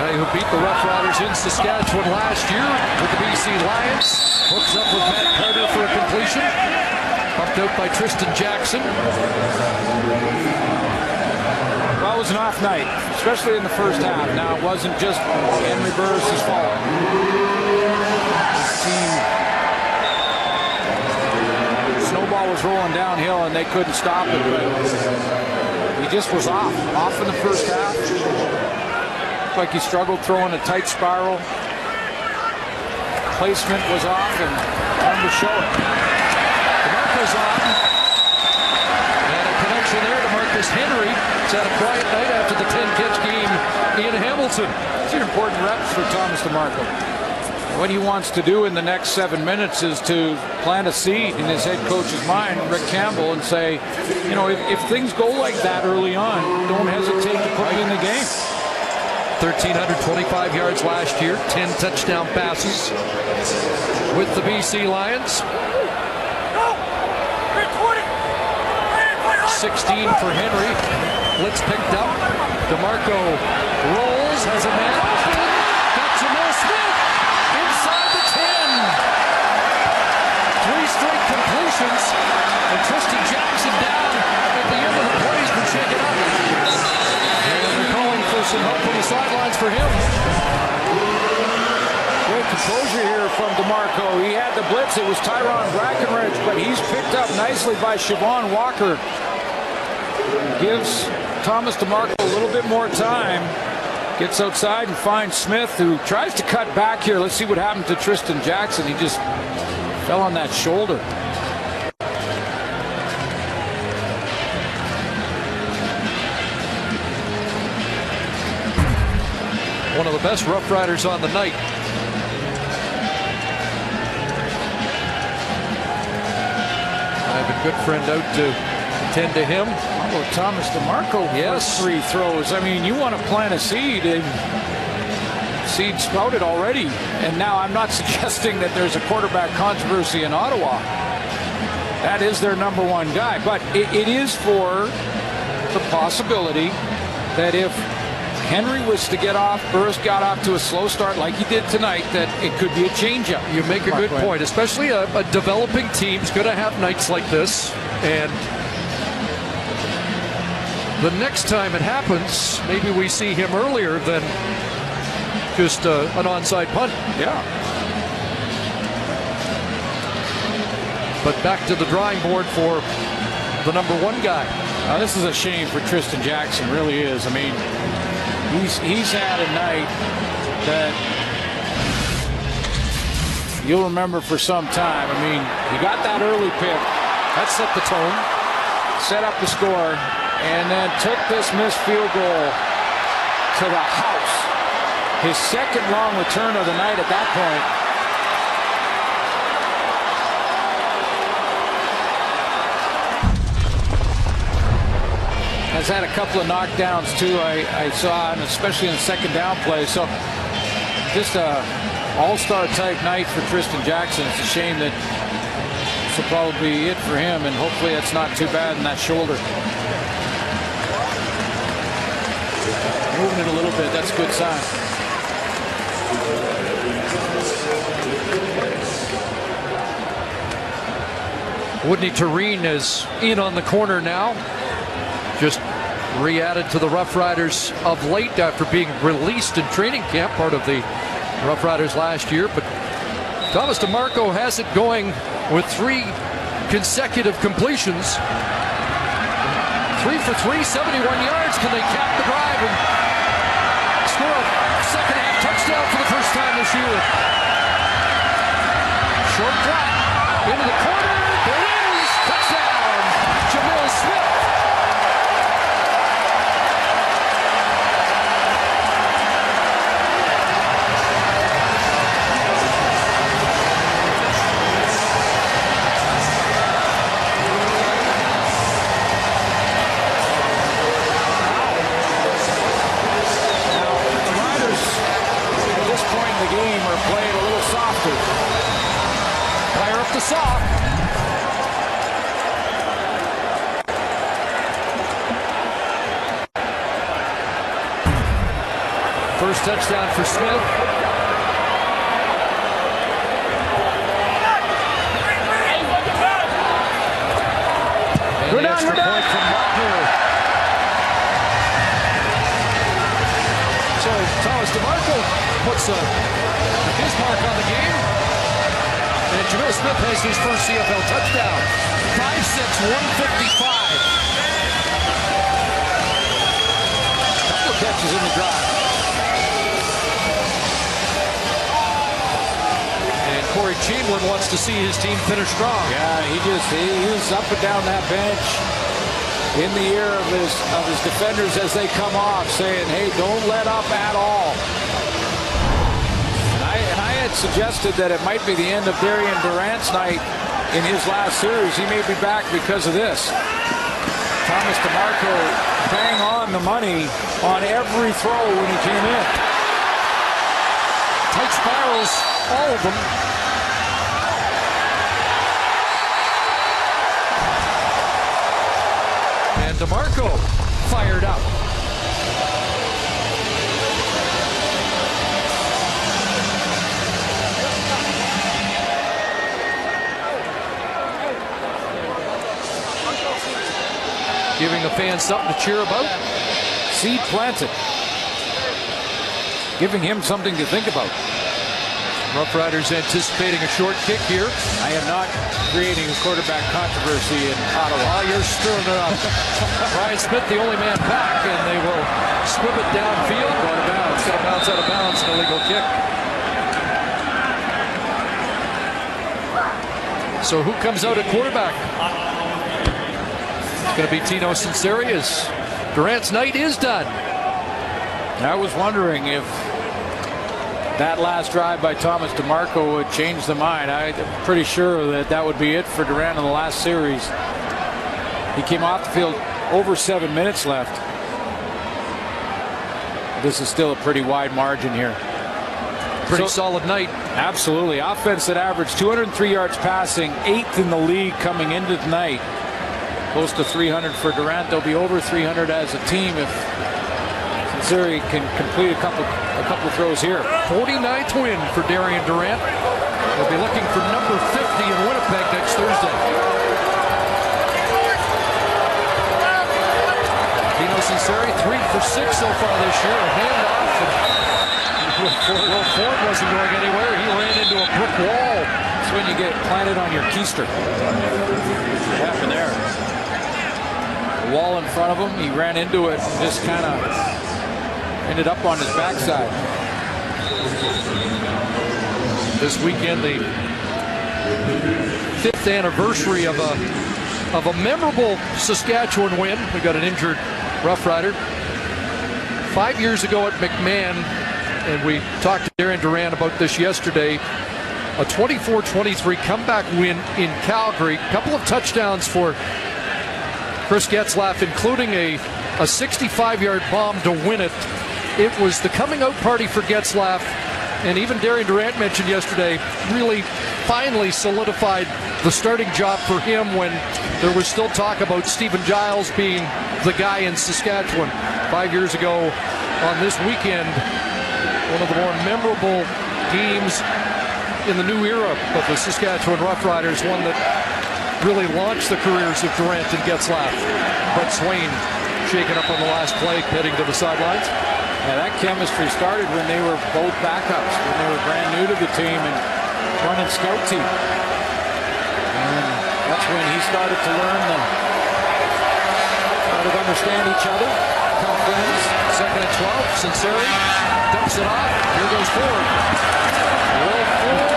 Who beat the Roughriders in Saskatchewan last year with the BC Lions. Hooks up with Matt Carter for a completion. Bumped out by Tristan Jackson. Well, it was an off night, especially in the first half. Now, it wasn't just Henry Burris' fault. The snowball was rolling downhill, and they couldn't stop it. But he just was off in the first half. Like he struggled throwing a tight spiral. Placement was off, and time to show it. DeMarco's on. And a connection there to Marcus Henry. It's had a quiet night after the 10-catch game in Hamilton. These are important reps for Thomas DeMarco. What he wants to do in the next 7 minutes is to plant a seed in his head coach's mind, Rick Campbell, and say, you know, if things go like that early on, don't hesitate to put it in the game. 1,325 yards last year, 10 touchdown passes with the BC Lions. 16 for Henry. Blitz picked up. DeMarco rolls, has a man open. Got Jamil Smith inside the 10. 3 straight completions. And Tristan Jackson down at the end of the play. He's been shaken up. Some help on the sidelines for him. Great composure here from DeMarco. He had the blitz. It was Tyron Brackenridge, but he's picked up nicely by Siobhan Walker. Gives Thomas DeMarco a little bit more time. Gets outside and finds Smith, who tries to cut back here. Let's see what happened to Tristan Jackson. He just fell on that shoulder. One of the best Rough Riders on the night. I've good friend out to tend to him. Oh, Thomas DeMarco. Yes. 3 throws. I mean, you want to plant a seed, and seed sprouted already. And now I'm not suggesting that there's a quarterback controversy in Ottawa. That is their number 1 guy. But it is for the possibility that if Henry was to get off, Burris got off to a slow start like he did tonight, that it could be a changeup. You make a good point, especially a developing team's going to have nights like this. And the next time it happens, maybe we see him earlier than just an onside punt. Yeah. But back to the drawing board for the number 1 guy. This is a shame for Tristan Jackson, really is. I mean, he's had a night that you'll remember for some time. I mean, he got that early pick. That set the tone. Set up the score, and then took this missed field goal to the house. His second long return of the night at that point. Has had a couple of knockdowns too, I saw, and especially in the second down play. So just a all-star type night for Tristan Jackson. It's a shame that this will probably be it for him, and hopefully it's not too bad in that shoulder. Moving it a little bit, that's a good sign. Woodney Tureen is in on the corner now. Just re-added to the Roughriders of late after being released in training camp, part of the Roughriders last year. But Thomas DeMarco has it going with 3 consecutive completions. 3 for 3, 71 yards. Can they cap the drive and score a second half touchdown for the first time this year? Short drop into the corner. There it is. Touchdown. Jamil Smith. Soft. First touchdown for Smith. And the extra point from Marco. So Thomas DeMarco puts his mark on the game. And Jamil Smith has his first CFL touchdown. 5'6", 155. Couple of catches in the drive. And Corey Chamberlain wants to see his team finish strong. Yeah, he was up and down that bench in the ear of his defenders as they come off, saying, hey, don't let up at all. Suggested that it might be the end of Darian Durant's night in his last series. He may be back because of this. Thomas DeMarco bang on the money on every throw when he came in. Tight spirals, all of them. And DeMarco fired up. Giving the fans something to cheer about. Seed planted. Giving him something to think about. Roughriders anticipating a short kick here. I am not creating a quarterback controversy in Ottawa. Oh, you're stirring it up. Ryan Smith, the only man back, and they will swim it downfield. Going to bounce. It's going to bounce out of bounds. An illegal kick. So who comes out at quarterback? It's going to be Tino Sinceri as Durant's night is done. I was wondering if that last drive by Thomas DeMarco would change the mind. I'm pretty sure that would be it for Durant in the last series. He came off the field over 7 minutes left. This is still a pretty wide margin here. Pretty solid night. Absolutely. Offense that averaged 203 yards passing, 8th in the league coming into tonight. Close to 300 for Durant. They'll be over 300 as a team if Missouri can complete a couple throws here. 49th win for Darian Durant. They'll be looking for number 50 in Winnipeg next Thursday. Dino Cesare 3 for 6 so far this year. A handoff. Will Ford wasn't going anywhere. He ran into a brick wall. That's when you get planted on your keister. What happened there? The wall in front of him. He ran into it and just kind of ended up on his backside. This weekend, the 5th anniversary of a memorable Saskatchewan win. We got an injured Roughrider. 5 years ago at McMahon, and we talked to Darian Durant about this yesterday, a 24-23 comeback win in Calgary. A couple of touchdowns for Chris Getzlaf, including a 65-yard bomb to win it. It was the coming out party for Getzlaf, and even Darian Durant mentioned yesterday, really finally solidified the starting job for him when there was still talk about Stephen Giles being the guy in Saskatchewan. 5 years ago on this weekend, one of the more memorable games in the new era of the Saskatchewan Roughriders, one that really launched the careers of Durant and Getzlaf. But Swain shaken up on the last play, heading to the sidelines. Yeah, that chemistry started when they were both backups, when they were brand new to the team and running scout team. And that's when he started to learn them, started to understand each other, become friends. 2nd and 12, Sinceri dumps it off. Here goes Ford. Will Ford,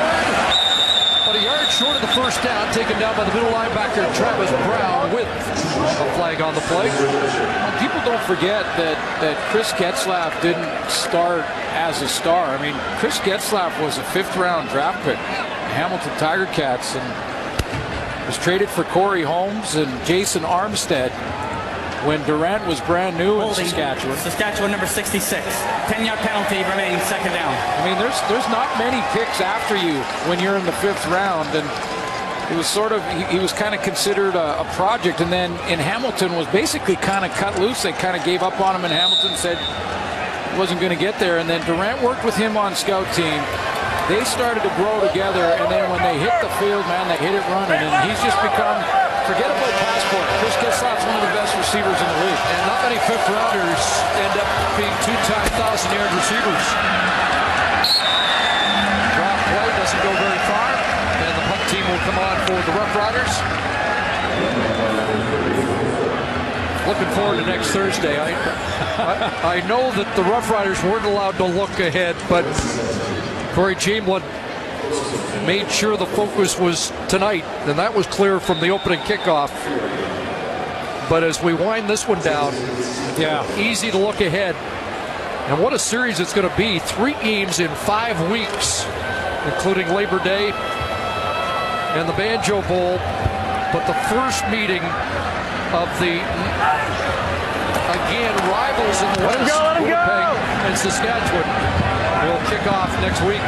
but a yard short of the first down, taken down by the middle linebacker Travis Brown with a flag on the play. People don't forget that Chris Getzlaf didn't start as a star. I mean, Chris Getzlaf was a 5th-round draft pick, Hamilton Tiger Cats, and was traded for Corey Holmes and Jason Armstead when Durant was brand new in Saskatchewan. Saskatchewan number 66. 10-yard penalty remaining, 2nd down. I mean, there's not many picks after you when you're in the 5th round, and it was sort of, he was kind of considered a project, and then in Hamilton was basically kind of cut loose. They kind of gave up on him in Hamilton, said he wasn't going to get there, and then Durant worked with him on scout team. They started to grow together, and then when they hit the field, man, they hit it running, and he's just become, forget about passport. Chris Getzlaf's one of the best receivers in the league. And not many 5th-rounders end up being 2-time 1,000-yard receivers. Drop play doesn't go very far, and the punt team will come on for the Roughriders. Looking forward to next Thursday. I know that the Roughriders weren't allowed to look ahead, but Corey Chamberlain made sure the focus was tonight, and that was clear from the opening kickoff. But as we wind this one down, easy to look ahead. And what a series it's going to be. 3 games in 5 weeks, including Labor Day and the Banjo Bowl. But the first meeting of the, again, rivals in the West, Winnipeg and Saskatchewan, will kick off next week.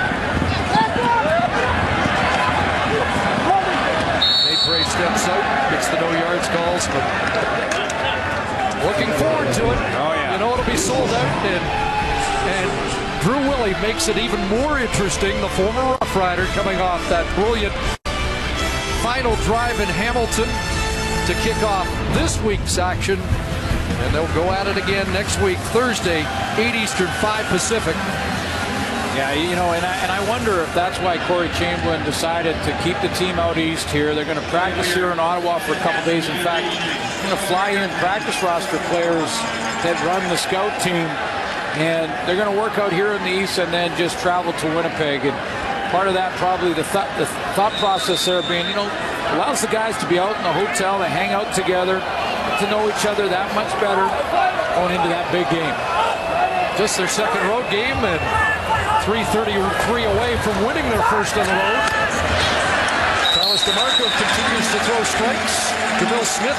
Nate Bray steps out, gets the no yards calls, but looking forward to it. Oh, yeah. You know it'll be sold out, and Drew Willie makes it even more interesting. The former Rough Rider coming off that brilliant final drive in Hamilton to kick off this week's action, and they'll go at it again next week, Thursday, 8 Eastern, 5 Pacific. Yeah, you know, and I wonder if that's why Corey Chamberlain decided to keep the team out east here. They're going to practice here in Ottawa for a couple days. In fact, they're going to fly in practice roster players that run the scout team, and they're going to work out here in the east and then just travel to Winnipeg. And part of that, probably the thought process there being, you know, allows the guys to be out in the hotel, they hang out together, to know each other that much better going into that big game. Just their second road game, and 3:33 away from winning their first on the road. Thomas DeMarco continues to throw strikes. DeMille Smith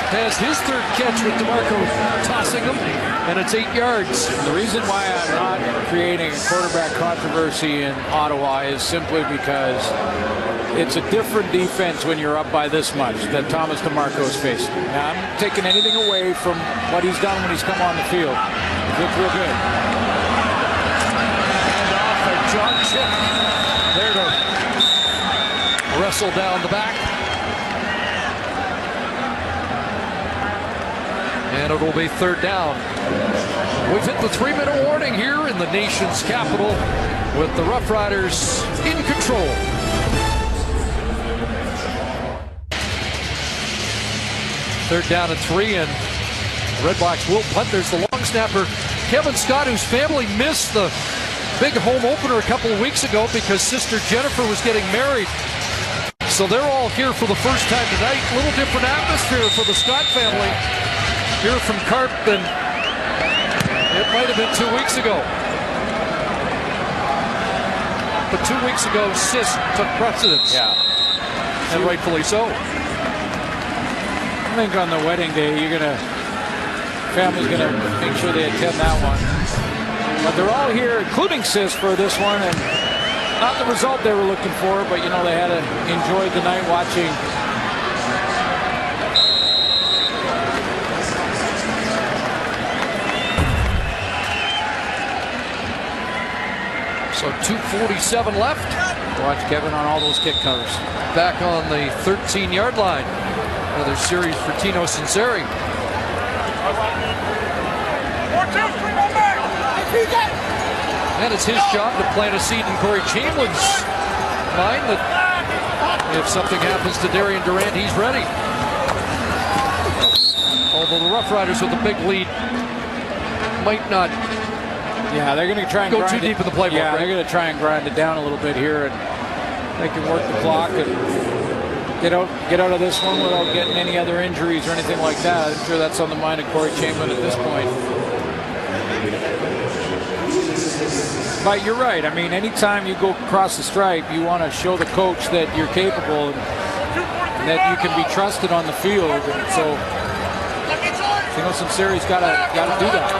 has his third catch with DeMarco tossing them, and it's 8 yards. The reason why I'm not creating a quarterback controversy in Ottawa is simply because it's a different defense when you're up by this much that Thomas DeMarco is facing. Now, I'm taking anything away from what he's done when he's come on the field. He looked real good. And off of John Chick. There to wrestle down the back. And it will be third down. We've hit the 3-minute warning here in the nation's capital with the Roughriders in control. Third down and 3, and REDBLACKS will punt. There's the long snapper, Kevin Scott, whose family missed the big home opener a couple of weeks ago because Sister Jennifer was getting married. So they're all here for the first time tonight. A little different atmosphere for the Scott family here from Carp than it might have been 2 weeks ago. But 2 weeks ago, Sis took precedence. Yeah. And rightfully so. I think on the wedding day, family's gonna make sure they attend that one. But they're all here, including Sis, for this one, and not the result they were looking for, but you know, they had to enjoy the night watching. So 2:47 left. Watch Kevin on all those kick covers. Back on the 13-yard line. Another series for Tino Sinceri. And it's his job to plant a seed in Corey Chamberlain's mind that if something happens to Darian Durant, he's ready. Although the Roughriders with a big lead might not. Yeah, they're going to try and go too deep in the playbook. Yeah, right? they're going to try and grind it down a little bit here, and they can work the clock and get out of this one without getting any other injuries or anything like that. I'm sure that's on the mind of Corey Chamberlain at this point. But you're right. I mean, anytime you go across the stripe, you want to show the coach that you're capable and that you can be trusted on the field. And so, Tino Sinceri's got to do that.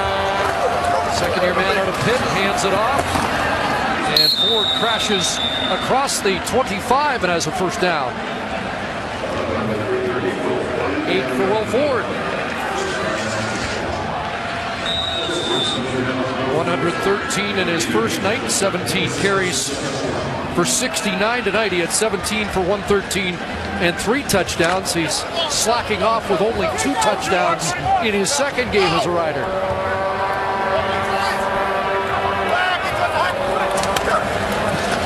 Second-year man out of Pitt hands it off. And Ford crashes across the 25 and has a first down. 8 for Will Ford. 113 in his first night, 17 carries for 69 tonight. He had 17 for 113 and 3 touchdowns. He's slacking off with only 2 touchdowns in his second game as a Rider.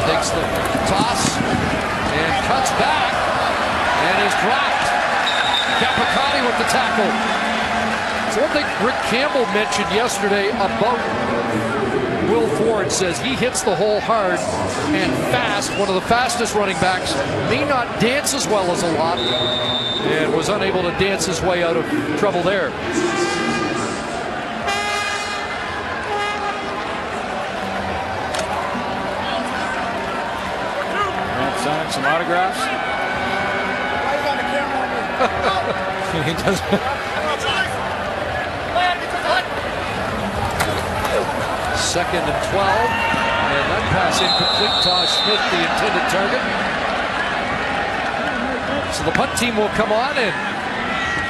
Takes the toss and cuts back and is dropped. Capicani with the tackle. So one thing Rick Campbell mentioned yesterday about Will Ford, says he hits the hole hard and fast. One of the fastest running backs, may not dance as well as a lot, and was unable to dance his way out of trouble there. Signing some autographs. He doesn't. Second and 12, and that pass incomplete. Tosh Smith, the intended target. So the punt team will come on, and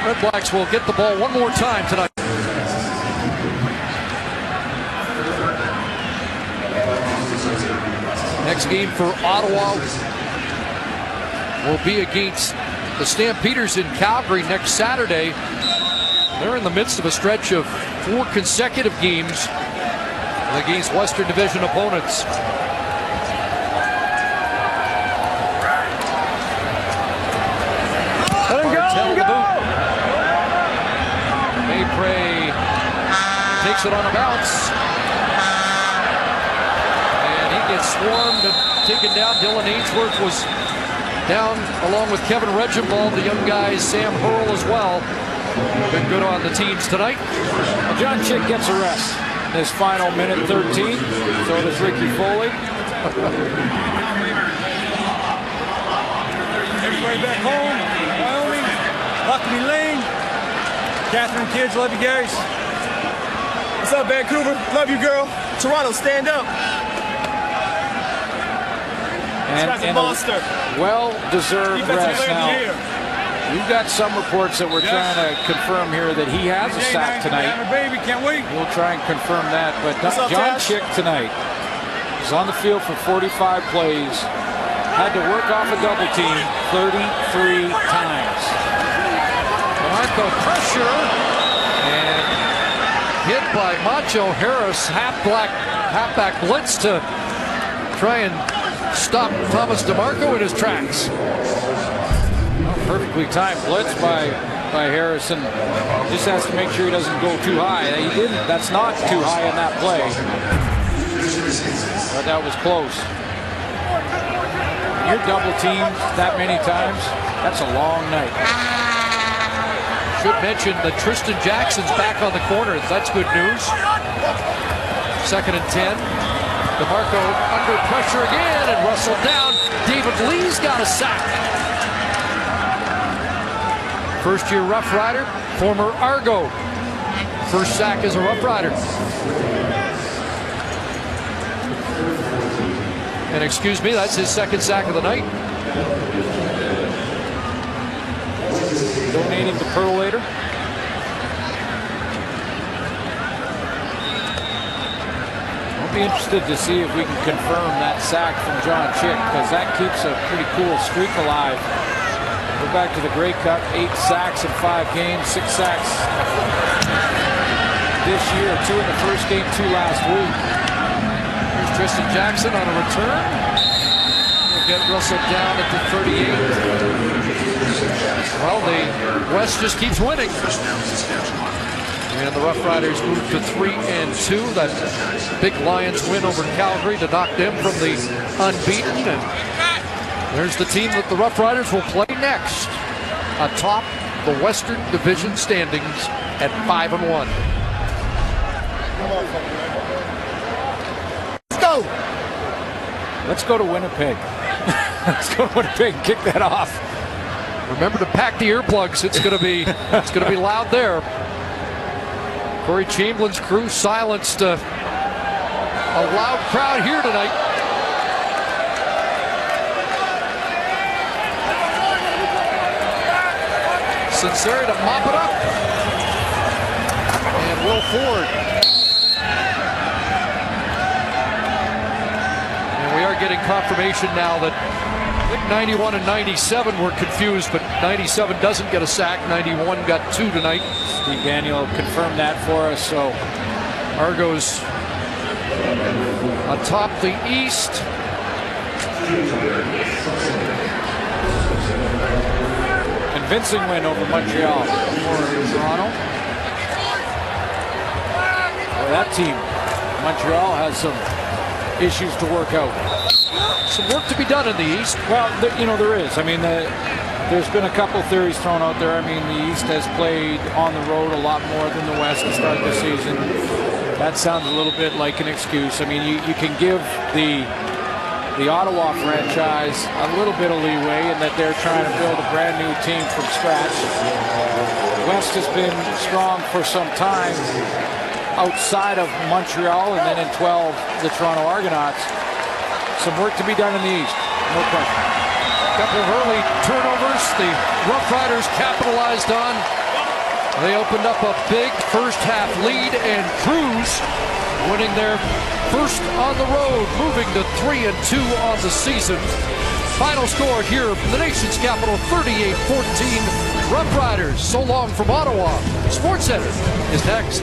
REDBLACKS will get the ball one more time tonight. Next game for Ottawa will be against the Stampeders in Calgary next Saturday. They're in the midst of a stretch of 4 consecutive games against Western Division opponents. Let him go, let him go! Maypray takes it on a bounce. And he gets swarmed and taken down. Dylan Ainsworth was down along with Kevin Reginbald, the young guys, Sam Hurl as well. Been good on the teams tonight. John Chick gets a rest. in this final minute 13. So does Ricky Foley. Everybody back home, Wyoming, Luckney Lane, Catherine kids, love you guys. What's up, Vancouver? Love you, girl. Toronto, stand up. And a monster. Well-deserved rest now. We've got some reports that we're trying to confirm here that he has a sack tonight. Baby, can't wait. We'll try and confirm that. But John Chick tonight is on the field for 45 plays. Had to work off a double team 33 times. Marco pressure and hit by Macho Harris. Halfback blitz to try and stop Thomas DeMarco in his tracks. Perfectly timed blitz by Harrison. Just has to make sure he doesn't go too high. He didn't. That's not too high in that play. But that was close. When you're double teamed that many times, that's a long night. Should mention that Tristan Jackson's back on the corner. That's good news. 2nd and 10. DeMarco under pressure again and Russell down. David Lee's got a sack. First-year Rough Rider, former Argo. First sack as a Rough Rider. And excuse me, that's his 2nd sack of the night. Donating to Pearl later. I'll be interested to see if we can confirm that sack from John Chick, because that keeps a pretty cool streak alive. Go back to the Grey Cup, 8 sacks in 5 games, 6 sacks this year, 2 in the first game, 2 last week. Here's Tristan Jackson on a return. We'll get Russell down at the 38. Well, the West just keeps winning. And the Rough Riders move to 3-2. That big Lions win over Calgary to knock them from the unbeaten. And there's the team that the Rough Riders will play next, atop the Western Division standings at 5-1. Let's go! Let's go to Winnipeg. Let's go to Winnipeg and kick that off. Remember to pack the earplugs. It's going to be loud there. Corey Chamberlain's crew silenced a loud crowd here tonight. Sinceri to mop it up. And Will Ford. And we are getting confirmation now that I think 91 and 97 were confused, but 97 doesn't get a sack. 91 got 2 tonight. Steve Daniel confirmed that for us. So Argos atop the East. Convincing win over Montreal or Toronto. Well, that team, Montreal, has some issues to work out. Some work to be done in the East. Well, there is. I mean, there's been a couple theories thrown out there. I mean, the East has played on the road a lot more than the West to start the season. That sounds a little bit like an excuse. I mean, you can give the Ottawa franchise a little bit of leeway in that they're trying to build a brand new team from scratch. West has been strong for some time outside of Montreal, and then in 12, the Toronto Argonauts. Some work to be done in the East, no question. A couple of early turnovers the Rough Riders capitalized on. They opened up a big first half lead, and Cruz winning their first on the road, moving to 3-2 on the season. Final score here from the nation's capital, 38-14 Rough Riders. So long from Ottawa. SportsCenter is next.